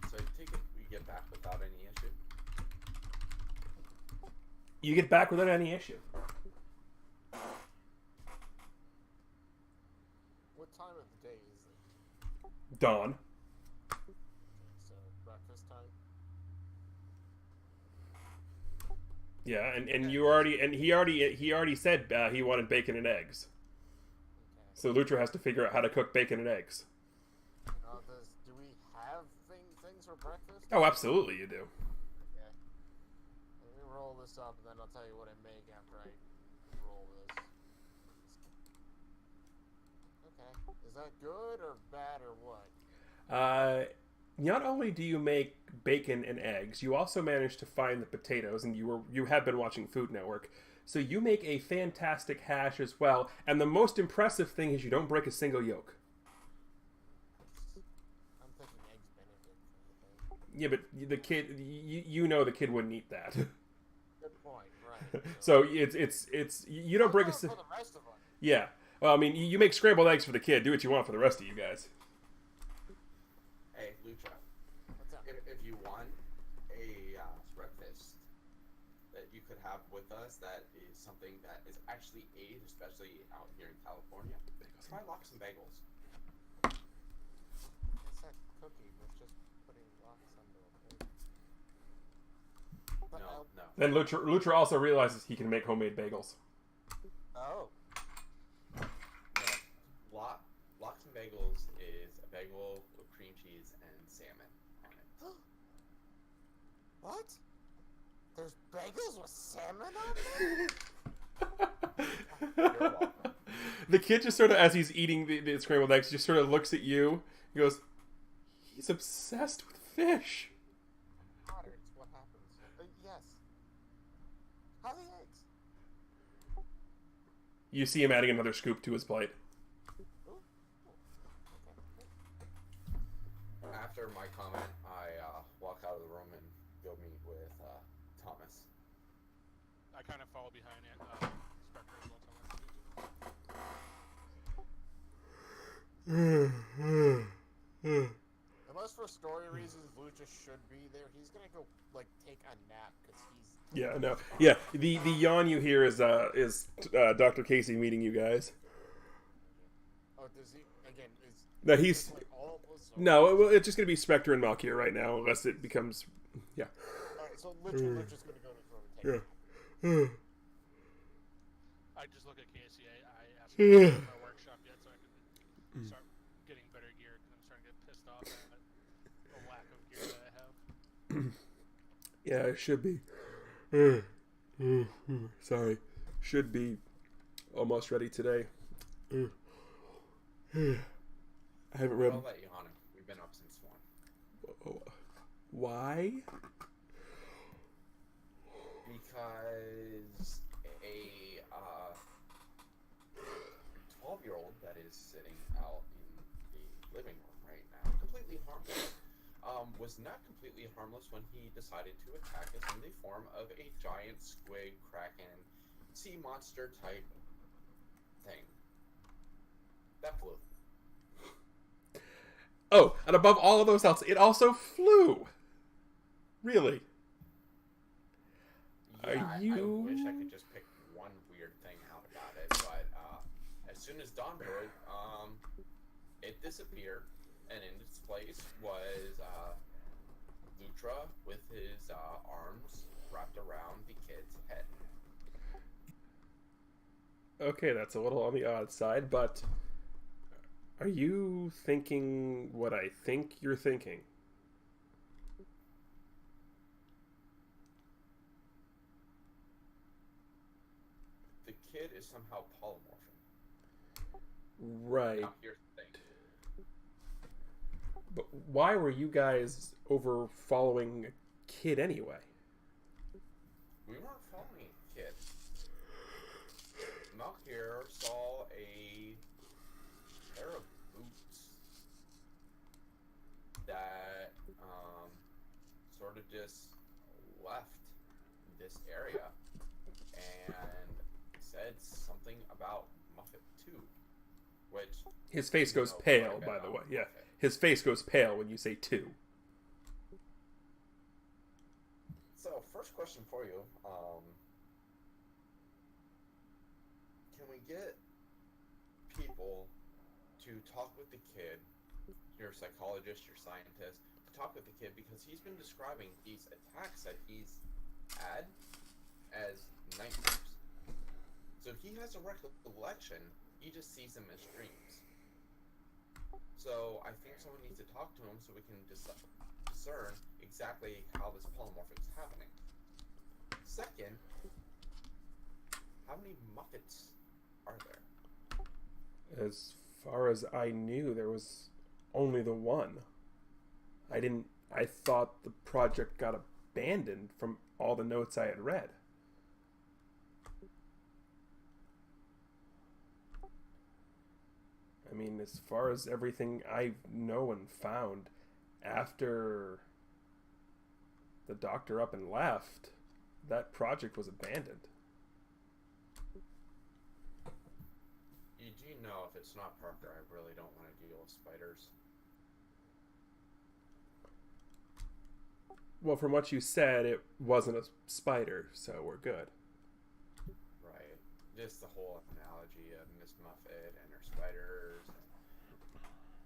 So I take it we get back without any issue? You get back without any issue. What time of the day is it? Dawn. So breakfast time. Yeah, and you already he already said he wanted bacon and eggs. Okay. So Lutra has to figure out how to cook bacon and eggs. Do we have things for breakfast? Oh, absolutely you do. Okay. Let me roll this up, and then I'll tell you what I make after I roll this. Okay. Is that good or bad or what? Not only do you make bacon and eggs, you also manage to find the potatoes, and you have been watching Food Network, so you make a fantastic hash as well. And the most impressive thing is you don't break a single yolk. I'm thinking eggs Benedict. Kind of thing. Yeah, but the kid, you know, the kid wouldn't eat that. Good point. Right. So it's you don't break a for single. the rest of us. Yeah. Well, I mean, you make scrambled eggs for the kid. Do what you want for the rest of you guys. Hey, Lutra, What's up? if you want a breakfast that you could have with us that is something that is actually aged, especially out here in California, try lox and bagels. It's that cookie with just putting rocks under it. But No. Then Lutra also realizes he can make homemade bagels. Oh. No. Lox and bagels is a bagel with cream cheese and salmon on it. What? There's bagels with salmon on them? You're welcome. The kid just sort of, as he's eating the scrambled eggs, just sort of looks at you. He goes, "He's obsessed with fish." Hotter, it's what happens. Yes. How are the eggs? You see him adding another scoop to his plate. Ooh. Okay. After my comment, I walk out of the room and go meet with Thomas. I kind of follow behind it. Spectre as well. Unless for story reasons Lucha should be there, he's gonna go like take a nap because he's. Yeah, no, yeah. The yawn you hear is Dr. Casey meeting you guys. Oh, does he again? Is No, he's like all of us? Or... no. It's just gonna be Spectre and Malkier right now, unless it becomes, yeah. All right, so Lucha's gonna go to his room and take. Yeah. I just look at Casey. I ask him if my workshop yet, so I can start getting better gear because I'm starting to get pissed off at the lack of gear that I have. Yeah, it should be. Sorry. Should be almost ready today. I haven't read. I'll let you on it. We've been up since 1. Why? Because a 12-year-old that is sitting out in the living room right now, completely harmless, was not completely harmless when he decided to attack us in the form of a giant squid, kraken, sea monster type thing. That flew. Oh, and above all of those else, it also flew. Really? Yeah, Are you? I wish I could just pick one weird thing out about it, but as soon as dawn broke, it disappeared, and in its place was Lutra with his arms wrapped around the kid's head. Okay, that's a little on the odd side, but are you thinking what I think you're thinking? The kid is somehow polymorphic. Right. Now here's the thing. But why were you guys over following a kid anyway? We weren't following a kid. Malkier saw a pair of boots that sort of just left this area and said something about Muffet 2, which... His face goes know pale, quite a by bit the about way. Yeah, Muffet. his face goes pale when you say 2. So, first question for you. Can we get people to talk with the kid, your psychologist, your scientist, to talk with the kid, because he's been describing these attacks that he's had as nightmares. So he has a recollection, he just sees them as dreams. So I think someone needs to talk to him so we can discern exactly how this polymorphic is happening. Second, how many Muppets are there? As far as I knew, there was only the one. I thought the project got abandoned from all the notes I had read. I mean, as far as everything I know and found, after the doctor up and left, that project was abandoned. You do know if it's not Parker, I really don't want to deal with spiders. Well, from what you said, it wasn't a spider, so we're good. Right. Just the whole analogy of Miss Muffet and her spiders. And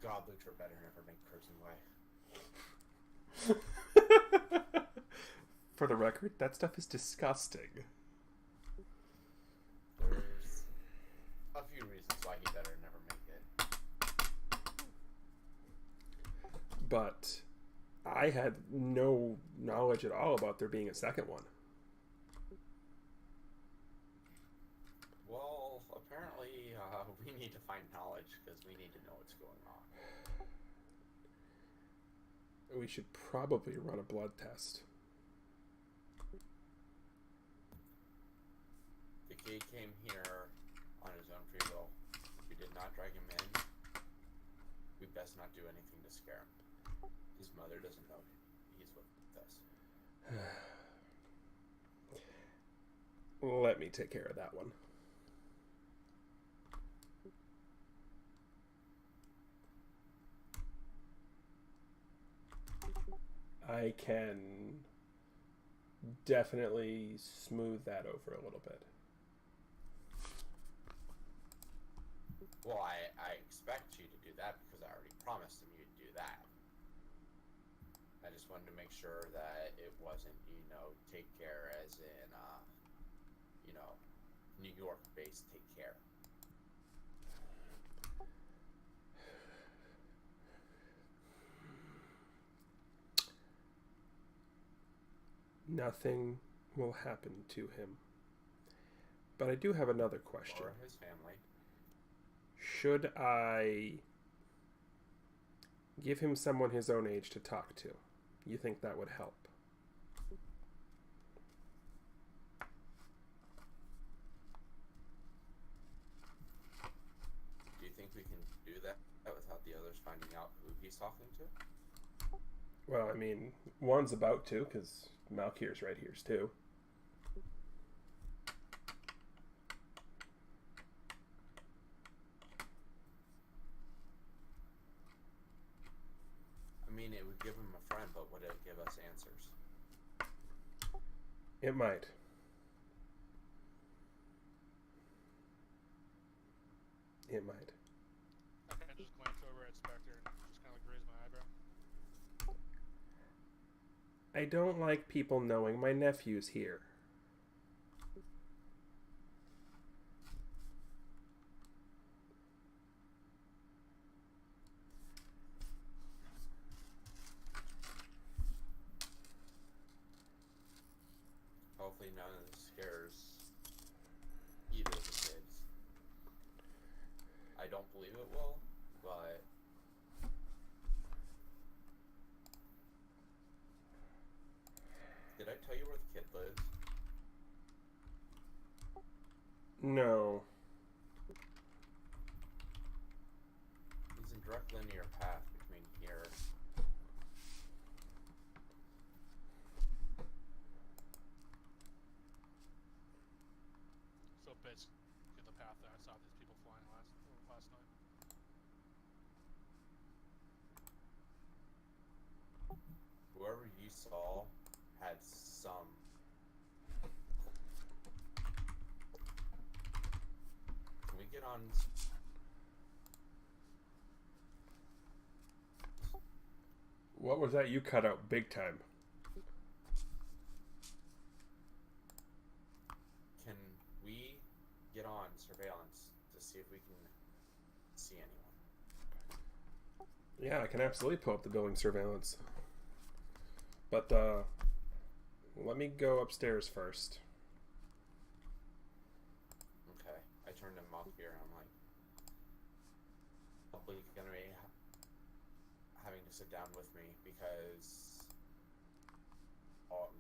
God, Lutra better never make Crimson Way. For the record, that stuff is disgusting. There's a few reasons why he better never make it. But I had no knowledge at all about there being a second one. Well, apparently we need to find knowledge because we need to know what's going on. We should probably run a blood test. The kid came here on his own free will. We did not drag him in. We best not do anything to scare him. His mother doesn't know he's with us. Let me take care of that one. I can definitely smooth that over a little bit. Well, I expect you to do that because I already promised him you'd do that. I just wanted to make sure that it wasn't, take care as in, New York-based take care. Nothing will happen to him. But I do have another question. Or his family. Should I give him someone his own age to talk to? You think that would help? Do you think we can do that without the others finding out who he's talking to? Well, I mean, one's about to, because Malkir's right here too. I mean, it would give him a friend, but would it give us answers? It might. It might. I kind of just glance over at Spectre and just kind of like raise my eyebrow. I don't like people knowing my nephew's here. Hopefully none of this scares either of the kids. I don't believe it will, but lives? No. He's in direct linear path between here. So basically the path that I saw these people flying last night. Whoever you saw had some. Can we get on? What was that? You cut out big time. Can we get on surveillance to see if we can see anyone? Yeah, I can absolutely pull up the building surveillance. But, let me go upstairs first. Okay. I turned him off here and I'm like, probably gonna be having to sit down with me because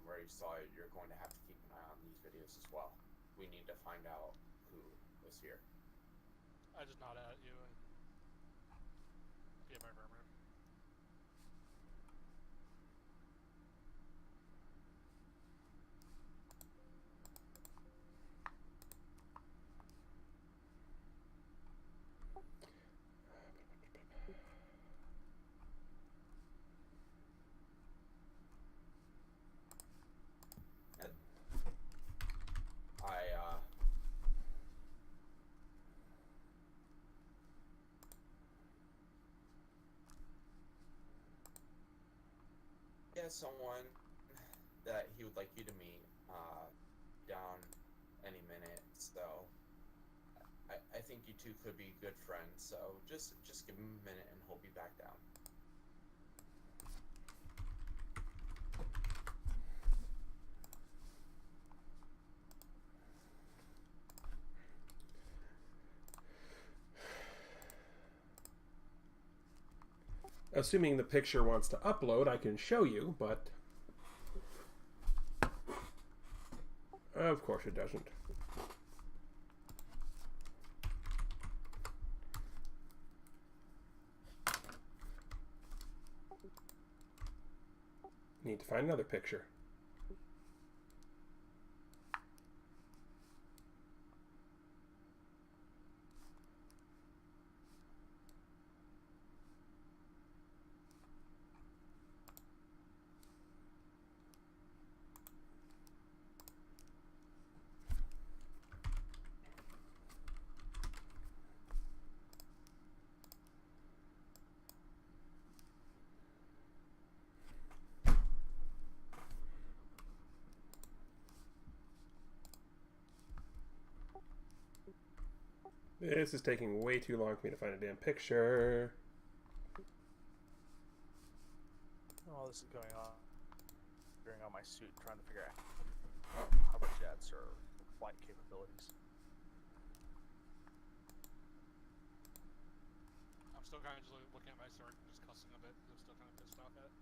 where you saw it, you're going to have to keep an eye on these videos as well. We need to find out who was here. I just nod at you and get my vermin. Someone that he would like you to meet down any minute, so I think you two could be good friends, so just give him a minute and he'll be back down. Assuming the picture wants to upload, I can show you, but... Of course it doesn't. Need to find another picture. This is taking way too long for me to find a damn picture. All this is going on, figuring out my suit, trying to figure out hover jets or flight capabilities. I'm still kind of just looking at my sword and just cussing a bit because I'm still kind of pissed off at it.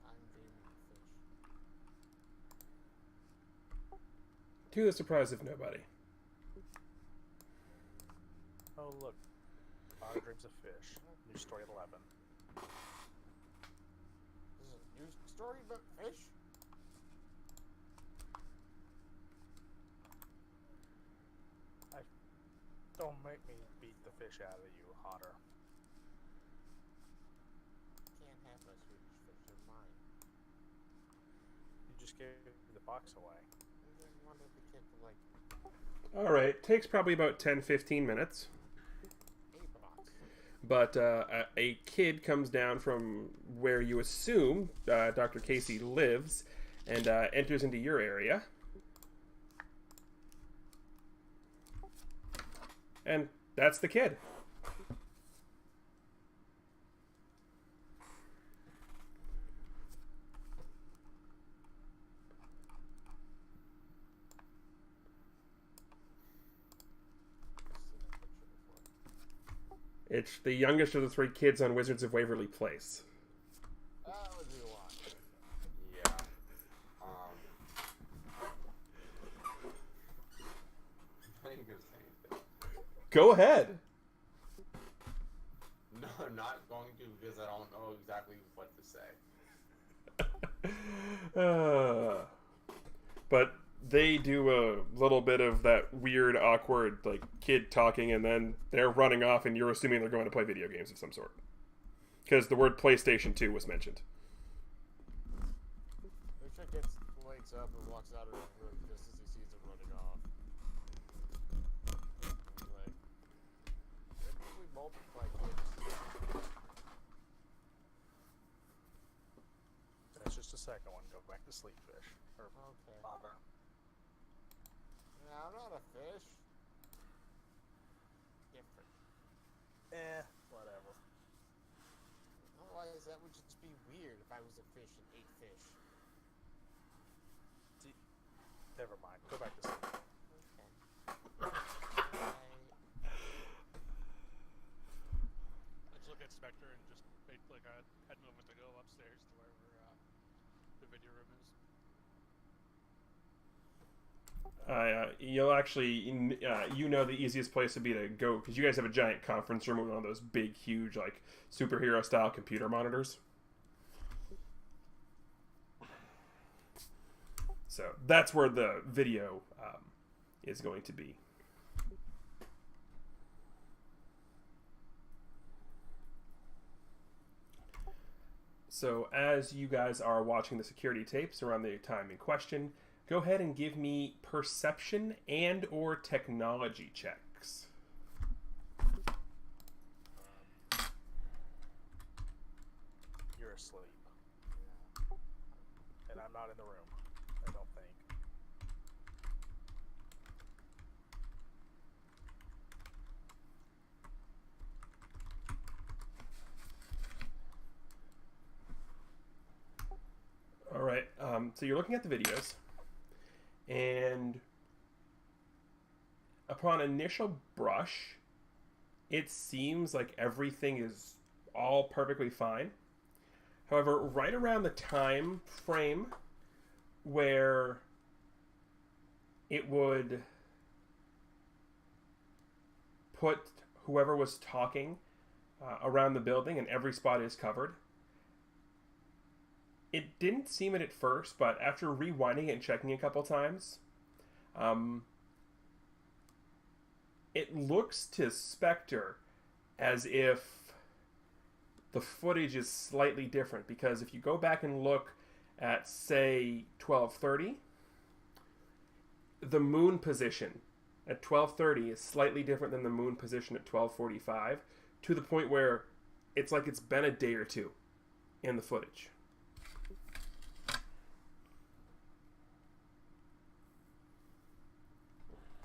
I'm dreaming of fish. To the surprise of nobody. Oh look, Dreams of Fish, new story at 11. This is a new story about fish? Don't make me beat the fish out of you, Otter. Can't have a Swedish fish, they're mine. You just gave the box away. I just wanted the kid to like Alright, takes probably about 10-15 minutes. a box. But a kid comes down from where you assume Dr. Casey lives and enters into your area. And that's the kid. It's the youngest of the three kids on Wizards of Waverly Place. That would be a lot. Yeah. Go ahead. No, I'm not going to because I don't know exactly what to say. But they do a little bit of that weird, awkward, like, kid talking, and then they're running off, and you're assuming they're going to play video games of some sort. Because the word PlayStation 2 was mentioned. Lutra wakes up and walks out of the room just as he sees them running off. He's like, when did we multiply kids? That's just a second one. Go back to sleep, fish. Or Okay. otter. Yeah, I'm not a fish. Different. Whatever. Otherwise, that would just be weird if I was a fish and ate fish. Never mind. Go back to sleep. Okay. I just look at Spectre and just make like a head movement to go upstairs to wherever the video room is. You'll actually, you know, the easiest place would be to go, because you guys have a giant conference room with one of those big, huge, like, superhero-style computer monitors. So that's where the video is going to be. So as you guys are watching the security tapes around the time in question, go ahead and give me perception and or technology checks. You're asleep. And I'm not in the room. I don't think. All right. So you're looking at the videos, and upon initial brush, it seems like everything is all perfectly fine. However, right around the time frame where it would put whoever was talking around the building and every spot is covered, it didn't seem it at first, but after rewinding it and checking a couple times, it looks to Spectre as if the footage is slightly different, because if you go back and look at, say, 12:30, the moon position at 12:30 is slightly different than the moon position at 12:45, to the point where it's like it's been a day or two in the footage.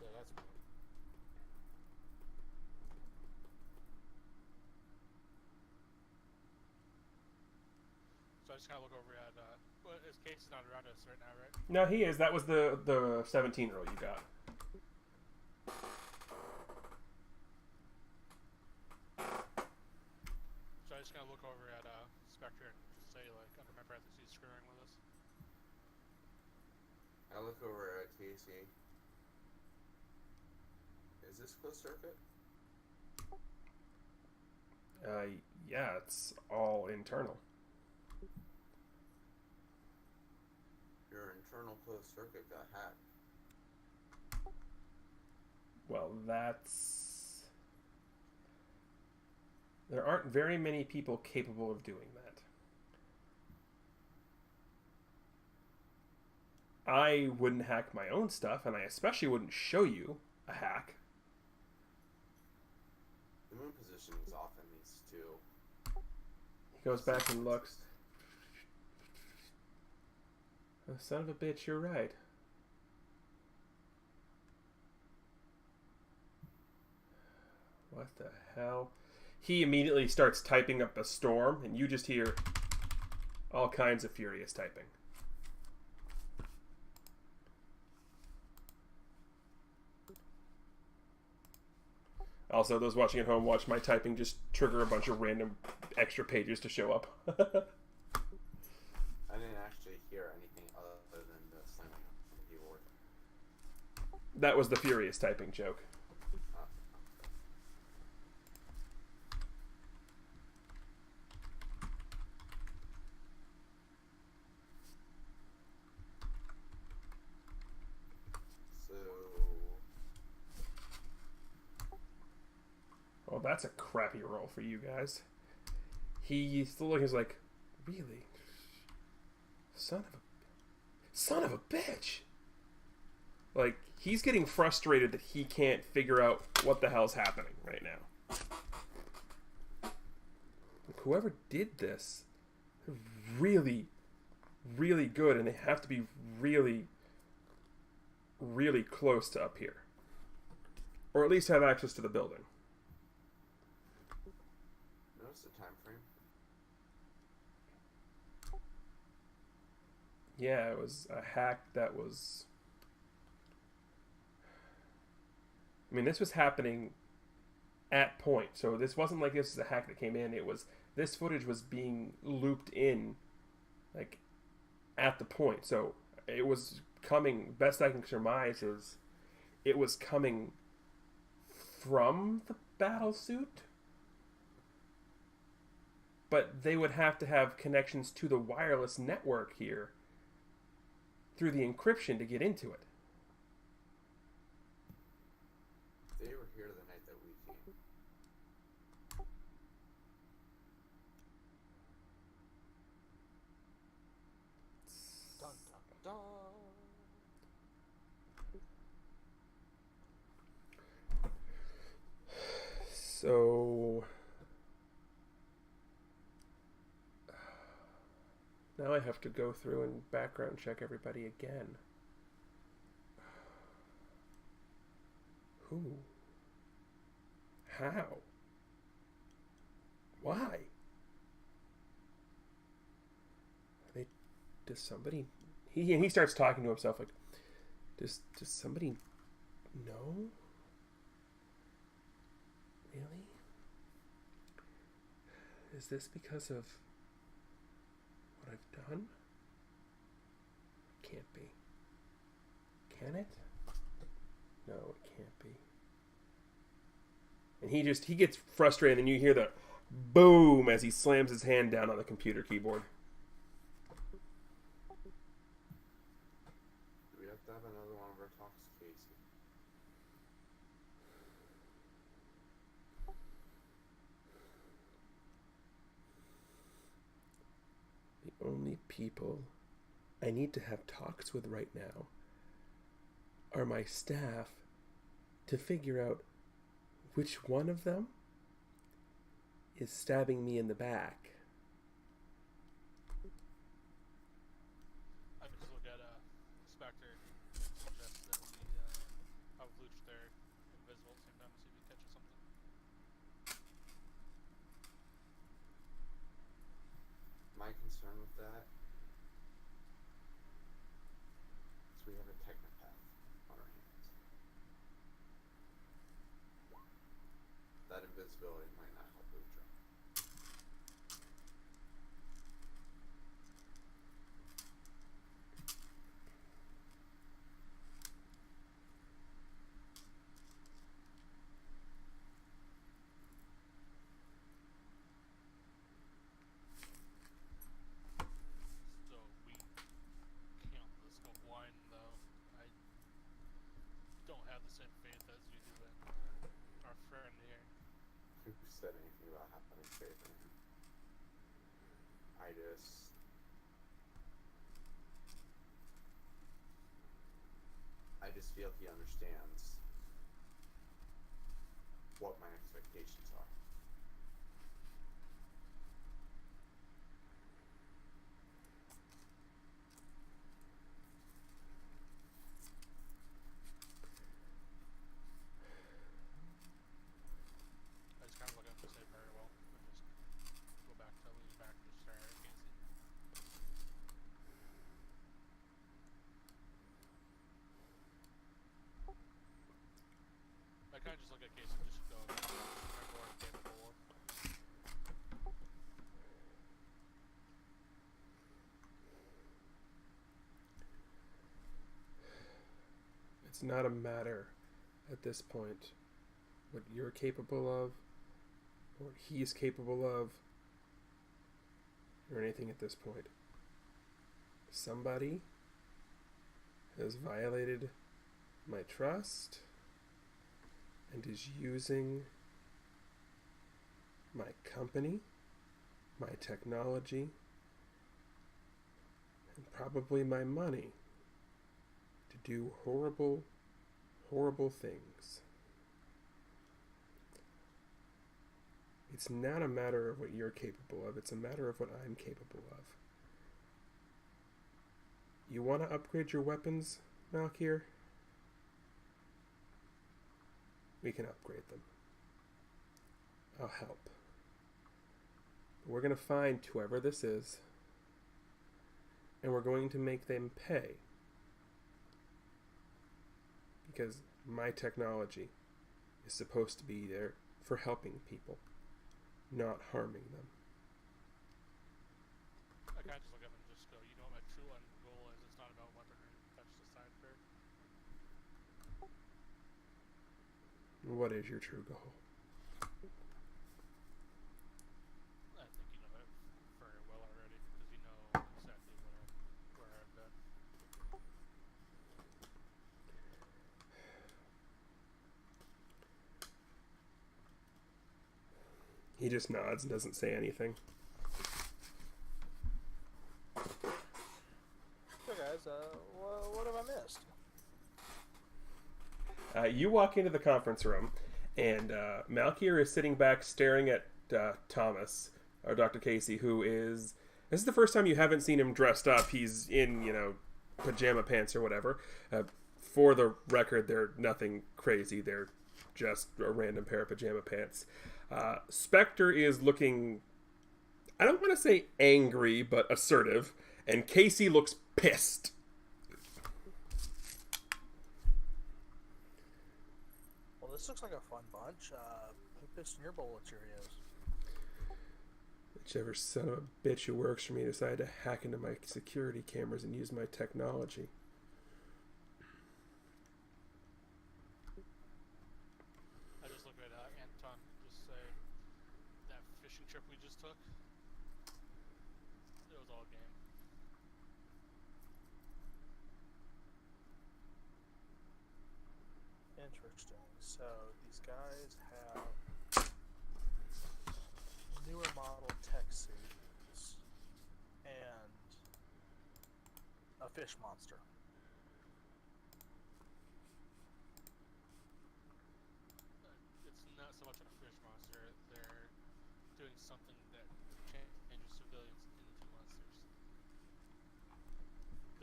Yeah, that's weird. So I just kind of look over at, well, his case is not around us right now, right? No, he is. That was the 17-year-old you got. So I just kind of look over at Spectre and just say, like, under my breath, is he screwing with us? I look over at Casey. Is this closed circuit? Yeah, it's all internal. Your internal closed circuit got hacked. Well, there aren't very many people capable of doing that. I wouldn't hack my own stuff, and I especially wouldn't show you a hack. The moon position is off in these two. He goes back and looks. Oh, son of a bitch, you're right. What the hell? He immediately starts typing up a storm, and you just hear all kinds of furious typing. Also, those watching at home, watch my typing just trigger a bunch of random extra pages to show up. I didn't actually hear anything other than the slamming of the keyboard. That was the furious typing joke. that's a crappy roll for you guys. He's still looking. He's like, really, son of a bitch. Like, he's getting frustrated that he can't figure out what the hell's happening right now. Whoever did this, really, really good, and they have to be really, really close to up here, or at least have access to the building. Notice the time frame. Yeah, it was a hack that was... I mean, this was happening at point, so this wasn't like this is a hack that came in. It was... This footage was being looped in, like, at the point. So it was coming... Best I can surmise is it was coming from the battle suit, but they would have to have connections to the wireless network here through the encryption to get into it. They were here the night that we came. Dun, dun, dun. So now I have to go through and background check everybody again. Who? How? Why? Does somebody... He starts talking to himself like, does somebody know? Really? Is this because of what I've done? Can't be. Can it? No, it can't be. And he gets frustrated, and you hear the boom as he slams his hand down on the computer keyboard. Do we have to have another one of our talks, Casey? The only people I need to have talks with right now are my staff to figure out which one of them is stabbing me in the back. I can just look at Spectre and suggest that we have Lutra there invisible at the same time to see if he catches something. My concern with that is we have a technopath on our hands. That invisibility might not help Lutra. So we can't let this go blind, though. I don't have the same faith as you do in our friend here. Who said anything about having faith in him? I just feel he understands what my expectations are. I just kind of look at him and say very well, and just go back to lean back and just stare at Casey. I kind of just look at Casey and just go, I'm more capable of. It's not a matter at this point what you're capable of, or what he's capable of, or anything at this point. Somebody has violated my trust and is using my company, my technology, and probably my money to do horrible, horrible things. It's not a matter of what you're capable of, it's a matter of what I'm capable of. You want to upgrade your weapons, Malkir? We can upgrade them. I'll help. We're going to find whoever this is, and we're going to make them pay. Because my technology is supposed to be there for helping people, not harming them. I can't just look at him and just go, you know what my true end goal is? It's not about weaponry, that's just a side perk. What is your true goal? I think you know it very well already, because you know exactly where I've been. He just nods and doesn't say anything. So guys, what have I missed? You walk into the conference room, and Malkir is sitting back staring at Thomas, or Dr. Casey, who is... This is the first time you haven't seen him dressed up. He's in, pajama pants or whatever. For the record, they're nothing crazy. They're just a random pair of pajama pants. Spectre is looking... I don't want to say angry, but assertive. And Casey looks pissed. Well, this looks like a fun bunch. Who pissed in your bowl of Cheerios? Whichever son of a bitch who works for me decided to hack into my security cameras and use my technology. I just look at Anton and just say, that fishing trip we just took, it was all a game. Interesting. So these guys have newer model tech suits and a fish monster. It's not so much a fish monster, they're doing something that changes civilians into monsters.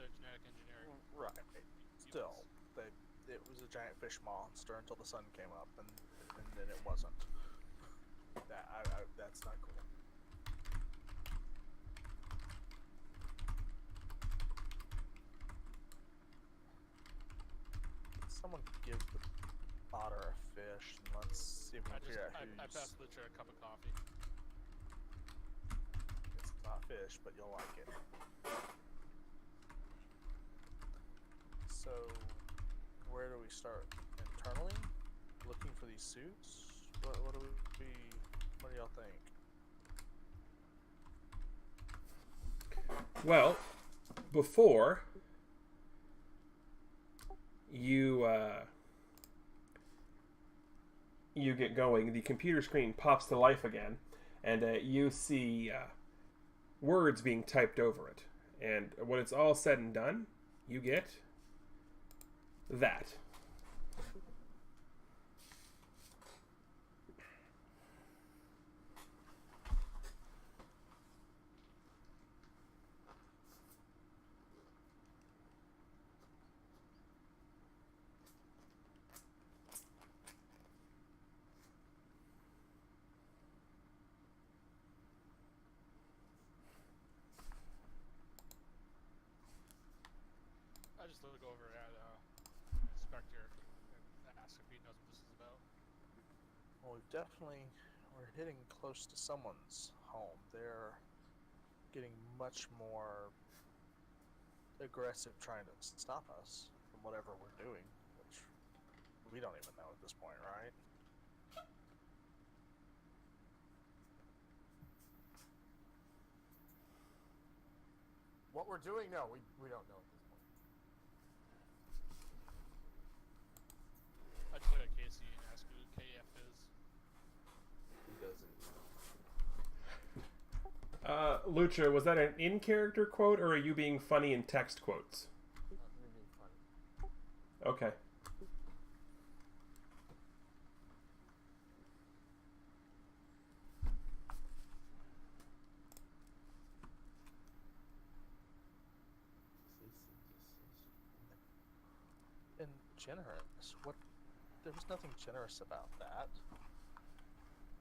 They're genetic engineering. Right. Still, it was a giant fish monster until the sun came up, and then it wasn't. That's not cool. Someone give the otter a fish, and let's see if we can figure out who's... I passed Lutra a cup of coffee. It's not fish, but you'll like it. So, where do we start? Internally? Looking for these suits? What do y'all think? Well, before you get going, the computer screen pops to life again, and you see words being typed over it. And when it's all said and done, you get that. I just look over at Spectre and ask if he knows what this is about. Well, we're hitting close to someone's home. They're getting much more aggressive trying to stop us from whatever we're doing, which we don't even know at this point, right? What we're doing? No, we don't know at this point. I just look at Casey and ask who KF is. He doesn't know. Lutra, was that an in-character quote, or are you being funny in text quotes? Me being funny. Okay. And generous? What? There was nothing generous about that.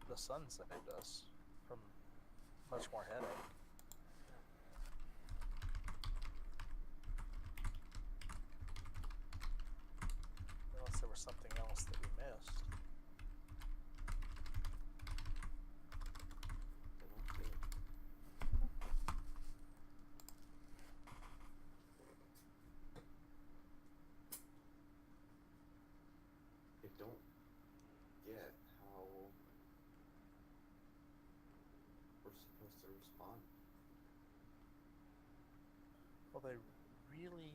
The sun saved us from much more headache. Unless there was something else that we missed. I don't see it. I don't get how we're supposed to respond. Well, they really.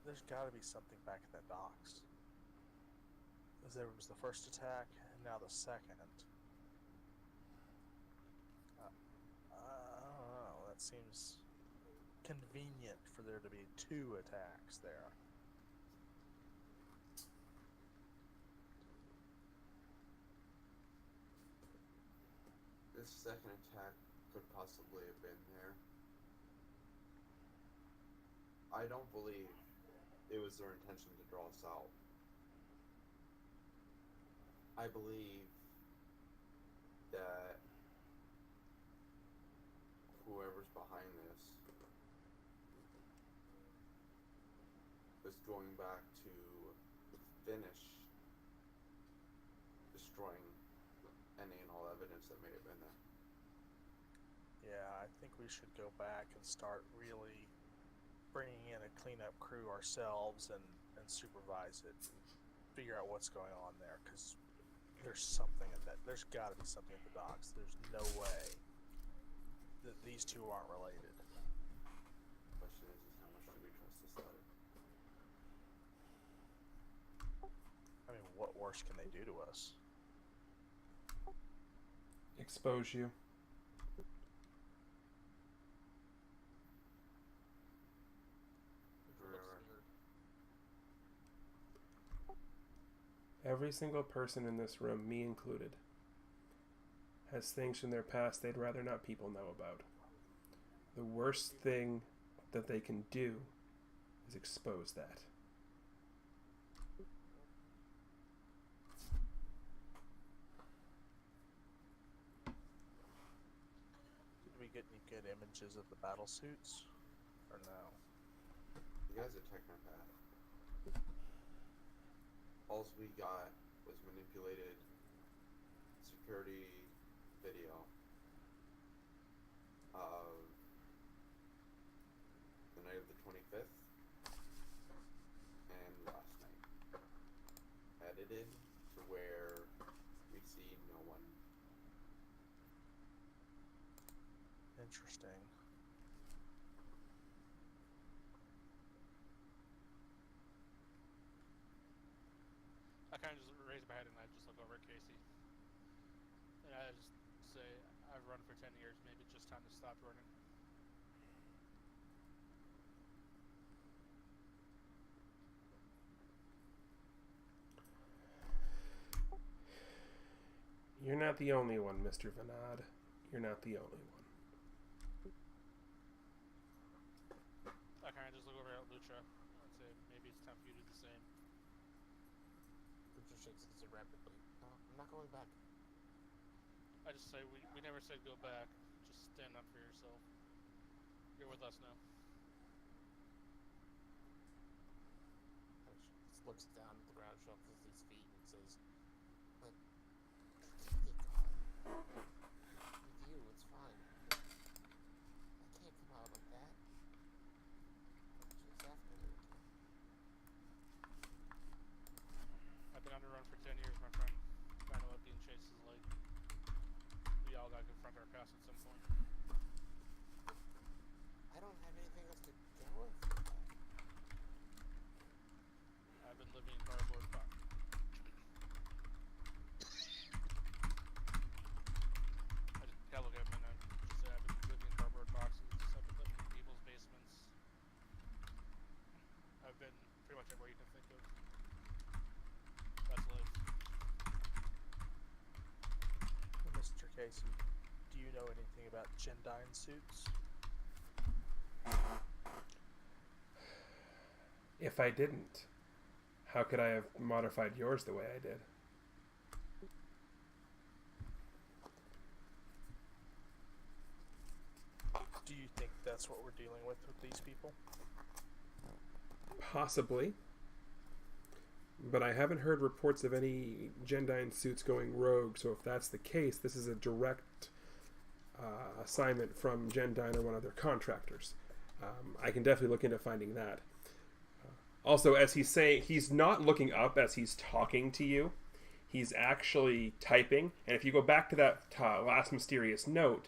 There's got to be something back at that docks. Because there was the first attack, and now the second. I don't know. That seems convenient for there to be two attacks there. This second attack could possibly have been there. I don't believe it was their intention to draw us out. I believe that whoever's behind this was going back to finish destroying any and all evidence that may have been there. Yeah, I think we should go back and start really bringing in a cleanup crew ourselves and supervise it and figure out what's going on there, because there's something at that. There's got to be something at the docks. There's no way that these two aren't related. The question is how much do we trust this letter? I mean, what worse can they do to us? Expose you. Every single person in this room, me included, has things from their past they'd rather not people know about. The worst thing that they can do is expose that. Did we get any good images of the battle suits? Or no? The guy's a technopath. All we got was manipulated security video of the night of the 25th and last night. Edited to where we see no one. Interesting. I kind of just raise my head and I just look over at Casey. And I just say, I've run for 10 years, maybe it's just time to stop running. You're not the only one, Mr. Vanad. You're not the only one. I kind of just look over at Lutra and say, maybe it's time for you to do the same. Lutra shakes his head rapidly. No, I'm not going back. I just say, we never said go back. Just stand up for yourself. You're with us now. He looks down at the ground, shuffles his feet, and says, "But thank God. With you, it's fine. I can't come out like that. Chase after me again." I've been on the run for 10 years, my friend. I know what being chased is like. We all gotta confront our past at some point. I don't have anything else to go with. I've been living in cardboard box. I just gotta look at him and I Casey, do you know anything about Gendine suits? If I didn't, how could I have modified yours the way I did? Do you think that's what we're dealing with these people? Possibly. But I haven't heard reports of any Gendine suits going rogue, so if that's the case, this is a direct assignment from Gendine or one of their contractors. I can definitely look into finding that. Also, as he's saying, he's not looking up as he's talking to you. He's actually typing, and if you go back to that last mysterious note,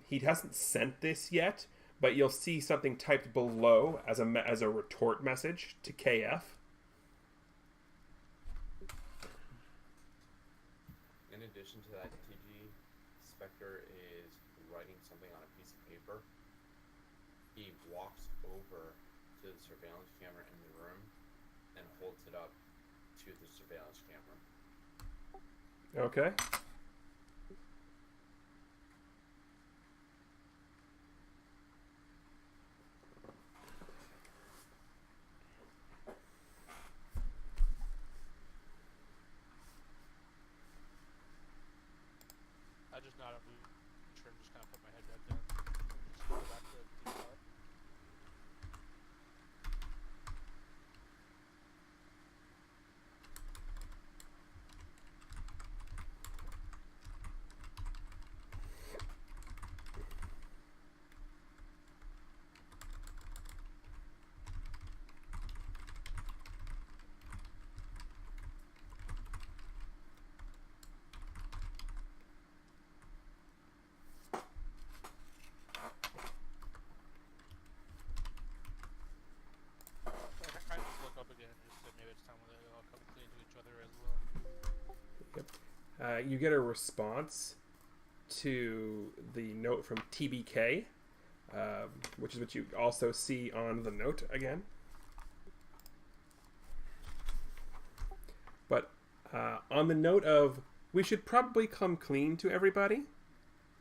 he hasn't sent this yet, but you'll see something typed below as a retort message to KF. In addition to that, TG, Spectre is writing something on a piece of paper. He walks over to the surveillance camera in the room and holds it up to the surveillance camera. Okay. I just nodded Lutra and just kind of put my head back down. Just go back to the car. I just look up again and just say maybe it's time when they all come clean to each other as well. Yep. You get a response to the note from TBK, which is what you also see on the note again. But on the note of, we should probably come clean to everybody,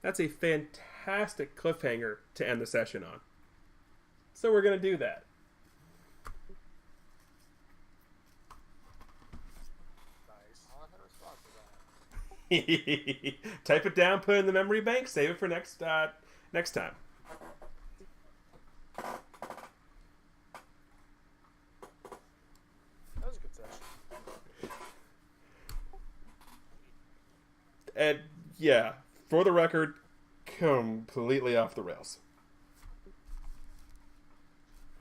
that's a fantastic cliffhanger to end the session on. So we're going to do that. Nice. I'll have a response to that. Type it down, put it in the memory bank, save it for next time. That was a good session. And yeah, for the record, completely off the rails.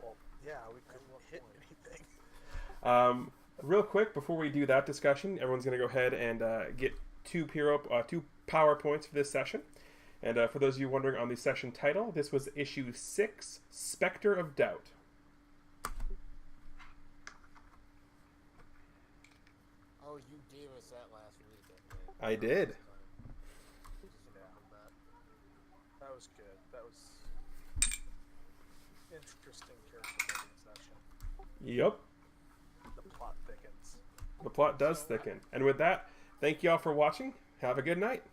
Well, yeah, we couldn't hit anything. Real quick, before we do that discussion, everyone's going to go ahead and get two PowerPoints for this session. And for those of you wondering on the session title, this was issue 6, Spectre of Doubt. Oh, you gave us that last week. I did. That was good. That was interesting character building session. Yep. The plot thickens. The plot does thicken. And with that, thank you all for watching. Have a good night.